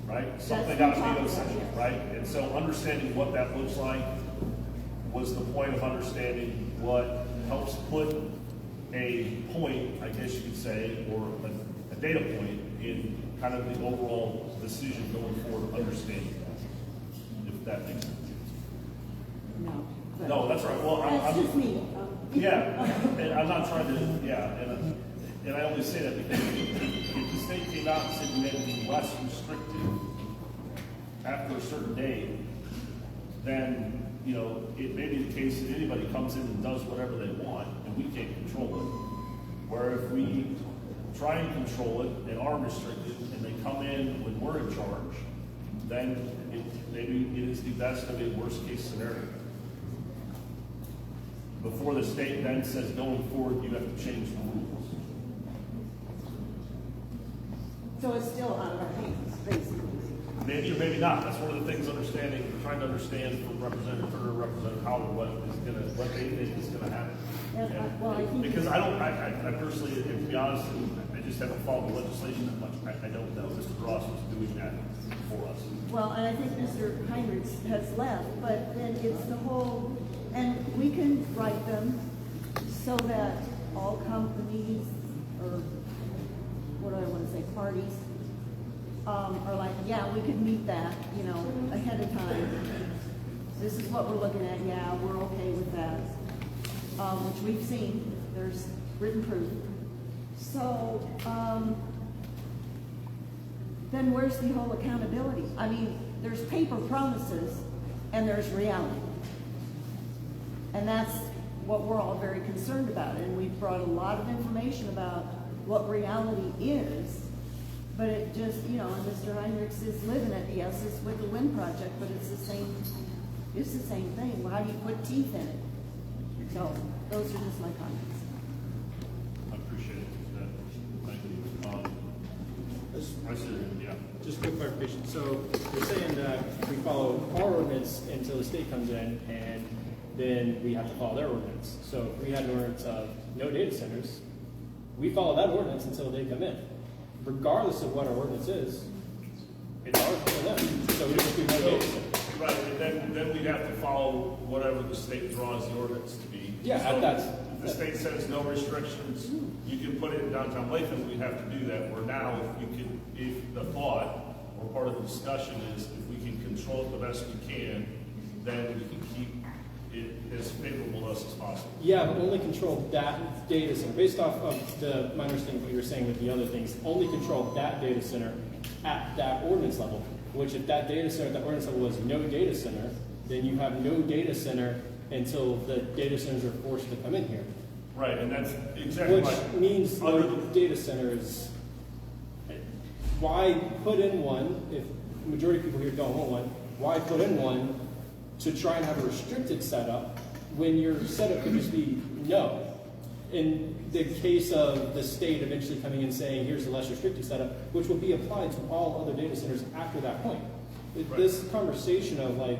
right? Something got to be those sessions, right? And so understanding what that looks like was the point of understanding what helps put a point, I guess you could say, or a data point in kind of the overall decision going forward, understanding that, if that makes sense. No, that's right. Well, that's just me. Yeah, and I'm not trying to, and I only say that because if the state came out and said we had to be less restrictive after a certain date, then, you know, it may be the case that anybody comes in and does whatever they want, and we can't control it. Where if we try and control it and are restricted, and they come in when we're in charge, then maybe it is the best of a worst-case scenario. Before the state then says going forward, you have to change the rules. So it's still out of our hands, basically. Maybe or maybe not. That's one of the things trying to understand from Representative Turner, Representative Howard, what they think is gonna happen. Well, I think Because I personally, to be honest, I just haven't followed the legislation that much. I don't know. Mr. Ross was doing that for us. Well, and I think Mr. Heinrichs has left, but then it's the whole, and we can write them so that all companies, or what do I want to say, parties, are like, yeah, we could meet that, ahead of time. This is what we're looking at, yeah, we're okay with that. Which we've seen, there's written proof. So, then where's the whole accountability? I mean, there's paper promises and there's reality. And that's what we're all very concerned about. And we've brought a lot of information about what reality is. But it just, and Mr. Heinrichs is living it, yes, it's with the wind project, but it's the same thing. Well, how do you put teeth in it? So, those are just my comments. I appreciate that. Thank you. I said, yeah. Just quick clarification. So you're saying that we follow our ordinance until the state comes in, and then we have to follow their ordinance. So if we had an ordinance of no data centers, we follow that ordinance until they come in, regardless of what our ordinance is. It's ours for them. So we just do no data centers. Right, and then we'd have to follow whatever the state draws the ordinance to be. Yeah, So that's. if the state says no restrictions, you can put it in downtown Latham, we'd have to do that. Where now, if the thought or part of the discussion is if we can control it the best we can, then we can keep it as favorable to us as possible. Yeah, but only control that data center. Based off of my understanding of what you were saying with the other things, only control that data center at that ordinance level. Which if that data center, that ordinance level was no data center, then you have no data center until the data centers are forced to come in here. Right, and that's exactly Which means no data centers. Why put in one, if the majority of people here don't want one, why put in one to try and have a restricted setup when your setup could just be no? In the case of the state eventually coming in saying, here's the less restricted setup, which will be applied to all other data centers after that point. Right. This conversation of like,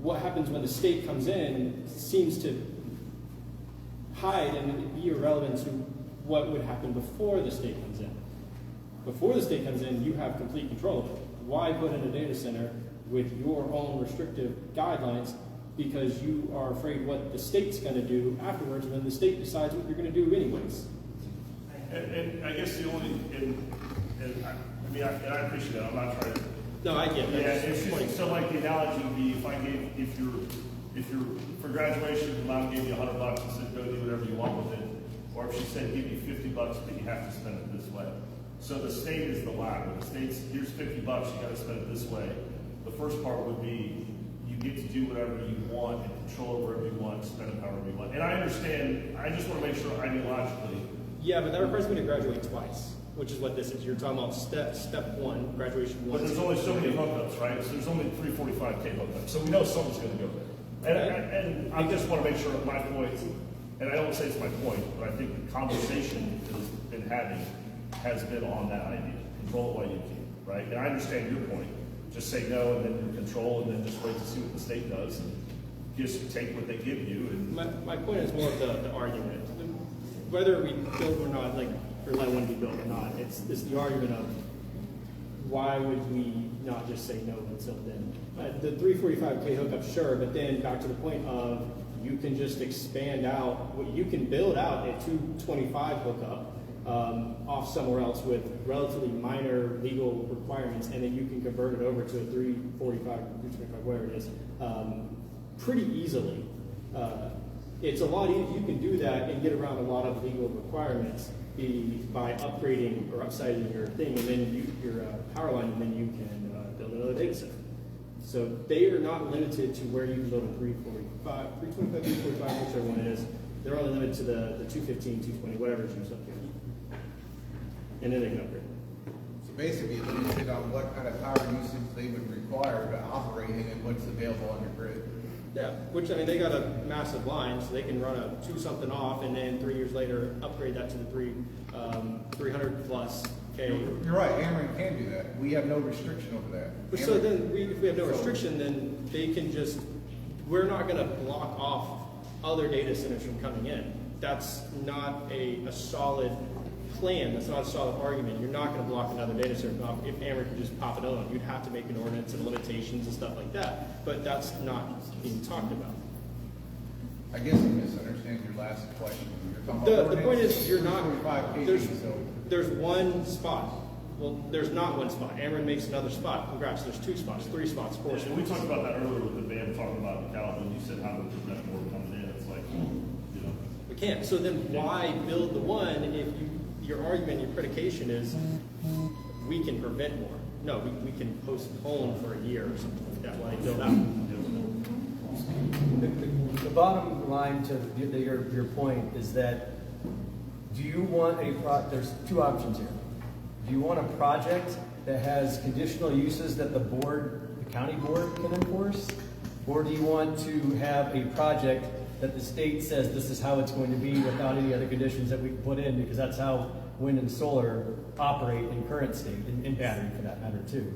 what happens when the state comes in seems to hide and be irrelevant to what would happen before the state comes in. Before the state comes in, you have complete control of it. Why put in a data center with your own restrictive guidelines? Because you are afraid what the state's going to do afterwards when the state decides what you're going to do anyways. And I guess the only, I appreciate that. I'm not trying to. No, I get that. Yeah, it's just, so like the analogy would be if you're for graduation, the mom gave you $100 and said go do whatever you want with it, or if she said give you $50, but you have to spend it this way. So the state is the ladder. The state's here's $50, you got to spend it this way. The first part would be you get to do whatever you want and control it wherever you want, spend it however you want. And I understand. I just want to make sure ideologically. Yeah, but that requires me to graduate twice, which is what this is. You're talking about step one, graduation one. But there's only so many hookups, right? So there's only 345K hookups. So we know someone's going to go there. And I just want to make sure that my point, and I don't say it's my point, but I think the conversation that has been having has been on that idea. Control it while you can, right? And I understand your point. Just say no and then control and then just wait to see what the state does and just take what they give you. And my point is more of the argument. Whether we build or not, or let one be built or not, it's the argument of why would we not just say no until then? The 345K hookup, sure, but then back to the point of you can just expand out, you can build out a 225 hookup off somewhere else with relatively minor legal requirements, and then you can convert it over to a 345, 325, whatever it is, pretty easily. It's a lot easier. You can do that and get around a lot of legal requirements by upgrading or upsizing your thing, and then your power line, and then you can build another data center. So they are not limited to where you can build a 345, 325, 345, whichever one it is. They're only limited to the 215, 220, whatever is used up here. And then they can upgrade. So basically limited on what kind of power usage they would require to operate it and what's available on the grid. Yeah, which, I mean, they got a massive line, so they can run a 2-something off, and then 3 years later, upgrade that to the 300 plus K. You're right, Ameren can do that. We have no restriction over that. But so then, if we have no restriction, then they can just, we're not gonna block off other data centers from coming in. That's not a solid plan, that's not a solid argument. You're not gonna block another data center off if Ameren can just pop it on. You'd have to make an ordinance and limitations and stuff like that, but that's not being talked about. I guess I misunderstand your last question. You're talking about The point is, you're not, 45 kV, there's one spot. Well, there's not one spot. Ameren makes another spot. Congrats, there's 2 spots, 3 spots, 4 spots. And we talked about that earlier with the band talking about Calvin. You said how to prevent more coming in. It's like, you know. We can't. So then why build the one if your argument, your predication is we can prevent more? No, we can postpone for a year or something like that while they build out. The bottom line to your point is that, do you want there's 2 options here. Do you want a project that has conditional uses that the county board can enforce? Or do you want to have a project that the state says this is how it's going to be without any other conditions that we can put in, because that's how wind and solar operate in current state, in battery for that matter too.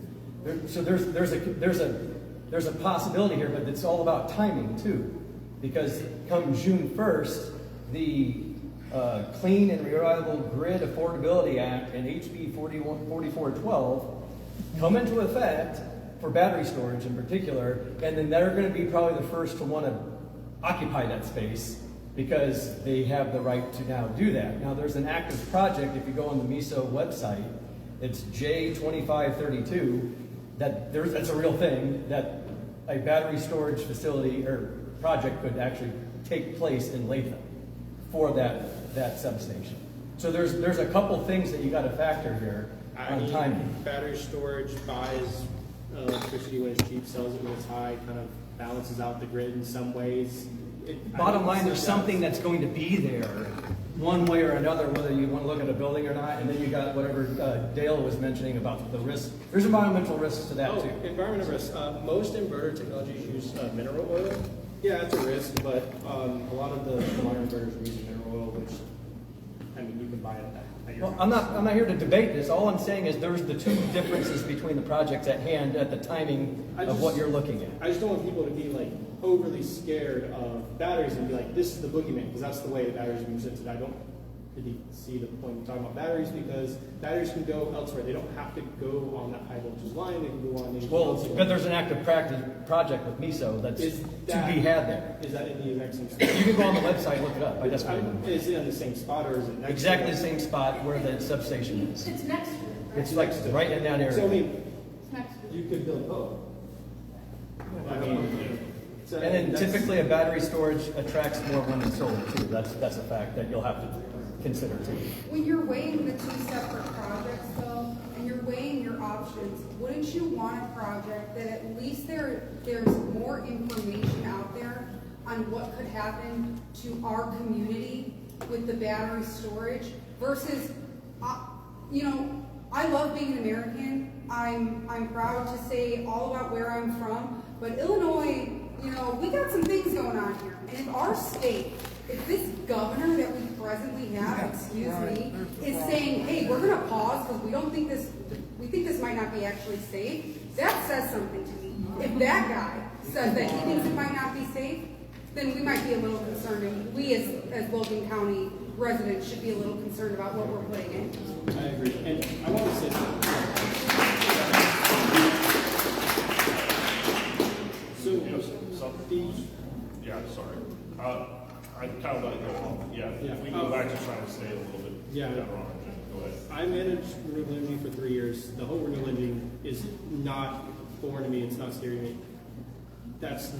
So there's a possibility here, but it's all about timing too, because come June 1st, the Clean and Reliable Grid Affordability Act and HB 4412 come into effect for battery storage in particular, and then they're going to be probably the first to want to occupy that space because they have the right to now do that. Now there's an active project, if you go on the MISO website, it's J2532, that's a real thing, that a battery storage facility or project could actually take place in Latham for that substation. So there's a couple things that you got to factor here on timing. Battery storage buys electricity when it's cheap, sells it when it's high, kind of balances out the grid in some ways. Bottom line, there's something that's going to be there one way or another, whether you want to look at a building or not, and then you got whatever Dale was mentioning about the risk. There's environmental risks to that too. Environmental risks. Most inverter technologies use mineral oil. Yeah, it's a risk, but a lot of the modern inverters are using mineral oil, which, I mean, you can buy it at your Well, I'm not here to debate this. All I'm saying is there's the 2 differences between the projects at hand at the timing of what you're looking at. I just don't want people to be like overly scared of batteries and be like, this is the boogeyman, because that's the way the batteries are being presented. I don't really see the point of talking about batteries, because batteries can go elsewhere. They don't have to go on that high voltage line. They can go on. But there's an active project with MISO that's to be had there. Is that in the exact same spot? You can go on the website and look it up. Is it in the same spot, or is it next exactly the same spot where the substation is? It's next to it, right? It's like right in that area. So I mean, It's next to it. you could build both. I mean, and then typically a battery storage attracts more wind and solar too. That's a fact that you'll have to consider too. When you're weighing the 2 separate projects though, and you're weighing your options, wouldn't you want a project that at least there's more information out there on what could happen to our community with the battery storage versus, you know, I love being an American. I'm proud to say all about where I'm from, but Illinois, you know, we got some things going on here. And if our state, if this governor that we presently have, excuse me, is saying, hey, we're going to pause because we think this might not be actually safe, that says something to me. If that guy says that he thinks it might not be safe, then we might be a little concerned. And we as Logan County residents should be a little concerned about what we're putting in. I agree. And I want to say something. Yeah, sorry. I kind of let it go on. Yeah, if we go back to trying to stay a little bit down on it, go ahead. I managed renewable energy for 3 years. The whole renewable energy is not foreign to me. It's not scary to me. That's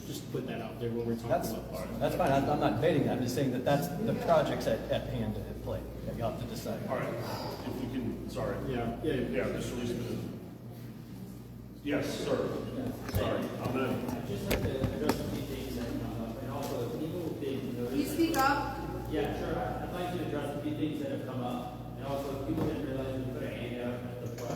just put that out there when we're talking about. That's fine. I'm not debating that. I'm just saying that that's the projects at hand at play that you have to decide. All right. If we can, sorry. Yeah, Mr. Leesman. Yes, sir. Sorry. I'm going I'd just like to address a few things that come up, and also people with big notice. Can you speak up? Yeah, sure. I'd like to address a few things that have come up, and also people didn't realize we put a handout at the front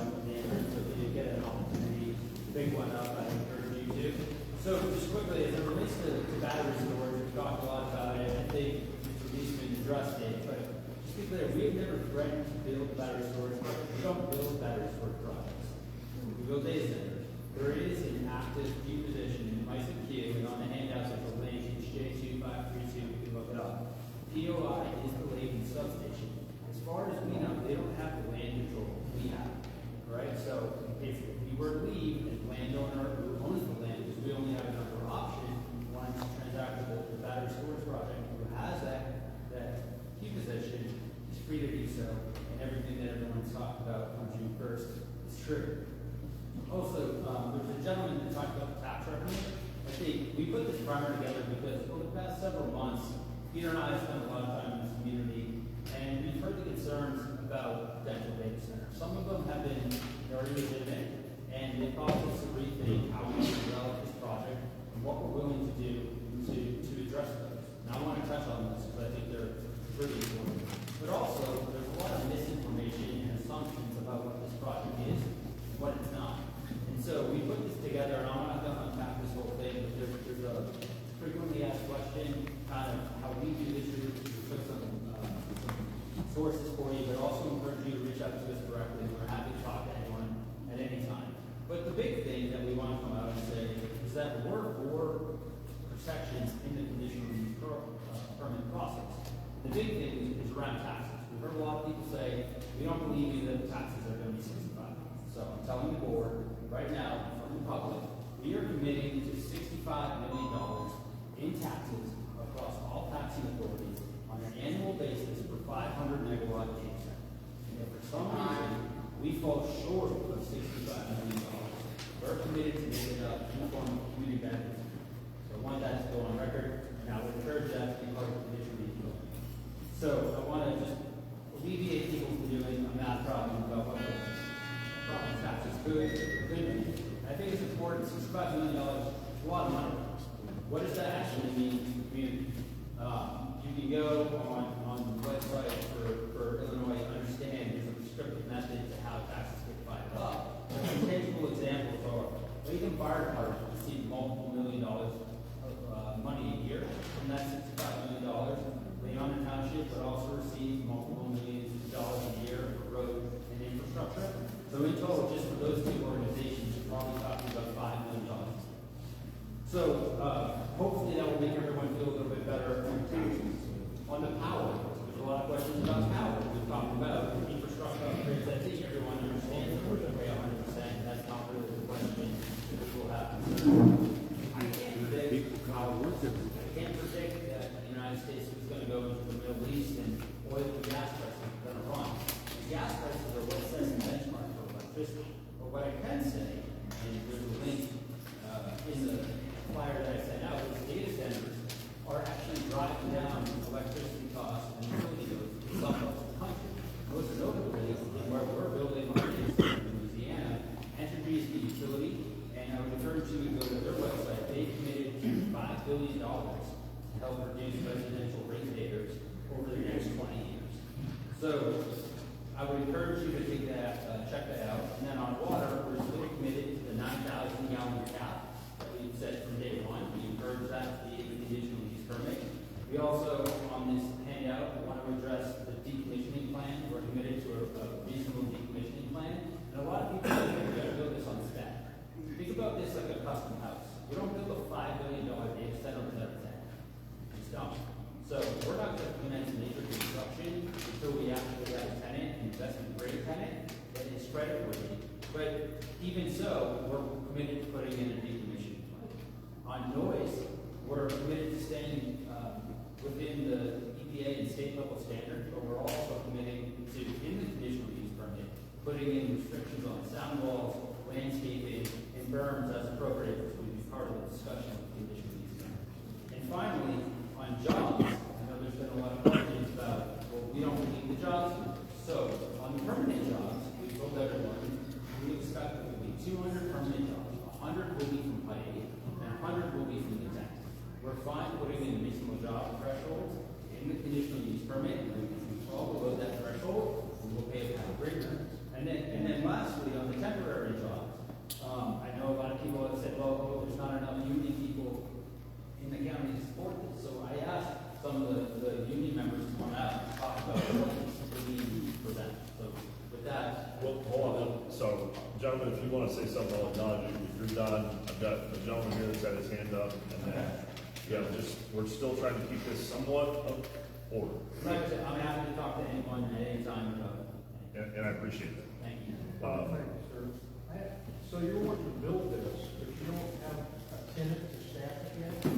get an opportunity to pick one up, I encourage you to. So just quickly, as it relates to battery storage, we've talked a lot about it. I think Mr. Leisman addressed it, but just to be clear, we've never threatened to build battery storage projects. We don't build battery storage projects. We build data centers. There is an active queue position in MISA queue, and on the handouts at the link, it's J2532, you can look it up. POI is the Logan substation. As far as we know, they don't have the land control we have, right? So if we were to leave and landowner who owns the land, because we only have another option, wanting to transact with the battery storage project, who has that key position, is free to do so, and everything that everyone's talked about on June 1st is true. Also, there's a gentleman that talked about the tax revenue. I think we put this primer together because over the past several months, Peter and I have spent a lot of time in this community, and we've heard the concerns about potential data centers. Some of them have been very legitimate, and they caused us to rethink how we develop this project and what we're willing to do to address those. And I want to touch on this because I think they're pretty important. But also, there's a lot of misinformation and assumptions about what this project is and what it's not. And so we put this together, and I'm not going to unpack this whole thing, but there's a frequently asked question, kind of how we do this. We put some sources for you, but also encourage you to reach out to us directly. We're happy to talk to anyone at any time. But the big thing that we want to come out and say is that we're for protections in the conditional use permit process. The big thing is around taxes. We've heard a lot of people say, we don't believe you that the taxes are going to be 65. So I'm telling the board right now, from the public, we are committing to $65 million in taxes across all taxing authorities on an annual basis for 500 megawatt data center. And if for some reason we fall short of $65 million, we're committed to making it up in the form of community benefits. So I want that to go on record, and I would encourage that to be part of the conditional use bill. So I want to just alleviate people from doing a math problem about what the property taxes could be. I think it's important. $65 million is a lot of money. What does that actually mean to the community? You can go on the website for Illinois to understand there's a prescriptive method to how taxes get divided up. Some tangible examples are Logan Fire Department receive multiple $1 million of money a year from that $65 million. Leona Township would also receive multiple millions of dollars a year for road and infrastructure. So in total, just for those two organizations, you're probably talking about $5 million. So hopefully that will make everyone feel a little bit better on the power. There's a lot of questions about power. We've talked about infrastructure upgrades. I think everyone understands that we're going to pay 100%. That's not really the question that will happen. I can't predict that the United States is going to go into the Middle East and oil and gas prices are going to run. The gas prices are what sets the benchmark for electricity. But what I can say, and there's a link in the flyer that I sent out, is data centers are actually driving down electricity costs and utility bills in some parts of the country. Most notably, where we're building our data center in Louisiana, Entergy is the utility, and I would encourage you to go to their website. They committed $5 billion to help reduce residential rate payers over the next 20 years. So I would encourage you to take that, check that out. And then on water, we're still committed to the 9,000 gallon cap that we've set from day one. We encourage that to be a conditional use permit. We also, on this handout, want to address the decommissioning plan. We're committed to a reasonable decommissioning plan. And a lot of people think we've got to build this on spec. Think about this like a custom house. We don't build a $5 billion data center without a tenant. It's dumb. So we're not going to commence major construction until we actually have a tenant, an investment-grade tenant, that is creditworthy. But even so, we're committed to putting in a decommissioning plan. On noise, we're committed to staying within the EPA and state level standards, but we're also committing to, in the conditional use permit, putting in restrictions on sound walls, landscaping, and berms as appropriate, which will be part of the discussion of the conditional use permit. And finally, on jobs, I know there's been a lot of questions about, well, we don't believe the jobs. So on the permanent jobs, we told everyone we expect there will be 200 permanent jobs. 100 will be from Pike, and 100 will be from the tent. We're fine putting in reasonable job thresholds in the conditional use permit. And if we fall below that threshold, we will pay a pound greater. And then lastly, on the temporary jobs, if you want to say something, I'll acknowledge you. If you're done, I've got a gentleman here that's got his hand up, and then, yeah, we're still trying to keep this somewhat of order. Like I said, I'm happy to talk to anyone at any time about it. And I appreciate that. Thank you. Thank you, sir. So you're wanting to build this, but you don't have a tenant to staff it yet?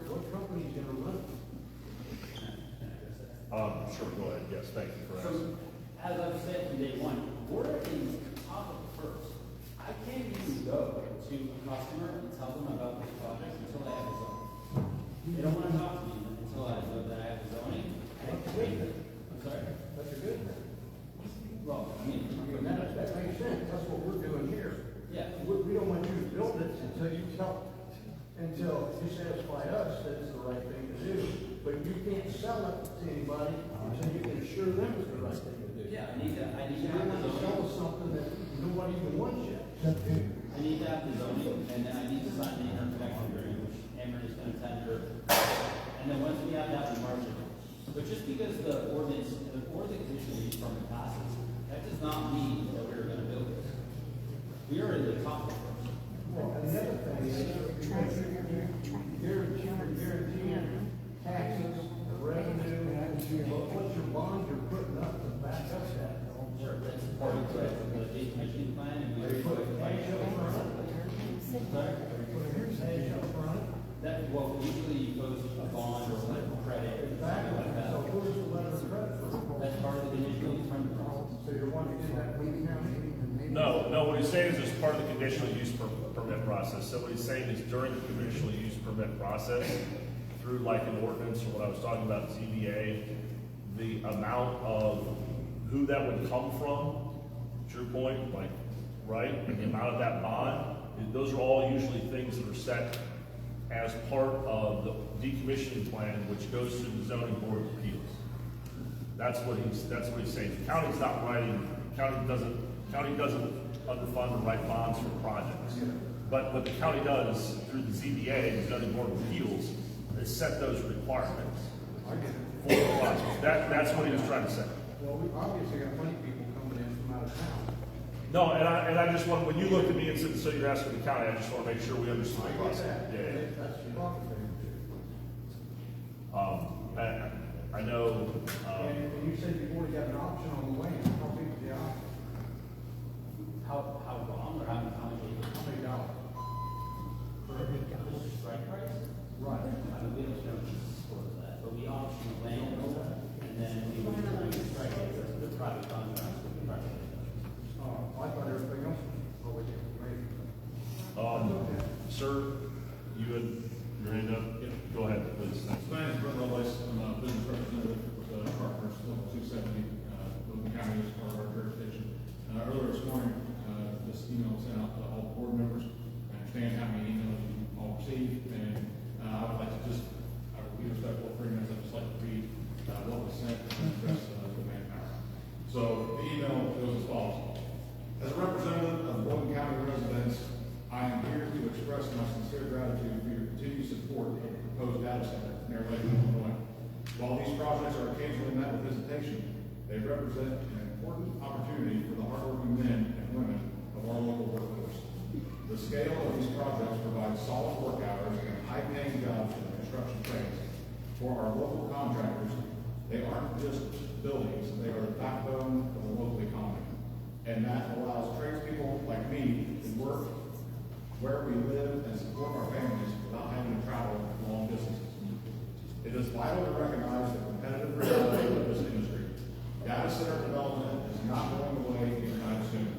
What company's gonna run it? Sure, go ahead. Yes, thank you for So, asking. as I've said from day one, we're at the top of the first. I can't even go to a customer and tell them about this project until I have a zoning. They don't want to talk to me until I know that I have a zoning. I'm sorry? That's a good thing. Well, I mean, That makes sense, that's what we're doing here. yeah. We don't want you to build it until you satisfy us that it's the right thing to do. But you can't sell it to anybody until you can assure them it's the right thing to do. Yeah, I need to You have don't want the to sell zoning. us something that nobody even wants yet. I need to have the zoning, and then I need to sign the interconnection agreement, which Amber is gonna tender. And then once we have that, we mark it. But just because the ordinance conditional use permit passes, that does not mean that we're gonna build this. We are in the top of the first. Well, and the other thing is, guaranteeing taxes, the revenue, what your bonds are putting up to back up that. Sure, that's part of the decommissioning plan, and They we put cash up front. Sorry? Cash up front. That, well, usually goes a bond or a letter of credit, or something like that. So where's the letter of credit for? That's part of the conditional use permit process. So you're wanting to do that with the county? No, what he's saying is it's part of the conditional use permit process. So what he's saying is during the conditional use permit process, through like an ordinance or what I was talking about, ZBA, the amount of who that would come from, True Point, like, right? And the amount of that bond, those are all usually things that are set as part of the decommissioning plan, which goes to the zoning board of appeals. That's what he's saying. The county's not writing, county doesn't underfund or write bonds for projects. But what the county does through the ZBA, the zoning board of appeals, is set those requirements for the projects. That's what he was trying to say. Well, we obviously got plenty of people coming in from out of town. No, and I just want, when you looked at me and said, so you're asking the county, I just want to make sure we understood the process. Yeah. That's the proper thing to do. I know, And you said you've already got an option on the land, how big is the option? How long or how many How many dollars? This is strike price? Right. I mean, we don't know disclose that, but we auction the land, and then we strike it, the private contracts with the private. I thought everything else was public information. sir, you had your hand up? Go ahead, please. Thanks. My name is Brett Lovelace. I'm a business representative with Partners, Local 270, Logan County is part of our jurisdiction. Earlier this morning, this email was sent out to all board members. I understand how many emails you all received, and I would like to just, I would be respectful for 3 minutes. I'd just like to read what was sent and address the manpower. So the email goes as follows. As a representative of Logan County residents, I am here to express my sincere gratitude for your continued support of the proposed data center near Logan, Illinois. While these projects are occasionally met with hesitation, they represent an important opportunity for the hardworking men and women of our local workforce. The scale of these projects provides solid work hours and high-paying jobs for the construction trades. For our local contractors, they aren't just buildings, they are the backbone of the local economy. And that allows tradespeople like me to work where we live and support our families without having to travel long distances. It is vital to recognize the competitive reality of this industry. Data center development is not going away anytime soon.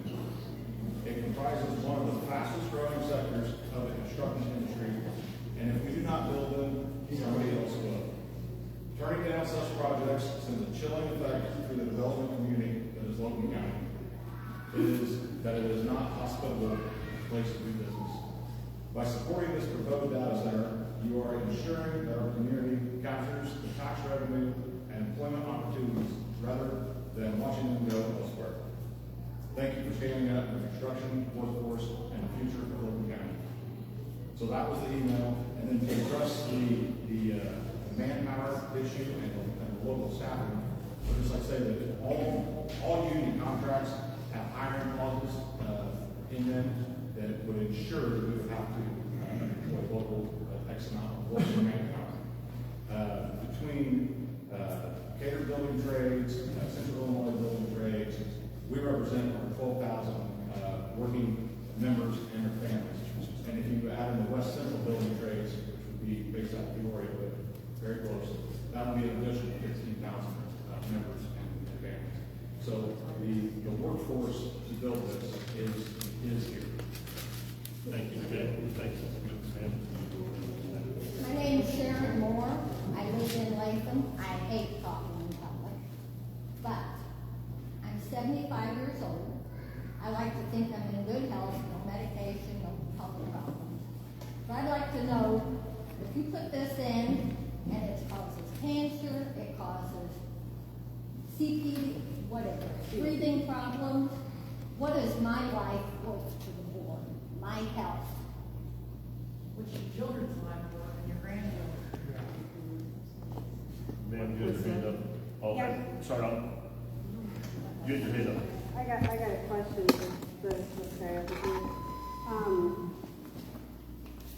It comprises one of the fastest growing sectors of the construction industry, and if we do not build them, somebody else will. Turning down such projects sends a chilling effect through the development community that is Logan County. It is not a hospitable place to do business. By supporting this proposed data center, you are ensuring that our community captures the tax revenue and employment opportunities rather than watching them go elsewhere. Thank you for standing up for the construction workforce and the future of Logan County. So that was the email, and then to address the manpower issue and the local staffing, I'd just like to say that all union contracts have hiring clauses in them that would ensure that we would have to employ local, X amount of local manpower. Between catered building trades, Central Illinois building trades, we represent over 12,000 working members and their families. And if you add in the West Central building trades, which would be based out of Peoria, but very close, that would be an additional 15,000 members and families. So the workforce to build this is here. Thank you, Ben. Thank you. My name is Sharon Moore. I live in Latham. I hate talking in public, but I'm 75 years old. I like to think I'm in good health, no medication, no health problems. But I'd like to know, if you put this in and it causes cancer, it causes CP, whatever, breathing problems, what is my life worth to the board? My health. What's your children's life worth and your grandchildren? Ma'am, you had your hand up. Oh, Yeah. sorry, you had your hand up. I got a question for Sarah.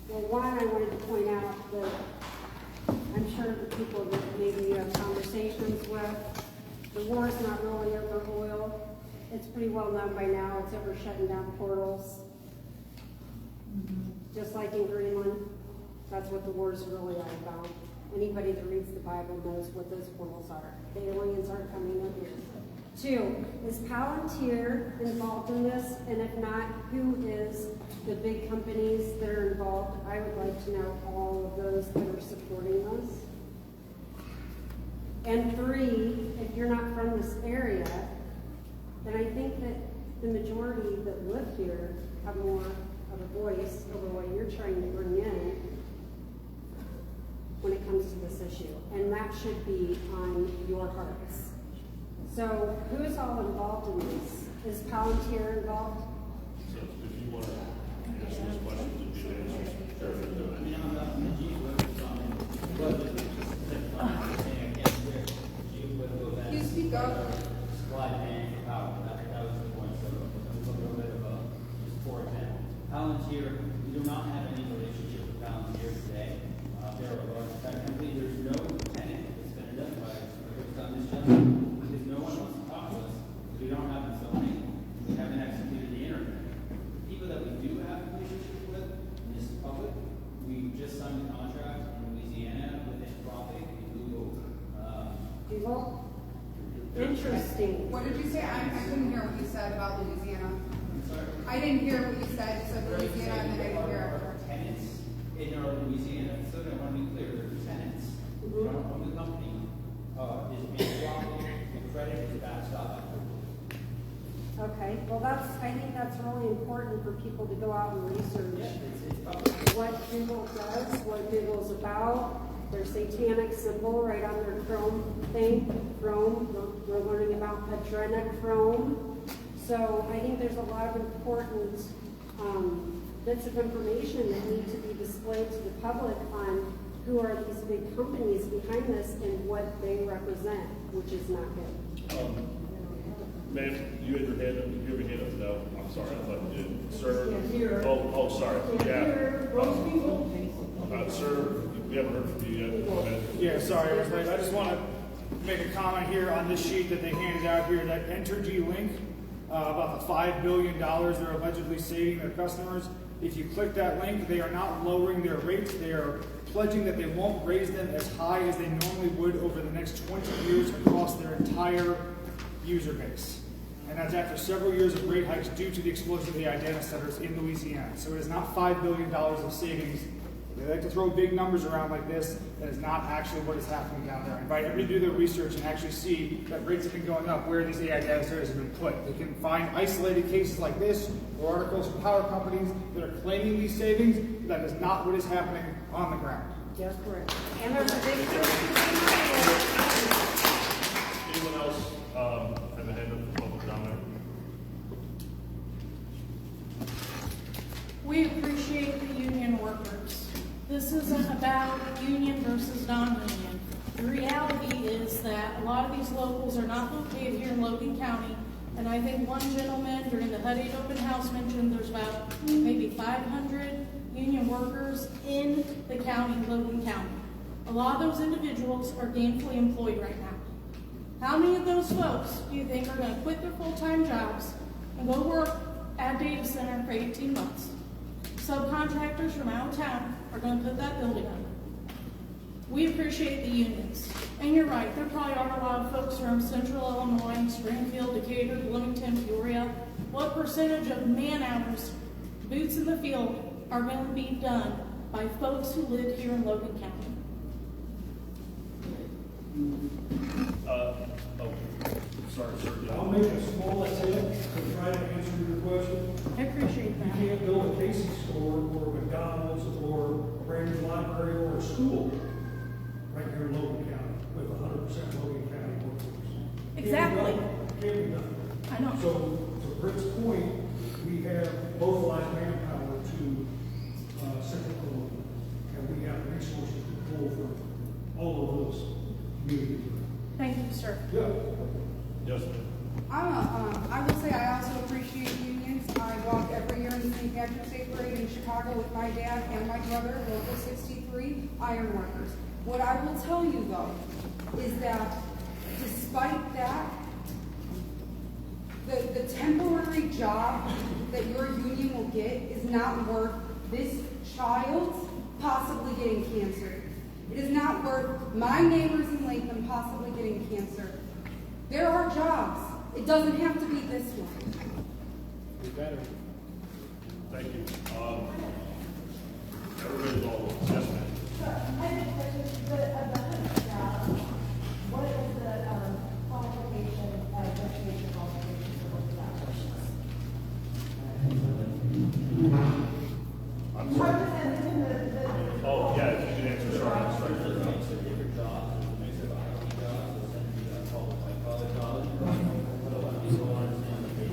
Well, one, I wanted to point out that I'm sure the people that maybe you have conversations with, the war is not really over oil. It's pretty well known by now. It's over shutting down portals. Just like in Greenland, that's what the war is really all about. Anybody that reads the Bible knows what those portals are. The aliens aren't coming in here. 2, is Palantir involved in this? And if not, who is the big companies that are involved? I would like to know all of those that are supporting this. And 3, if you're not from this area, then I think that the majority that live here have more of a voice over what you're trying to bring in when it comes to this issue. And that should be on your hearts. So who is all involved in this? Is Palantir involved? So if you want to answer those questions and be the answers, sure. I mean, I'm not the G was on it. Can you speak up? Supply demand for power. That was the point. So it was a little bit of a, just for example, Palantir, we do not have any relationship with Palantir today. They're a large tech company. There's no tenant that's been identified on this gentleman. Because no one wants to talk to us. We don't have the zoning. We haven't executed the internet. The people that we do have a relationship with in this public, we just signed a contract in Louisiana with Anthropic and Google. Google? Interesting. What did you say? I couldn't hear what you said about Louisiana. I'm sorry. I didn't hear what you said. You said Louisiana and then I didn't hear it. Tenants in our Louisiana facility, I want to be clear, they're tenants. We don't own the company. Is Anthropic, the credit is backstop. Okay, well I think that's really important for people to go out and research what Google does, what Google's about, their satanic symbol right on their Chrome thing. Chrome, we're learning about adrenochrome. So I think there's a lot of important bits of information that need to be displayed to the public on who are these big companies behind this and what they represent, which is not good. Ma'am, you had your hand up. You have your hand up? No, I'm sorry. I thought you did. Sir? Can't hear. Oh, sorry. Can't Yeah. hear. Most people. Sir, we haven't heard from you yet. Go ahead. Yeah, sorry, I was late. I just want to make a comment here on this sheet that they handed out here, that Entergy link, about the $5 billion they're allegedly saving their customers. If you click that link, they are not lowering their rates. They are pledging that they won't raise them as high as they normally would over the next 20 years across their entire user base. And that's after several years of rate hikes due to the explosion of the data centers in Louisiana. So it is not $5 billion of savings. They like to throw big numbers around like this. That is not actually what is happening down there. I invite everybody to do their research and actually see that rates have been going up where these AI data centers have been put. They can find isolated cases like this or articles from power companies that are claiming these savings. That is not what is happening on the ground. Yes, correct. And there's a big Anyone else have a hand up for public comment? We appreciate the union workers. This isn't about union versus non-union. The reality is that a lot of these locals are not located here in Logan County, And I think one gentleman during the HUD 8 open house mentioned there's about maybe 500 union workers in the county, Logan County. A lot of those individuals are gainfully employed right now. How many of those folks do you think are going to quit their full-time jobs and go work at a data center for 18 months? Subcontractors from out of town are going to put that building under. We appreciate the unions. And you're right, there probably are a lot of folks from Central Illinois, Springfield, Decatur, Bloomington, Peoria. What percentage of man hours, boots in the field, are going to be done by folks who live here in Logan County? Sorry, sir. I'll make a small attempt to try to answer your question. I appreciate that. You can't build a Casey's store or a McDonald's or a brand new library or a school right here in Logan County with 100% Logan County workforce. Exactly. Can't be done. I know. So to Britt's point, we have localized manpower to Central Illinois, and we have resources to pull from all of those communities. Thank you, sir. Yeah. Yes, ma'am. I will say I also appreciate unions. I walk every year in the St. Patrick's Day Parade in Chicago with my dad and my brother, Local 63 iron workers. What I will tell you though is that despite that, the temporary job that your union will get is not worth this child possibly getting cancer. It is not worth my neighbors in Latham possibly getting cancer. There are jobs. It doesn't have to be this one. We better. Thank you. Everybody's all, yes, ma'am. I have a question. What is the qualification, education qualification for that? I'm sorry. Oh, yeah, if you can answer, sorry. Different jobs, a mix of IT jobs, and then you got qualified college jobs. What a lot of people understand that they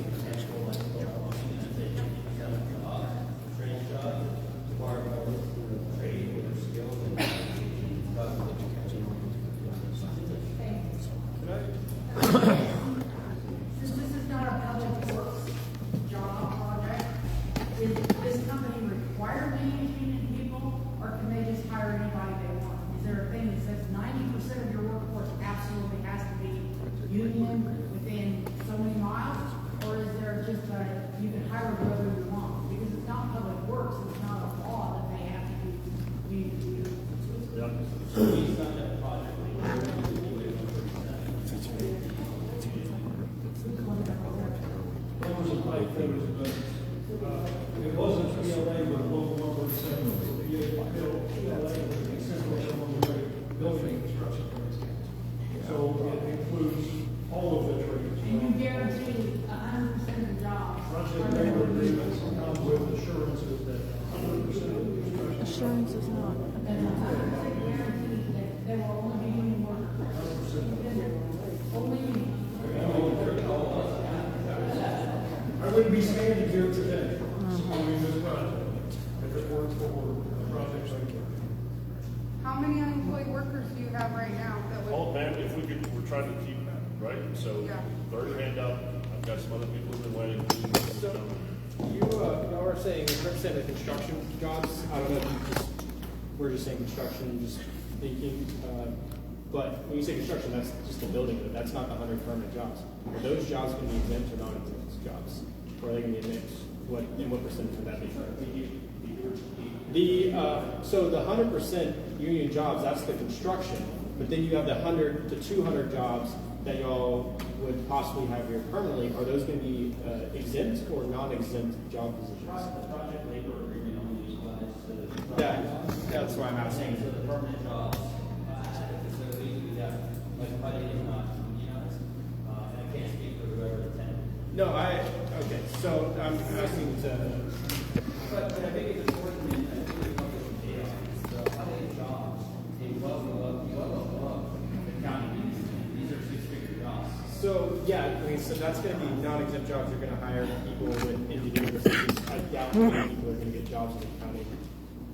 potential like trade jobs, require more trade or skills and Since this is not a public works job project, is this company required to use union people, or can they just hire anybody they want? Is there a thing that says 90% of your workforce absolutely has to be union within so many miles? Or is there just you can hire whoever you want? Because it's not public works, it's not a law that they have to be union. Yeah. so he's done that project. There was a pipe that was built. It wasn't PLA, but local 147. PLA was a Central Illinois building construction trades. So it includes all of the trades. And you guarantee 100% of jobs. Project labor agreements come with assurances that 100% of the construction. Assurance is not. Guarantee that there will only be union workers. Only union. I wouldn't be standing here today supporting this project if it weren't for projects like that. How many unemployed workers do you have right now that would? Well, ma'am, if we could, we're trying to keep, right? So, Yeah. third hand up. I've got some other people who've been waiting. So, you are saying, 100% of construction jobs, I don't know if you just, we're just saying construction, just thinking, but when you say construction, that's just the building, but that's not the 100 permanent jobs. Are those jobs going to be exempt or non-exempt jobs? Or are they going to be mixed? And what percentage would that be? So the 100% union jobs, that's the construction, but then you have the 100 to 200 jobs that y'all would possibly have here permanently. Are those going to be exempt or non-exempt job positions? The project labor agreement only applies to the That's why I'm asking. So the permanent jobs at the facilities, we have, like, HUD is not unionized, and I can't speak for whoever attended. No, okay, so I'm asking to. But I think it's important, and I think it's public data, the HUD jobs, they well above the county needs. These are six-figure jobs. So, yeah, I mean, so that's going to be non-exempt jobs. You're going to hire people with engineering degrees. I doubt many people are going to get jobs in the county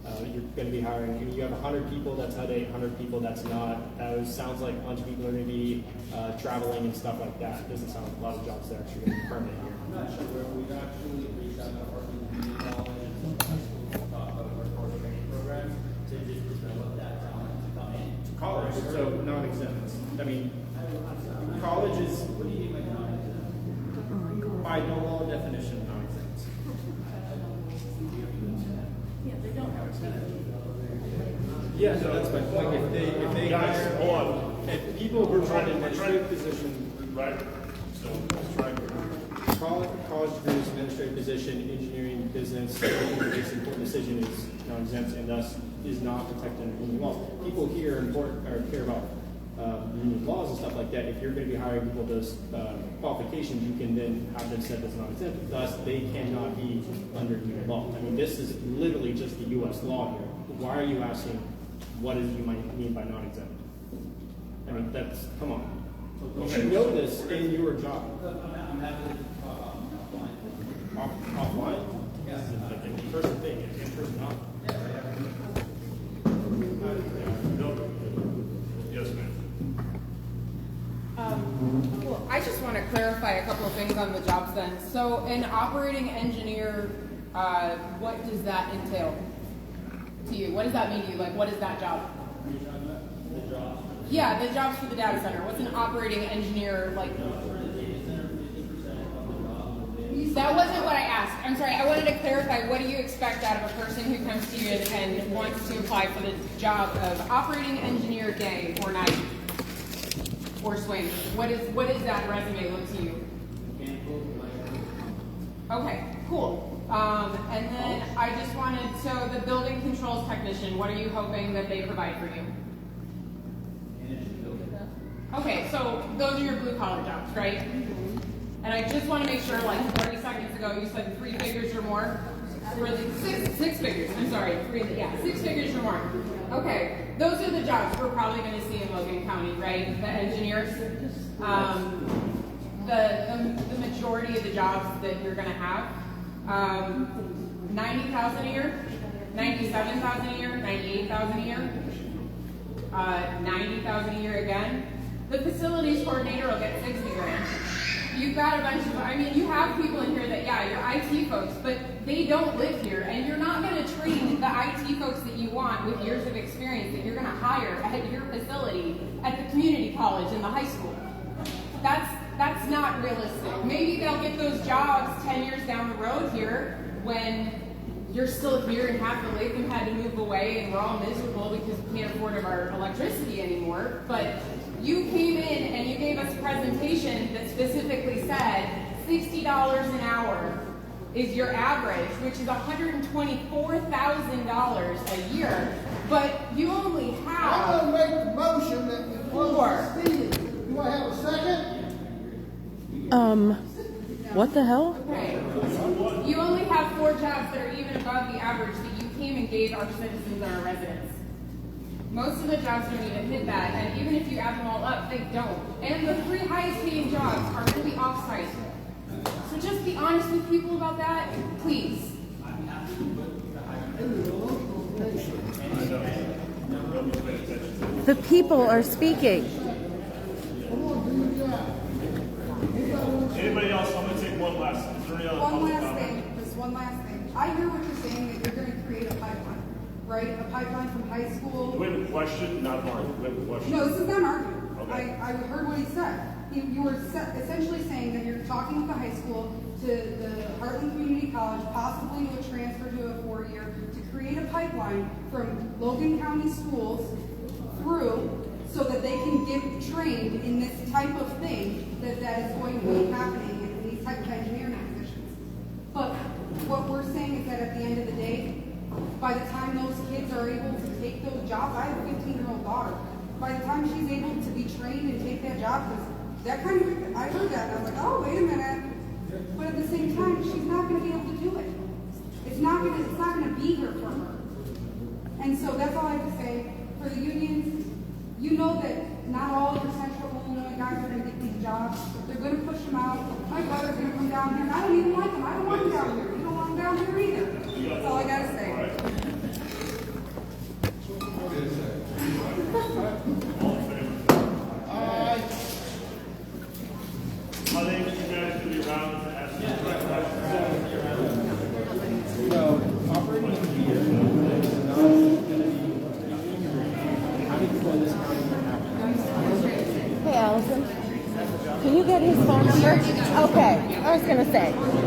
You're going to be hiring, you have 100 people, that's how they 100 people, that's not. Sounds like a bunch of people are going to be traveling and stuff like that. It doesn't sound like a lot of jobs that are actually going to be permanent here. I'm not sure where we've actually reached out to Harvard Community College and high school about workforce training programs to just develop that talent to come in. College, so non-exempt. I mean, college is, What do you mean by non-exempt? by no law definition, non-exempt. Yeah, they don't have Yeah, so that's my point. If they Guys, hire, hold on. if people who are in an administrative position, Right? So, let's try and college degrees, administrative position, engineering, business, this important decision is non-exempt and thus is not protected under union laws. People here care about union laws and stuff like that. If you're going to be hiring people with those qualifications, you can then have them set as non-exempt. Thus, they cannot be under union law. I mean, this is literally just the U.S. law here. Why are you asking what is you might mean by non-exempt? I mean, that's, come on. You should know this in your job. I'm happy to talk offline. Offline? Yes. Like an in-person thing, it's in-person not. Yes, ma'am. Well, I just want to clarify a couple of things on the jobs then. So an operating engineer, what does that entail to you? What does that mean to you? Like, what is that job? The job. Yeah, the jobs for the data center. What's an operating engineer like? That wasn't what I asked. I'm sorry. I wanted to clarify. What do you expect out of a person who comes to you and wants to apply for the job of operating engineer day or night or swing? What does that resume look to you? Okay, cool. And then I just wanted, so the building controls technician, what are you hoping that they provide for you? Okay, so those are your blue collar jobs, right? And I just want to make sure, like 30 seconds ago, you said 3 figures or more. Really, six figures. I'm sorry, 6 figures or more. Okay, those are the jobs we're probably going to see in Logan County, right? The engineers. The majority of the jobs that you're going to have, 90,000 a year, 97,000 a year, 98,000 a year, 90,000 a year again. The facilities coordinator will get 60 grand. You've got a bunch of, I mean, you have people in here that, yeah, you're IT folks, but they don't live here, and you're not going to train the IT folks that you want with years of experience that you're going to hire at your facility at the community college and the high school. That's not realistic. Maybe they'll get those jobs 10 years down the road here when you're still here and half of Latham had to move away and we're all miserable because we can't afford our electricity anymore. But you came in and you gave us a presentation that specifically said $60 an hour is your average, which is $124,000 a year, but you only have I'm gonna make the motion that we close the meeting. Do I have a second? What the hell? Okay. You only have 4 jobs that are even above the average that you came and gave our citizens and our residents. Most of the jobs don't even hit that, and even if you add them all up, they don't. And the 3 highest paying jobs are really off-site. So just be honest with people about that, please. The people are speaking. Anybody else? I'm going to take one last. Is there any other One public last comment? thing, just one last thing. I hear what you're saying, that you're gonna create a pipeline, right? A pipeline from high school. Do we have a question? Not an argument. We have a question. No, this is not an argument. Okay. I heard what he said. You were essentially saying that you're talking with the high school to the Heartland Community College, possibly to a transfer to a 4-year, to create a pipeline from Logan County schools through so that they can get trained in this type of thing that is going to be happening in these type of engineering positions. But what we're saying is that at the end of the day, by the time those kids are able to take those jobs, I have a 15-year-old daughter, by the time she's able to be trained and take that job, because that kind of, I heard that and I was like, oh, wait a minute. But at the same time, she's not going to be able to do it. It's not going to be here for her. And so that's all I have to say. For the unions, you know that not all of the Central Illinois guys are going to get these jobs. They're going to push them out. My brother's going to come down here, and I don't even like him. I don't want him down here. You don't want him down here either. That's all I got to say. Can you get his phone number? Okay, I was gonna say.